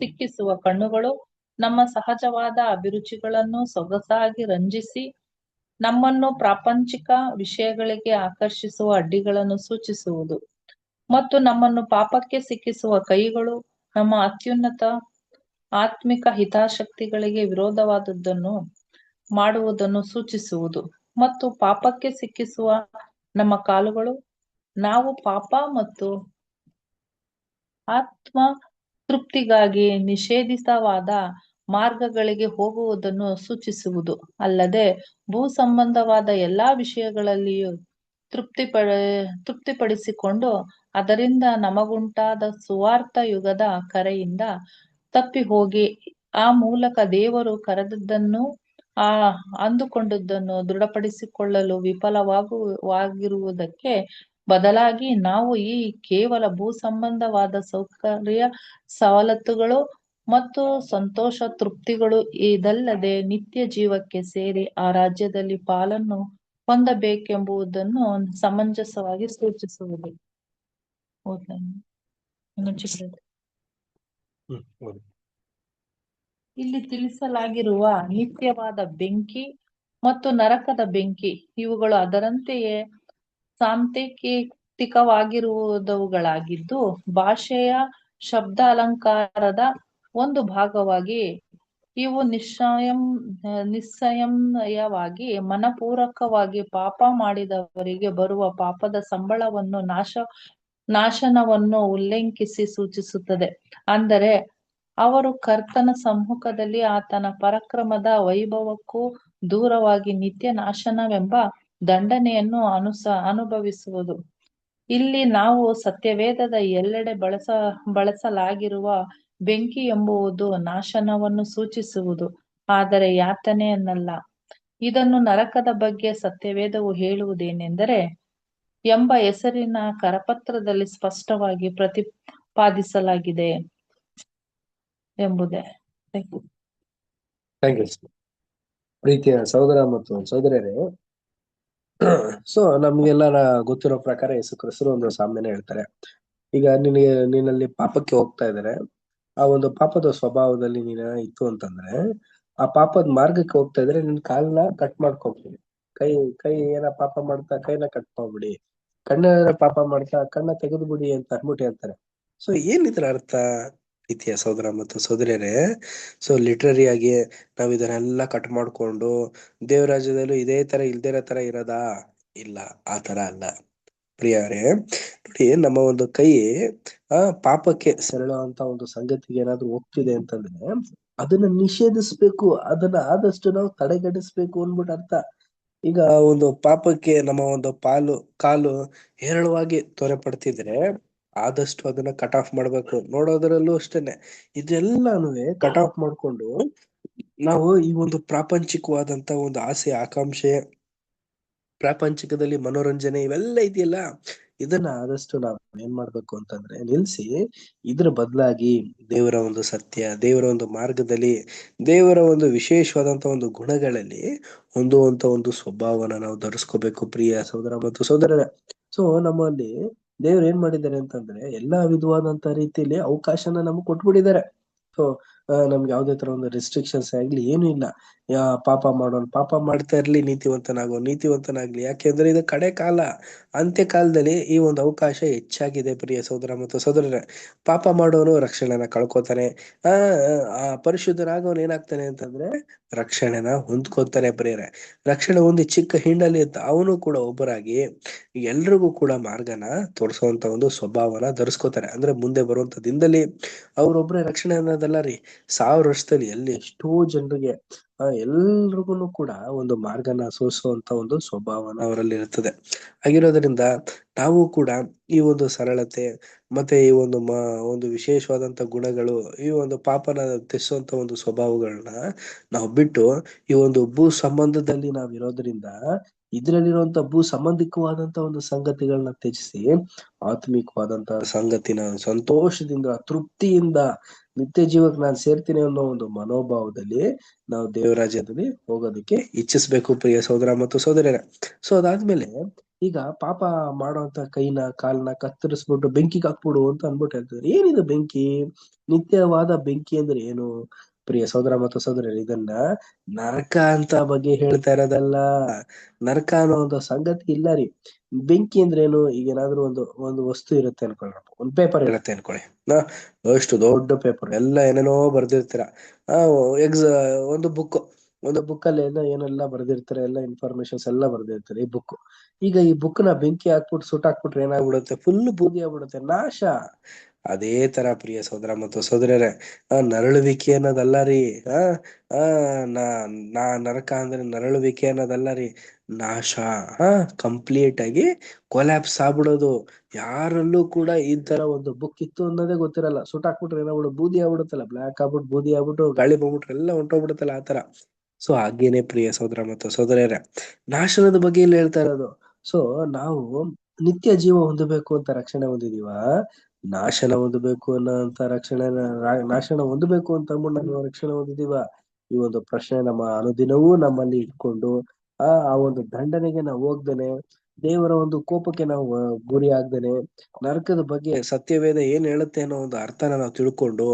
ಸಿಕ್ಕಿಸುವ ಕಣ್ಣುಗಳು ನಮ್ಮ ಸಹಜವಾದ ಅಭಿರುಚಿಗಳನ್ನು ಸೊಗಸಾಗಿ ರಂಜಿಸಿ ನಮ್ಮನ್ನು ಪ್ರಾಪಂಚಿಕ ವಿಷಯಗಳಿಗೆ ಆಕರ್ಷಿಸುವ ಅಡ್ಡಿಗಳನ್ನು ಸೂಚಿಸುವುದು, ಮತ್ತು ನಮ್ಮನ್ನು ಪಾಪಕ್ಕೆ ಸಿಕ್ಕಿಸುವ ಕೈಗಳು ನಮ್ಮ ಅತ್ಯುನ್ನತ ಆತ್ಮಿಕ ಹಿತಾಸಕ್ತಿಗಳಿಗೆ ವಿರೋಧವಾದದ್ದನ್ನು ಮಾಡುವುದನ್ನು ಸೂಚಿಸುವುದು, ಮತ್ತು ಪಾಪಕ್ಕೆ ಸಿಕ್ಕಿಸುವ ನಮ್ಮ ಕಾಲುಗಳು ನಾವು ಪಾಪ ಮತ್ತು ಆತ್ಮ ತೃಪ್ತಿಗಾಗಿ ನಿಷೇಧಿತವಾದ ಮಾರ್ಗಗಳಿಗೆ ಹೋಗುವುದನ್ನು ಸೂಚಿಸುವುದು. ಅಲ್ಲದೆ ಭೂ ಸಂಬಂಧವಾದ ಎಲ್ಲಾ ವಿಷಯಗಳಲ್ಲಿಯೂ ತೃಪ್ತಿಪಡಿಸಿಕೊಂಡು ಅದರಿಂದ ನಮಗುಂಟಾದ ಸುವಾರ್ಥ ಯುಗದ ಕರೆಯಿಂದ ತಪ್ಪಿ ಹೋಗಿ ಆ ಮೂಲಕ ದೇವರು ಕರೆದದ್ದನ್ನು ಅಂದುಕೊಂಡದ್ದನ್ನು ದೃಢಪಡಿಸಿಕೊಳ್ಳಲು ವಿಫಲವಾಗಿರುವುದಕ್ಕೆ ಬದಲಾಗಿ ನಾವು ಈ ಕೇವಲ ಭೂ ಸಂಬಂಧವಾದ ಸೌಕರ್ಯ ಸವಲತ್ತುಗಳು ಮತ್ತು ಸಂತೋಷ ತೃಪ್ತಿಗಳು ಇದಲ್ಲದೆ ನಿತ್ಯ ಜೀವಕ್ಕೆ ಸೇರಿ ಆ ರಾಜ್ಯದಲ್ಲಿ ಪಾಲನ್ನು ಹೊಂದಬೇಕೆಂಬುದನ್ನು ಸಮಂಜಸವಾಗಿ ಸೂಚಿಸುವುದು. ಇಲ್ಲಿ ತಿಳಿಸಲಾಗಿರುವ ನಿತ್ಯವಾದ ಬೆಂಕಿ ಮತ್ತು ನರಕದ ಬೆಂಕಿ ಇವುಗಳು ಅದರಂತೆಯೇ ಸಾಂಕೇತಿಕವಾಗಿರುವುದವುಗಳಾಗಿದ್ದು, ಭಾಷೆಯ ಶಬ್ದ ಅಲಂಕಾರದ ಒಂದು ಭಾಗವಾಗಿ ಇವು ನಿಸ್ಸಂಶಯವಾಗಿ ಮನಪೂರ್ವಕವಾಗಿ ಪಾಪ ಮಾಡಿದವರಿಗೆ ಬರುವ ಪಾಪದ ಸಂಬಳವನ್ನು ನಾಶನವನ್ನು ಉಲ್ಲೇಖಿಸಿ ಸೂಚಿಸುತ್ತದೆ. ಅಂದರೆ ಅವರು ಕರ್ತನ ಸಮ್ಮುಖದಲ್ಲಿ ಆತನ ಪರಾಕ್ರಮದ ವೈಭವಕ್ಕೂ ದೂರವಾಗಿ ನಿತ್ಯ ನಾಶನವೆಂಬ ದಂಡನೆಯನ್ನು ಅನುಭವಿಸುವುದು. ಇಲ್ಲಿ ನಾವು ಸತ್ಯವೇದದ ಎಲ್ಲೆಡೆ ಬಳಸಲಾಗಿರುವ ಬೆಂಕಿ ಎಂಬುದು ನಾಶನವನ್ನು ಸೂಚಿಸುವುದು, ಆದರೆ ಯಾತನೆಯನ್ನಲ್ಲ. ಇದನ್ನು ನರಕದ ಬಗ್ಗೆ ಸತ್ಯವೇದವು ಹೇಳುವುದೇನೆಂದರೆ ಎಂಬ ಹೆಸರಿನ ಕರಪತ್ರದಲ್ಲಿ ಸ್ಪಷ್ಟವಾಗಿ ಪ್ರತಿಪಾದಿಸಲಾಗಿದೆ ಎಂಬುದೇ. ಪ್ರೀತಿಯ ಸಹೋದರ ಮತ್ತು ಸಹೋದರರೇ, ಸೊ ನಮ್ಗೆಲ್ಲ ಗೊತ್ತಿರೋ ಪ್ರಕಾರ ಯೇಸು ಕ್ರಿಸ್ತರು ಒಂದು ಸಾಮ್ಯನ ಹೇಳ್ತಾರೆ. ಈಗ ನಿನ್ನಲ್ಲಿ ಪಾಪಕ್ಕೆ ಹೋಗ್ತಾ ಇದಾರೆ, ಆ ಒಂದು ಪಾಪದ ಸ್ವಭಾವದಲ್ಲಿ ನೀನ ಇತ್ತು ಅಂತಂದ್ರೆ ಆ ಪಾಪದ ಮಾರ್ಗಕ್ಕೆ ಹೋಗ್ತಾ ಇದ್ರೆ ನಿನ್ ಕಾಲ್ನ ಕಟ್ ಮಾಡ್ಕೊಬಿಡಿ. ಕೈ ಏನ ಪಾಪ ಮಾಡ್ತಾ ಕೈನ ಕಟ್ ಮಾಡ್ಬಿಡಿ, ಕಣ್ಣ ಪಾಪ ಮಾಡ್ತಾ ಕಣ್ಣ ತೆಗೆದು ಬಿಡಿ ಅಂತ ಅನ್ಬಿಟ್ಟು ಹೇಳ್ತಾರೆ. ಸೊ ಏನಿದ್ರ ಅರ್ಥ ಪ್ರೀತಿಯ ಸಹೋದರ ಮತ್ತು ಸಹೋದರಿಯರೇ? ಸೊ ಲಿಟ್ರರಿ ಆಗಿ ನಾವ್ ಇದನ್ನೆಲ್ಲ ಕಟ್ ಮಾಡ್ಕೊಂಡು ದೇವರಾಜ್ಯದಲ್ಲೂ ಇದೇ ತರ ಇಲ್ದೇ ಇರೋ ತರ ಇರೋದಾ? ಇಲ್ಲ, ಆ ತರ ಅಲ್ಲ ಪ್ರಿಯರೇ. ನೋಡಿ, ನಮ್ಮ ಒಂದು ಕೈ ಪಾಪಕ್ಕೆ ಸೆರಳುವಂತ ಒಂದು ಸಂಗತಿಗೆ ಏನಾದ್ರು ಹೋಗ್ತಿದೆ ಅಂತಂದ್ರೆ ಅದನ್ನ ನಿಷೇಧಿಸ್ಬೇಕು, ಅದನ್ನ ಆದಷ್ಟು ನಾವು ತಡೆಗಟ್ಟಿಸ್ಬೇಕು ಅನ್ಬಿಟ್ಟು ಅರ್ಥ. ಈಗ ಒಂದು ಪಾಪಕ್ಕೆ ನಮ್ಮ ಒಂದು ಕಾಲು ಹೇರಳವಾಗಿ ತೊರೆ ಪಡ್ತಿದ್ರೆ ಆದಷ್ಟು ಅದನ್ನ ಕಟ್ ಆಫ್ ಮಾಡ್ಬೇಕು. ನೋಡೋದ್ರಲ್ಲೂ ಅಷ್ಟೇನೆ, ಇದೆಲ್ಲಾನು ಕಟ್ ಆಫ್ ಮಾಡ್ಕೊಂಡು ನಾವು ಈ ಒಂದು ಪ್ರಾಪಂಚಿಕವಾದಂತ ಒಂದು ಆಸೆ ಆಕಾಂಕ್ಷೆ, ಪ್ರಾಪಂಚಿಕದಲ್ಲಿ ಮನೋರಂಜನೆ ಇವೆಲ್ಲ ಇದೆಯಲ್ಲ, ಇದನ್ನ ಆದಷ್ಟು ನಾವು ಏನ್ ಮಾಡ್ಬೇಕು ಅಂತಂದ್ರೆ ನಿಲ್ಸಿ ಇದ್ರ ಬದಲಾಗಿ ದೇವರ ಒಂದು ಸತ್ಯ, ದೇವರ ಒಂದು ಮಾರ್ಗದಲ್ಲಿ, ದೇವರ ಒಂದು ವಿಶೇಷವಾದಂತ ಒಂದು ಗುಣಗಳಲ್ಲಿ ಹೊಂದುವಂತ ಒಂದು ಸ್ವಭಾವನ ನಾವು ಧರಿಸ್ಕೋಬೇಕು ಪ್ರಿಯ ಸಹೋದರ ಮತ್ತು ಸಹೋದರರ. ಸೊ ನಮ್ಮಲ್ಲಿ ದೇವ್ರು ಏನ್ ಮಾಡಿದ್ದಾರೆ ಅಂತಂದ್ರೆ ಎಲ್ಲಾ ವಿಧವಾದಂತ ರೀತಿಯಲ್ಲಿ ಅವಕಾಶನ ನಮ್ಗೆ ಕೊಟ್ಬಿಟ್ಟಿದ್ದಾರೆ. ಸೊ ನಮ್ಗೆ ಯಾವುದೇ ತರ ಒಂದು ರೆಸ್ಟ್ರಿಕ್ಷನ್ಸ್ ಆಗ್ಲಿ ಏನು ಇಲ್ಲ. ಪಾಪ ಮಾಡೋನ್ ಪಾಪ ಮಾಡ್ತಾ ಇರ್ಲಿ, ನೀತಿವಂತನಾಗ್ಲಿ. ಯಾಕೆಂದ್ರೆ ಇದು ಕಡೆ ಕಾಲ, ಅಂತ್ಯ ಕಾಲದಲ್ಲಿ ಈ ಒಂದು ಅವಕಾಶ ಹೆಚ್ಚಾಗಿದೆ ಪ್ರಿಯ ಸಹೋದರ ಮತ್ತು ಸಹೋದರರೇ. ಪಾಪ ಮಾಡೋನು ರಕ್ಷಣೆನ ಕಳ್ಕೊತಾನೆ. ಆ ಆ ಪರಿಶುದ್ಧನಾಗವನು ಏನಾಗ್ತಾನೆ ಅಂತಂದ್ರೆ ರಕ್ಷಣೆನ ಹೊಂದ್ಕೊತಾನೆ ಪ್ರಿಯರೇ. ರಕ್ಷಣೆ ಒಂದು ಚಿಕ್ಕ ಹಿಂಡಲ್ಲಿ ಅವನು ಕೂಡ ಒಬ್ಬರಾಗಿ ಎಲ್ರಿಗೂ ಕೂಡ ಮಾರ್ಗನ ತೋರಿಸುವಂತ ಒಂದು ಸ್ವಭಾವನ ಧರಿಸ್ಕೋತಾರೆ. ಅಂದ್ರೆ ಮುಂದೆ ಬರುವಂತ ದಿನದಲ್ಲಿ ಅವ್ರೊಬ್ರೇ ರಕ್ಷಣೆ ಅನ್ನೋದಲ್ಲ ರೀ, 1000 ವರ್ಷದಲ್ಲಿ ಎಷ್ಟೋ ಜನರಿಗೆ ಎಲ್ರಿಗೂ ಕೂಡ ಒಂದು ಮಾರ್ಗನ ಸೂಚಿಸುವಂತ ಒಂದು ಸ್ವಭಾವನ ಅವರಲ್ಲಿ ಇರ್ತದೆ. ಆಗಿರೋದ್ರಿಂದ ನಾವು ಕೂಡ ಈ ಒಂದು ಸರಳತೆ ಮತ್ತೆ ಈ ಒಂದು ಒಂದು ವಿಶೇಷವಾದಂತ ಗುಣಗಳು, ಈ ಒಂದು ಪಾಪನ ತೆಸುವಂತ ಒಂದು ಸ್ವಭಾವಗಳನ್ನ ನಾವು ಬಿಟ್ಟು ಈ ಒಂದು ಭೂ ಸಂಬಂಧದಲ್ಲಿ ನಾವಿರೋದ್ರಿಂದ ಇದ್ರಲ್ಲಿರುವಂತ ಭೂ ಸಂಬಂಧಿಕವಾದಂತ ಒಂದು ಸಂಗತಿಗಳನ್ನ ತ್ಯಜಿಸಿ ಆತ್ಮಿಕವಾದಂತಹ ಸಂಗತಿನ ಸಂತೋಷದಿಂದ ತೃಪ್ತಿಯಿಂದ ನಿತ್ಯ ಜೀವಕ್ಕೆ ನಾನು ಸೇರ್ತೀನಿ ಅನ್ನೋ ಒಂದು ಮನೋಭಾವದಲ್ಲಿ ನಾವು ದೇವರಾಜ್ಯದಲ್ಲಿ ಹೋಗೋದಕ್ಕೆ ಇಚ್ಛಿಸ್ಬೇಕು ಪ್ರಿಯ ಸಹೋದರ ಮತ್ತು ಸಹೋದರರೇ. ಸೊ ಅದಾದ್ಮೇಲೆ ಈಗ ಪಾಪ ಮಾಡೋಂತ ಕೈನ ಕಾಲನ್ನ ಕತ್ತರಿಸ್ಬಿಟ್ಟು ಬೆಂಕಿಗೆ ಹಾಕ್ಬಿಡು ಅಂತ ಅನ್ಬಿಟ್ಟು ಹೇಳ್ತಿದ್ರು. ಏನಿದು ಬೆಂಕಿ? ನಿತ್ಯವಾದ ಬೆಂಕಿ ಅಂದ್ರೆ ಏನು ಪ್ರಿಯ ಸಹೋದರ ಮತ್ತು ಸಹೋದರರೇ? ಇದನ್ನ ನರಕ ಅಂತ ಬಗ್ಗೆ ಹೇಳ್ತಾ ಇರೋದಲ್ಲ. ನರಕ ಅನ್ನೋ ಒಂದು ಸಂಗತಿ ಇಲ್ಲ ರೀ. ಬೆಂಕಿ ಅಂದ್ರೆ ಏನು? ಈಗ ಏನಾದ್ರು ಒಂದು ವಸ್ತು ಇರುತ್ತೆ ಅನ್ಕೊಳ್ಳಿ, ಒಂದು ಪೇಪರ್ ಇರುತ್ತೆ ಅನ್ಕೊಳ್ಳಿ, ಅಷ್ಟು ದೊಡ್ಡ ಪೇಪರ್ ಎಲ್ಲ ಏನೇನೋ ಬರ್ದಿರ್ತೀರ. ಒಂದು ಬುಕ್ ಅಲ್ಲಿ ಏನೆಲ್ಲ ಬರ್ದಿರ್ತಾರೆ, ಎಲ್ಲ ಇನ್ಫಾರ್ಮೇಶನ್ಸ್ ಎಲ್ಲ ಬರ್ದಿರ್ತಾರೆ ಈ ಬುಕ್. ಈಗ ಈ ಬುಕ್ ನ ಬೆಂಕಿ ಹಾಕ್ಬಿಟ್ಟು ಸುಟ್ಟಾಕ್ಬಿಟ್ರೆ ಏನಾಗ್ಬಿಡುತ್ತೆ? ಫುಲ್ ಬೂದಿ ಆಗ್ಬಿಡುತ್ತೆ, ನಾಶ. ಅದೇ ತರ ಪ್ರಿಯ ಸಹೋದರ ಮತ್ತು ಸಹೋದರರೇ, ನರಳುವಿಕೆ ಅನ್ನೋದಲ್ಲ ರೀ. ಆ ಆ ನರಕ ಅಂದ್ರೆ ನರಳುವಿಕೆ ಅನ್ನೋದಲ್ಲ ರೀ, ನಾಶ. ಕಂಪ್ಲೀಟ್ ಆಗಿ ಕೊಲ್ಯಾಪ್ಸ್ ಆಗ್ಬಿಡೋದು. ಯಾರಲ್ಲೂ ಕೂಡ ಈ ತರ ಒಂದು ಬುಕ್ ಇತ್ತು ಅನ್ನೋದೇ ಗೊತ್ತಿರಲ್ಲ. ಸುಟ್ಟಾಕ್ಬಿಟ್ರೆ ಏನಾಗ್ಬಿಡು? ಬೂದಿ ಆಗ್ಬಿಡುತ್ತಲ್ಲ, ಬ್ಲಾಕ್ ಆಗ್ಬಿಟ್ಟು ಬೂದಿ ಆಗ್ಬಿಟ್ಟು ಗಾಳಿ ಬಂದ್ಬಿಟ್ರೆ ಎಲ್ಲ ಹೊಂಟೋಗ್ಬಿಡುತ್ತಲ್ಲ ಆ ತರ. ಸೊ ಹಾಗೇನೆ ಪ್ರಿಯ ಸಹೋದರ ಮತ್ತು ಸಹೋದರರೇ, ನಾಶನದ ಬಗ್ಗೆ ಇಲ್ಲಿ ಹೇಳ್ತಾ ಇರೋದು. ಸೊ ನಾವು ನಿತ್ಯ ಜೀವ ಹೊಂದಬೇಕು ಅಂತ ರಕ್ಷಣೆ ಹೊಂದಿದೀವ, ನಾಶನ ಹೊಂದಬೇಕು ಅನ್ನೋಂತ ನಾಶನ ಹೊಂದಬೇಕು ಅಂತ ಅಂದ್ಬಿಟ್ಟು ನಾವು ರಕ್ಷಣೆ ಹೊಂದಿದೀವ? ಈ ಒಂದು ಪ್ರಶ್ನೆ ನಮ್ಮ ಅನುದಿನವೂ ನಮ್ಮಲ್ಲಿ ಇಟ್ಕೊಂಡು ಆ ಒಂದು ದಂಡನೆಗೆ ನಾವು ಹೋಗ್ದೇನೆ, ದೇವರ ಒಂದು ಕೋಪಕ್ಕೆ ನಾವು ಗುರಿ ಆಗ್ದೇನೆ, ನರಕದ ಬಗ್ಗೆ ಸತ್ಯವೇದ ಏನ್ ಹೇಳುತ್ತೆ ಅನ್ನೋ ಒಂದು ಅರ್ಥನ ನಾವು ತಿಳ್ಕೊಂಡು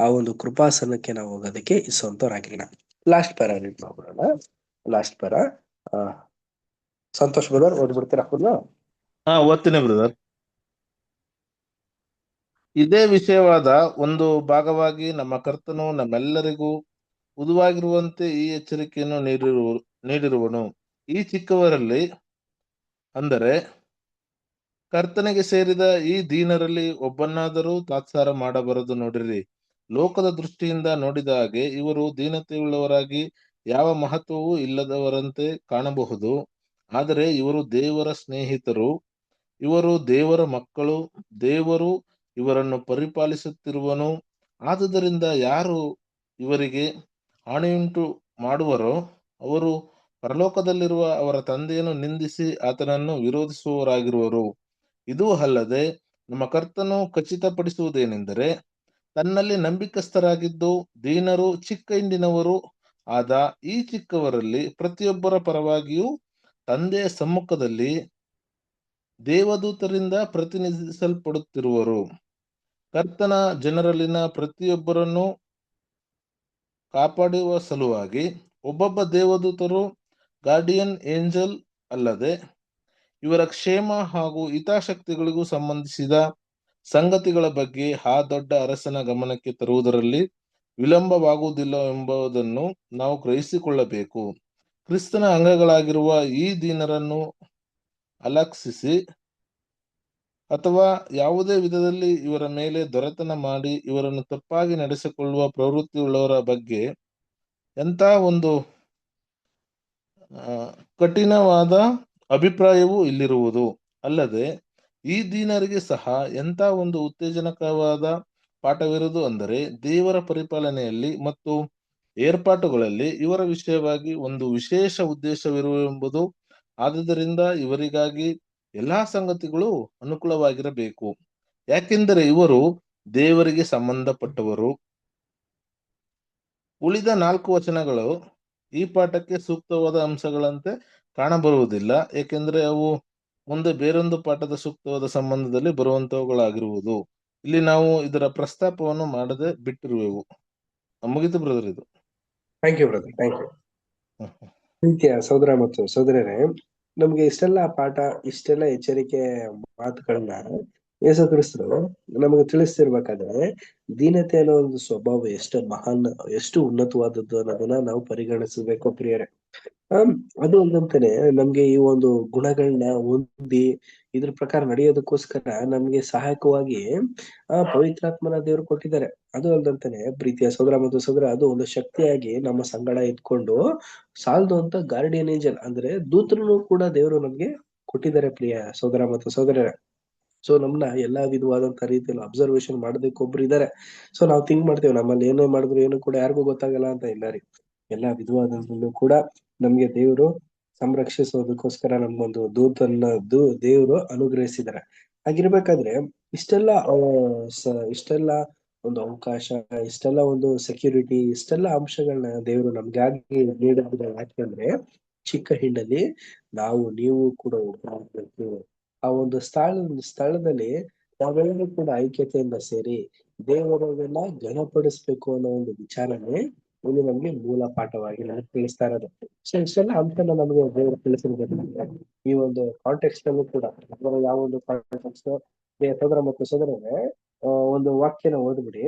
ಆ ಒಂದು ಕೃಪಾಸನಕ್ಕೆ ನಾವು ಹೋಗೋದಕ್ಕೆ ಇಸುವಂತವ್ರಾಗಿರೋಣ. ಲಾಸ್ಟ್ ಪ್ಯಾರಾ ರೀಡ್ ಮಾಡ್ಬಿಡೋಣ. ಲಾಸ್ಟ್ ಪ್ಯಾರಾ ಸಂತೋಷ್ ಬ್ರದರ್ ಓದ್ಬಿಡ್ತೀರಾ? ಓದ್ತೀನಿ ಬ್ರದರ್. ಇದೇ ವಿಷಯವಾದ ಒಂದು ಭಾಗವಾಗಿ ನಮ್ಮ ಕರ್ತನು ನಮ್ಮೆಲ್ಲರಿಗೂ ಉದುವಾಗಿರುವಂತೆ ಈ ಎಚ್ಚರಿಕೆಯನ್ನು ನೀಡಿರುವನು. ಈ ಚಿಕ್ಕವರಲ್ಲಿ ಅಂದರೆ ಕರ್ತನಿಗೆ ಸೇರಿದ ಈ ದೀನರಲ್ಲಿ ಒಬ್ಬನಾದರೂ ತಾತ್ಸಾರ ಮಾಡಬಾರದು. ನೋಡಿರಿ, ಲೋಕದ ದೃಷ್ಟಿಯಿಂದ ನೋಡಿದ ಹಾಗೆ ಇವರು ದೀನತೆಯುಳ್ಳವರಾಗಿ ಯಾವ ಮಹತ್ವವೂ ಇಲ್ಲದವರಂತೆ ಕಾಣಬಹುದು. ಆದರೆ ಇವರು ದೇವರ ಸ್ನೇಹಿತರು, ಇವರು ದೇವರ ಮಕ್ಕಳು, ದೇವರು ಇವರನ್ನು ಪರಿಪಾಲಿಸುತ್ತಿರುವನು. ಆದುದರಿಂದ ಯಾರು ಇವರಿಗೆ ಹಾನಿಯುಂಟು ಮಾಡುವರೋ ಅವರು ಪರಲೋಕದಲ್ಲಿರುವ ಅವರ ತಂದೆಯನ್ನು ನಿಂದಿಸಿ ಆತನನ್ನು ವಿರೋಧಿಸುವವರಾಗಿರುವರು. ಇದೂ ಅಲ್ಲದೆ ನಮ್ಮ ಕರ್ತನು ಖಚಿತಪಡಿಸುವುದೇನೆಂದರೆ, ತನ್ನಲ್ಲಿ ನಂಬಿಕಸ್ಥರಾಗಿದ್ದು ದೀನರು ಚಿಕ್ಕ ಹಿಂಡಿನವರು ಆದ ಈ ಚಿಕ್ಕವರಲ್ಲಿ ಪ್ರತಿಯೊಬ್ಬರ ಪರವಾಗಿಯೂ ತಂದೆಯ ಸಮ್ಮುಖದಲ್ಲಿ ದೇವದೂತರಿಂದ ಪ್ರತಿನಿಧಿಸಲ್ಪಡುತ್ತಿರುವರು. ಕರ್ತನ ಜನರಲ್ಲಿನ ಪ್ರತಿಯೊಬ್ಬರನ್ನು ಕಾಪಾಡುವ ಸಲುವಾಗಿ ಒಬ್ಬೊಬ್ಬ ದೇವದೂತರು, ಗಾರ್ಡಿಯನ್ ಏಂಜಲ್ ಅಲ್ಲದೆ ಇವರ ಕ್ಷೇಮ ಹಾಗೂ ಹಿತಾಸಕ್ತಿಗಳಿಗೂ ಸಂಬಂಧಿಸಿದ ಸಂಗತಿಗಳ ಬಗ್ಗೆ ಆ ದೊಡ್ಡ ಅರಸನ ಗಮನಕ್ಕೆ ತರುವುದರಲ್ಲಿ ವಿಳಂಬವಾಗುವುದಿಲ್ಲ ಎಂಬುದನ್ನು ನಾವು ಗ್ರಹಿಸಿಕೊಳ್ಳಬೇಕು. ಕ್ರಿಸ್ತನ ಅಂಗಗಳಾಗಿರುವ ಈ ದೀನರನ್ನು ಅಲಕ್ಷಿಸಿ ಅಥವಾ ಯಾವುದೇ ವಿಧದಲ್ಲಿ ಇವರ ಮೇಲೆ ದೊರೆತನ ಮಾಡಿ ಇವರನ್ನು ತಪ್ಪಾಗಿ ನಡೆಸಿಕೊಳ್ಳುವ ಪ್ರವೃತ್ತಿಯುಳ್ಳವರ ಬಗ್ಗೆ ಎಂಥ ಒಂದು ಕಠಿಣವಾದ ಅಭಿಪ್ರಾಯವೂ ಇಲ್ಲಿರುವುದು. ಅಲ್ಲದೆ ಈ ದೀನರಿಗೆ ಸಹ ಎಂಥ ಒಂದು ಉತ್ತೇಜನಕವಾದ ಪಾಠವಿರುವುದು ಅಂದರೆ, ದೇವರ ಪರಿಪಾಲನೆಯಲ್ಲಿ ಮತ್ತು ಏರ್ಪಾಟುಗಳಲ್ಲಿ ಇವರ ವಿಷಯವಾಗಿ ಒಂದು ವಿಶೇಷ ಉದ್ದೇಶವಿರುವೆಂಬುದು. ಆದುದರಿಂದ ಇವರಿಗಾಗಿ ಎಲ್ಲಾ ಸಂಗತಿಗಳು ಅನುಕೂಲವಾಗಿರಬೇಕು, ಯಾಕೆಂದರೆ ಇವರು ದೇವರಿಗೆ ಸಂಬಂಧಪಟ್ಟವರು. ಉಳಿದ 4 ವಚನಗಳು ಈ ಪಾಠಕ್ಕೆ ಸೂಕ್ತವಾದ ಅಂಶಗಳಂತೆ ಕಾಣಬರುವುದಿಲ್ಲ, ಏಕೆಂದರೆ ಅವು ಮುಂದೆ ಬೇರೊಂದು ಪಾಠದ ಸೂಕ್ತವಾದ ಸಂಬಂಧದಲ್ಲಿ ಬರುವಂತವುಗಳಾಗಿರುವುದು. ಇಲ್ಲಿ ನಾವು ಇದರ ಪ್ರಸ್ತಾಪವನ್ನು ಮಾಡದೆ ಬಿಟ್ಟಿರುವೆವು. ಮುಗಿತು ಬ್ರದರ್ ಇದು. Thank you brother, thank you. Hmm, hmm. ಪ್ರೀತಿಯ ಸಹೋದರ ಮತ್ತು ಸಹೋದರರೇ, ನಮ್ಗೆ ಇಷ್ಟೆಲ್ಲ ಪಾಠ, ಇಷ್ಟೆಲ್ಲ ಎಚ್ಚರಿಕೆ ಮಾತುಗಳನ್ನ ಯೇಸು ಕ್ರಿಸ್ತರು ನಮಗೆ ತಿಳಿಸ್ತಿರ್ಬೇಕಾದ್ರೆ ದೀನತೆ ಅನ್ನೋ ಒಂದು ಸ್ವಭಾವ ಎಷ್ಟು ಮಹಾನ್, ಎಷ್ಟು ಉನ್ನತವಾದದ್ದು ಅನ್ನೋದನ್ನ ನಾವು ಪರಿಗಣಿಸಬೇಕು ಪ್ರಿಯರೇ. ಅದು ಅಲ್ಲಂತಾನೆ ನಮ್ಗೆ ಈ ಒಂದು ಗುಣಗಳನ್ನ ಹೊಂದಿ ಇದ್ರ ಪ್ರಕಾರ ನಡೆಯೋದಕ್ಕೋಸ್ಕರ ನಮ್ಗೆ ಸಹಾಯಕವಾಗಿ ಪವಿತ್ರಾತ್ಮನ ದೇವರು ಕೊಟ್ಟಿದ್ದಾರೆ. ಅದು ಅಲ್ದಂತಾನೆ ಪ್ರೀತಿಯ ಸೋದರ ಮತ್ತು ಸೋದರ, ಅದು ಒಂದು ಶಕ್ತಿಯಾಗಿ ನಮ್ಮ ಸಂಗಡ ಇದ್ಕೊಂಡು ಸಾಲದು ಅಂತ ಗಾರ್ಡಿಯನ್ ಏಂಜಲ್ ಅಂದ್ರೆ ದೂತರನ್ನು ಕೂಡ ದೇವರು ನಮ್ಗೆ ಕೊಟ್ಟಿದ್ದಾರೆ ಪ್ರಿಯ ಸೋದರ ಮತ್ತು ಸೋದರರೇ. ಸೊ ನಮ್ನ ಎಲ್ಲಾ ವಿಧವಾದಂತ ರೀತಿಯಲ್ಲಿ ಅಬ್ಸರ್ವೇಷನ್ ಮಾಡೋದಕ್ಕೆ ಒಬ್ರು ಇದಾರೆ. ಸೊ ನಾವ್ ಥಿಂಕ್ ಮಾಡ್ತೇವೆ ನಮ್ಮಲ್ಲಿ ಏನೇ ಮಾಡಿದ್ರು ಏನು ಕೂಡ ಯಾರಿಗೂ ಗೊತ್ತಾಗಲ್ಲ ಅಂತ. ಇಲ್ಲ ರೀ, ಎಲ್ಲಾ ವಿಧವಾದಲ್ಲೂ ಕೂಡ ನಮ್ಗೆ ದೇವರು ಸಂರಕ್ಷಿಸೋದಕ್ಕೋಸ್ಕರ ನಮ್ಗೊಂದು ದೂತನ್ನ ದೇವರು ಅನುಗ್ರಹಿಸಿದ್ದಾರೆ. ಹಾಗಿರ್ಬೇಕಾದ್ರೆ ಇಷ್ಟೆಲ್ಲ ಇಷ್ಟೆಲ್ಲ ಒಂದು ಅವಕಾಶ, ಇಷ್ಟೆಲ್ಲ ಒಂದು ಸೆಕ್ಯೂರಿಟಿ, ಇಷ್ಟೆಲ್ಲ ಅಂಶಗಳನ್ನ ದೇವರು ನಮ್ಗಾಗಿ ನೀಡಿದ್ರೆ ಯಾಕಂದ್ರೆ ಚಿಕ್ಕ ಹಿಂಡಲ್ಲಿ ನಾವು ನೀವು ಕೂಡ ಒಬ್ಬ ಆ ಒಂದು ಸ್ಥಳದಲ್ಲಿ ನಾವೆಲ್ಲರೂ ಕೂಡ ಐಕ್ಯತೆಯಿಂದ ಸೇರಿ ದೇವರನ್ನ ಘನಪಡಿಸ್ಬೇಕು ಅನ್ನೋ ಒಂದು ವಿಚಾರನೇ ಇಲ್ಲಿ ನಮ್ಗೆ ಮೂಲ ಪಾಠವಾಗಿ ನಮಗೆ ತಿಳಿಸ್ತಾ ಇರೋದು. ಸೊ ಇಷ್ಟೆಲ್ಲ ಅಂಶನ ನಮಗೆ ದೇವರು ತಿಳಿಸಿರ್ಬೇಕು. ಈ ಒಂದು ಕಾಂಟೆಕ್ಸ್ಟ್ ಅಲ್ಲೂ ಕೂಡ ಯಾವ ಒಂದು ಕಾಂಟೆಕ್ಸ್ಟ್, ಸೋದರ ಮತ್ತು ಸೋದರರೇ, ಒಂದು ವಾಕ್ಯನ ಓದ್ಬಿಡಿ.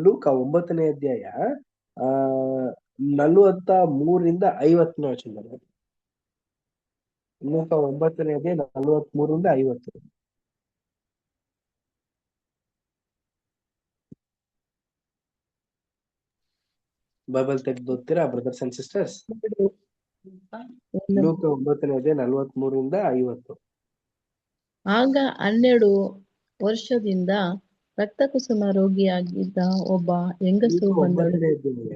ಲೂಕ 9ನೇ ಅಧ್ಯಾಯ 43-50 ವಚನ. ಲೂಕ 9ನೇ ಅಧ್ಯಾಯ 43-50. ಬೈಬಲ್ ತೆಗೆದು ಓದ್ತೀರಾ ಬ್ರದರ್ಸ್ ಅಂಡ್ ಸಿಸ್ಟರ್ಸ್? ಲೂಕ 9ನೇ ಅಧ್ಯಾಯ 43-50. ಆಗ 12 ವರ್ಷದಿಂದ ರಕ್ತಕುಸುಮ ರೋಗಿಯಾಗಿದ್ದ ಒಬ್ಬ ಹೆಂಗಸು ಬಂದಳು. 9ನೇ ಅಧ್ಯಾಯ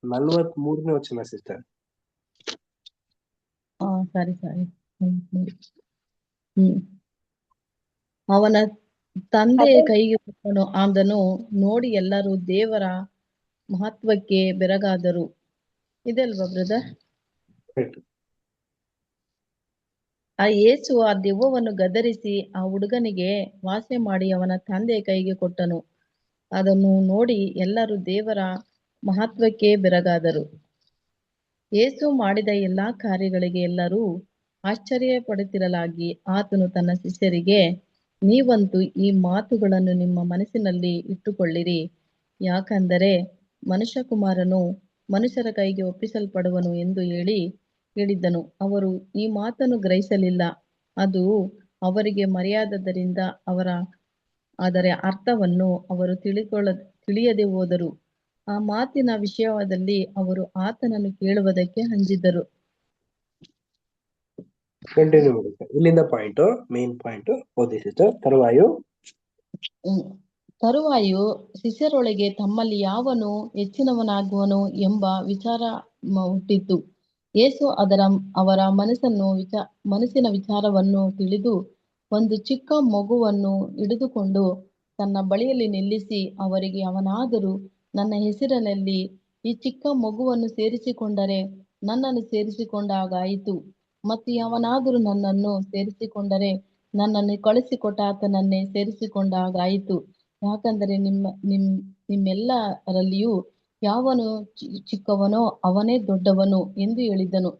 43ನೇ ವಚನ ಸಿಸ್ಟರ್. ಸಾರಿ. ಅವನ ತಂದೆ ಕೈಗೆ ಕೊಟ್ಟನು. ಅದನ್ನು ನೋಡಿ ಎಲ್ಲರೂ ದೇವರ ಮಹತ್ವಕ್ಕೆ ಬೆರಗಾದರು. ಇದಲ್ವಾ ಬ್ರದರ್? ಆ ಯೇಸು ಆ ದೆವ್ವವನ್ನು ಗದರಿಸಿ ಆ ಹುಡುಗನಿಗೆ ವಾಸೆ ಮಾಡಿ ಅವನ ತಂದೆ ಕೈಗೆ ಕೊಟ್ಟನು. ಅದನ್ನು ನೋಡಿ ಎಲ್ಲರೂ ದೇವರ ಮಹತ್ವಕ್ಕೆ ಬೆರಗಾದರು. ಯೇಸು ಮಾಡಿದ ಎಲ್ಲಾ ಕಾರ್ಯಗಳಿಗೆ ಎಲ್ಲರೂ ಆಶ್ಚರ್ಯ ಪಡುತ್ತಿರಲಾಗಿ ಆತನು ತನ್ನ ಶಿಷ್ಯರಿಗೆ, ನೀವಂತೂ ಈ ಮಾತುಗಳನ್ನು ನಿಮ್ಮ ಮನಸ್ಸಿನಲ್ಲಿ ಇಟ್ಟುಕೊಳ್ಳಿರಿ. ಯಾಕಂದರೆ ಮನುಷ್ಯಕುಮಾರನು ಮನುಷ್ಯರ ಕೈಗೆ ಒಪ್ಪಿಸಲ್ಪಡುವನು ಎಂದು ಹೇಳಿದ್ದನು. ಅವರು ಈ ಮಾತನ್ನು ಗ್ರಹಿಸಲಿಲ್ಲ. ಅದು ಅವರಿಗೆ ಮರೆಯಾದದ್ದರಿಂದ ಅದರ ಅರ್ಥವನ್ನು ಅವರು ತಿಳಿಯದೆ ಹೋದರು. ಆ ಮಾತಿನ ವಿಷಯದಲ್ಲಿ ಅವರು ಆತನನ್ನು ಕೇಳುವುದಕ್ಕೆ ಅಂಜಿದ್ದರು. ಕಂಟಿನ್ಯೂ ಮಾಡುತ್ತೆ. ಇಲ್ಲಿಂದ ಮೇನ್ ಪಾಯಿಂಟ್ ಓದಿ ಸಿಸ್ಟರ್. ತರುವಾಯ ಶಿಷ್ಯರೊಳಗೆ ತಮ್ಮಲ್ಲಿ ಯಾವನು ಹೆಚ್ಚಿನವನಾಗುವನು ಎಂಬ ವಿಚಾರ ಹುಟ್ಟಿತು. ಯೇಸು ಅವರ ಮನಸ್ಸಿನ ವಿಚಾರವನ್ನು ತಿಳಿದು ಒಂದು ಚಿಕ್ಕ ಮಗುವನ್ನು ಹಿಡಿದುಕೊಂಡು ತನ್ನ ಬಳಿಯಲ್ಲಿ ನಿಲ್ಲಿಸಿ ಅವರಿಗೆ, ಅವನಾದರೂ ನನ್ನ ಹೆಸರಿನಲ್ಲಿ ಈ ಚಿಕ್ಕ ಮಗುವನ್ನು ಸೇರಿಸಿಕೊಂಡರೆ ನನ್ನನ್ನು ಸೇರಿಸಿಕೊಂಡಾಗಾಯಿತು, ಮತ್ತು ಯಾವನಾದರೂ ನನ್ನನ್ನು ಸೇರಿಸಿಕೊಂಡರೆ ನನ್ನನ್ನು ಕಳುಹಿಸಿಕೊಟ್ಟಾತನನ್ನೇ ಸೇರಿಸಿಕೊಂಡಾಗಾಯಿತು. ಯಾಕಂದರೆ ನಿಮ್ಮೆಲ್ಲರಲ್ಲಿಯೂ ಯಾವನು ಚಿಕ್ಕವನೋ ಅವನೇ ದೊಡ್ಡವನು ಎಂದು ಹೇಳಿದನು.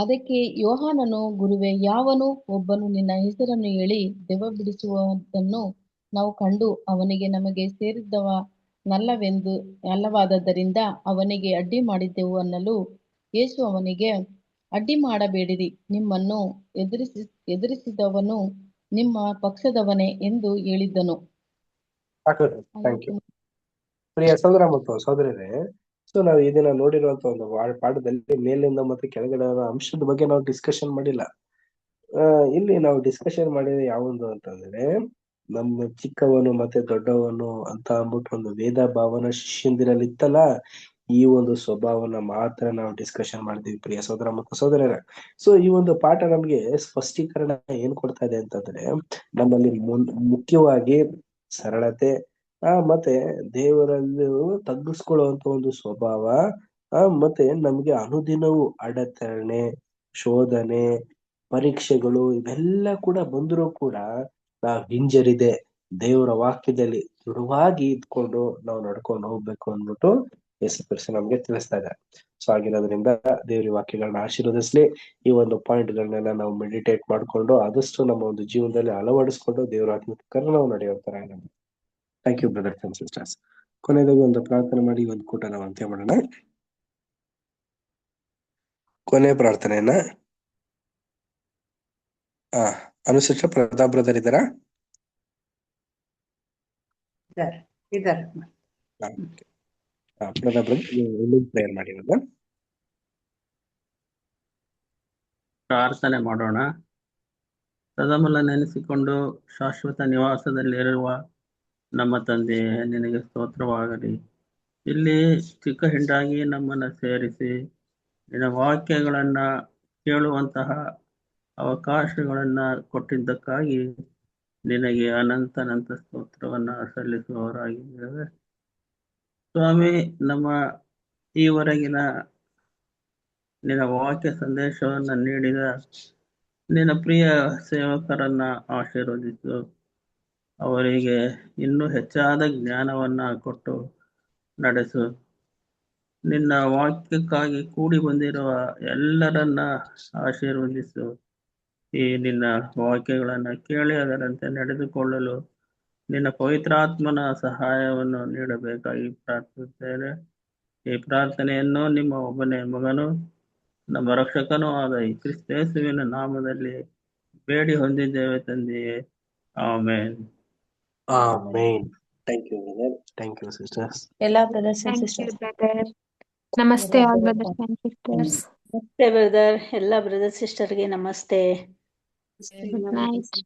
ಅದಕ್ಕೆ ಯೋಹಾನನು, ಗುರುವೇ, ಯಾವನು ಒಬ್ಬನು ನಿನ್ನ ಹೆಸರನ್ನು ಹೇಳಿ ದೆವ್ವ ಬಿಡಿಸುವುದನ್ನು ನಾವು ಕಂಡು ಅವನಿಗೆ ನಮಗೆ ಸೇರಿದವನಲ್ಲವಾದ್ದರಿಂದ ಅವನಿಗೆ ಅಡ್ಡಿ ಮಾಡಿದ್ದೆವು ಅನ್ನಲು, ಯೇಸು ಅವನಿಗೆ, ಅಡ್ಡಿ ಮಾಡಬೇಡಿರಿ, ನಿಮ್ಮನ್ನು ಎದುರಿಸಿದವನು ನಿಮ್ಮ ಪಕ್ಷದವನೇ ಎಂದು ಹೇಳಿದ್ದನು. ಪ್ರಿಯ ಸಹೋದರ ಮತ್ತು ಸಹೋದರರೇ, ಸೊ ನಾವು ಇದನ್ನ ನೋಡಿರುವಂತ ಒಂದು ಪಾಠದಲ್ಲಿ ಮೇಲಿಂದ ಮತ್ತೆ ಕೆಳಗಡೆ ಅಂಶದ ಬಗ್ಗೆ ನಾವು ಡಿಸ್ಕಷನ್ ಮಾಡಿಲ್ಲ. ಇಲ್ಲಿ ನಾವು ಡಿಸ್ಕಷನ್ ಮಾಡಿದ್ರೆ ಯಾವೊಂದು ಅಂತಂದ್ರೆ, ನಮ್ಮ ಚಿಕ್ಕವನು ಮತ್ತೆ ದೊಡ್ಡವನು ಅಂತ ಅಂದ್ಬಿಟ್ಟು ಒಂದು ಭೇದ ಭಾವನ ಶಿಷ್ಯಂದಿರಲ್ಲಿ ಇತ್ತಲ್ಲ, ಈ ಒಂದು ಸ್ವಭಾವನ ಮಾತ್ರ ನಾವು ಡಿಸ್ಕಷನ್ ಮಾಡಿದ್ವಿ ಪ್ರಿಯ ಸಹೋದರ ಮತ್ತು ಸಹೋದರರೇ. ಸೊ ಈ ಒಂದು ಪಾಠ ನಮ್ಗೆ ಸ್ಪಷ್ಟೀಕರಣ ಏನ್ ಕೊಡ್ತಾ ಇದೆ ಅಂತಂದ್ರೆ, ನಮ್ಮಲ್ಲಿ ಮುಖ್ಯವಾಗಿ ಸರಳತೆ, ಮತ್ತೆ ದೇವರಲ್ಲಿ ತಗ್ಗಿಸ್ಕೊಳ್ಳುವಂತ ಒಂದು ಸ್ವಭಾವ, ಮತ್ತೆ ನಮ್ಗೆ ಅನುದಿನವೂ ಅಡೆತರಣೆ, ಶೋಧನೆ, ಪರೀಕ್ಷೆಗಳು ಇವೆಲ್ಲ ಕೂಡ ಬಂದರೂ ಕೂಡ ನಾವ್ ಹಿಂಜರಿದೆ ದೇವರ ವಾಕ್ಯದಲ್ಲಿ ದೃಢವಾಗಿ ಇದ್ಕೊಂಡು ನಾವು ನಡ್ಕೊಂಡು ಹೋಗ್ಬೇಕು ಅಂದ್ಬಿಟ್ಟು ಯೇಸು ಕ್ರಿಸ್ತ ನಮ್ಗೆ ತಿಳಿಸ್ತಾ ಇದ್ದಾರೆ. ಸೊ ಆಗಿರೋದ್ರಿಂದ ದೇವ್ರ ವಾಕ್ಯಗಳನ್ನ ಆಶೀರ್ವದಿಸ್ಲಿ. ಈ ಒಂದು ಪಾಯಿಂಟ್ ಗಳನ್ನೆಲ್ಲ ನಾವು ಮೆಡಿಟೇಟ್ ಮಾಡ್ಕೊಂಡು ಆದಷ್ಟು ನಮ್ಮ ಒಂದು ಜೀವನದಲ್ಲಿ ಅಳವಡಿಸ್ಕೊಂಡು ದೇವರ ಆತ್ಮ ಪ್ರಕಾರ ನಾವು ನಡೆಯುತ್ತಾರೆ. Thank you brothers and sisters. ಕೊನೆಯದಾಗಿ ಒಂದು ಪ್ರಾರ್ಥನೆ ಮಾಡಿ ಒಂದು ಕೂಟ ನಾವು ಅಂತ್ಯ ಮಾಡೋಣ. ಕೊನೆಯ ಪ್ರಾರ್ಥನೆಯನ್ನ ಅನುಸಿಷ್ಟ ಪ್ರತಾಪ್ ಬ್ರದರ್ ಇದ್ದಾರಾ? ಇದ್ದಾರೆ. ಪ್ರತಾಪ್ ಬ್ರದರ್ ಪ್ರೇಯರ್ ಮಾಡಿ. ಪ್ರಾರ್ಥನೆ ಮಾಡೋಣ. ಸದಮಲ ನೆನೆಸಿಕೊಂಡು ಶಾಶ್ವತ ನಿವಾಸದಲ್ಲಿರುವ ನಮ್ಮ ತಂದೆ, ನಿನಗೆ ಸ್ತೋತ್ರವಾಗಲಿ. ಇಲ್ಲಿ ಚಿಕ್ಕ ಹಿಂಡಾಗಿ ನಮ್ಮನ್ನು ಸೇರಿಸಿ ನಿನ್ನ ವಾಕ್ಯಗಳನ್ನು ಕೇಳುವಂತಹ ಅವಕಾಶಗಳನ್ನು ಕೊಟ್ಟಿದ್ದಕ್ಕಾಗಿ ನಿನಗೆ ಅನಂತ ಸ್ತೋತ್ರವನ್ನು ಸಲ್ಲಿಸುವವರಾಗಿದ್ದೇವೆ ಸ್ವಾಮಿ. ನಮ್ಮ ಈವರೆಗಿನ ನಿನ್ನ ವಾಕ್ಯ ಸಂದೇಶವನ್ನು ನೀಡಿದ ನಿನ್ನ ಪ್ರಿಯ ಸೇವಕರನ್ನ ಆಶೀರ್ವದಿಸು. ಅವರಿಗೆ ಇನ್ನೂ ಹೆಚ್ಚಾದ ಜ್ಞಾನವನ್ನ ಕೊಟ್ಟು ನಡೆಸು. ನಿನ್ನ ವಾಕ್ಯಕ್ಕಾಗಿ ಕೂಡಿ ಬಂದಿರುವ ಎಲ್ಲರನ್ನ ಆಶೀರ್ವದಿಸು. ಈ ನಿನ್ನ ವಾಕ್ಯಗಳನ್ನು ಕೇಳಿ ಅದರಂತೆ ನಡೆದುಕೊಳ್ಳಲು ನಿನ್ನ ಪವಿತ್ರಾತ್ಮನ ಸಹಾಯವನ್ನು ನೀಡಬೇಕಾಗಿ ಪ್ರಾರ್ಥಿಸುತ್ತೇನೆ. ಈ ಪ್ರಾರ್ಥನೆಯನ್ನು ನಿಮ್ಮ ಒಬ್ಬನೇ ಮಗನು ನಮ್ಮ ರಕ್ಷಕನೂ ಆದ ಈ ಕ್ರಿಸ್ತೇಸುವಿನ ನಾಮದಲ್ಲಿ ಬೇಡಿ ಹೊಂದಿದ್ದೇವೆ ತಂದೆಯೇ. Amen. Amen. Thank you brother. Thank you sisters. ಎಲ್ಲಾ ಬ್ರದರ್ಸ್ ಅಂಡ್ ಸಿಸ್ಟರ್ಸ್ ನಮಸ್ತೆ ಆಲ್ ಬ್ರದರ್ಸ್ ಅಂಡ್ ಸಿಸ್ಟರ್ಸ್. ನಮಸ್ತೆ ಬ್ರದರ್. ಎಲ್ಲ ಬ್ರದರ್ ಸಿಸ್ಟರ್ಗೆ ನಮಸ್ತೆ. Good night.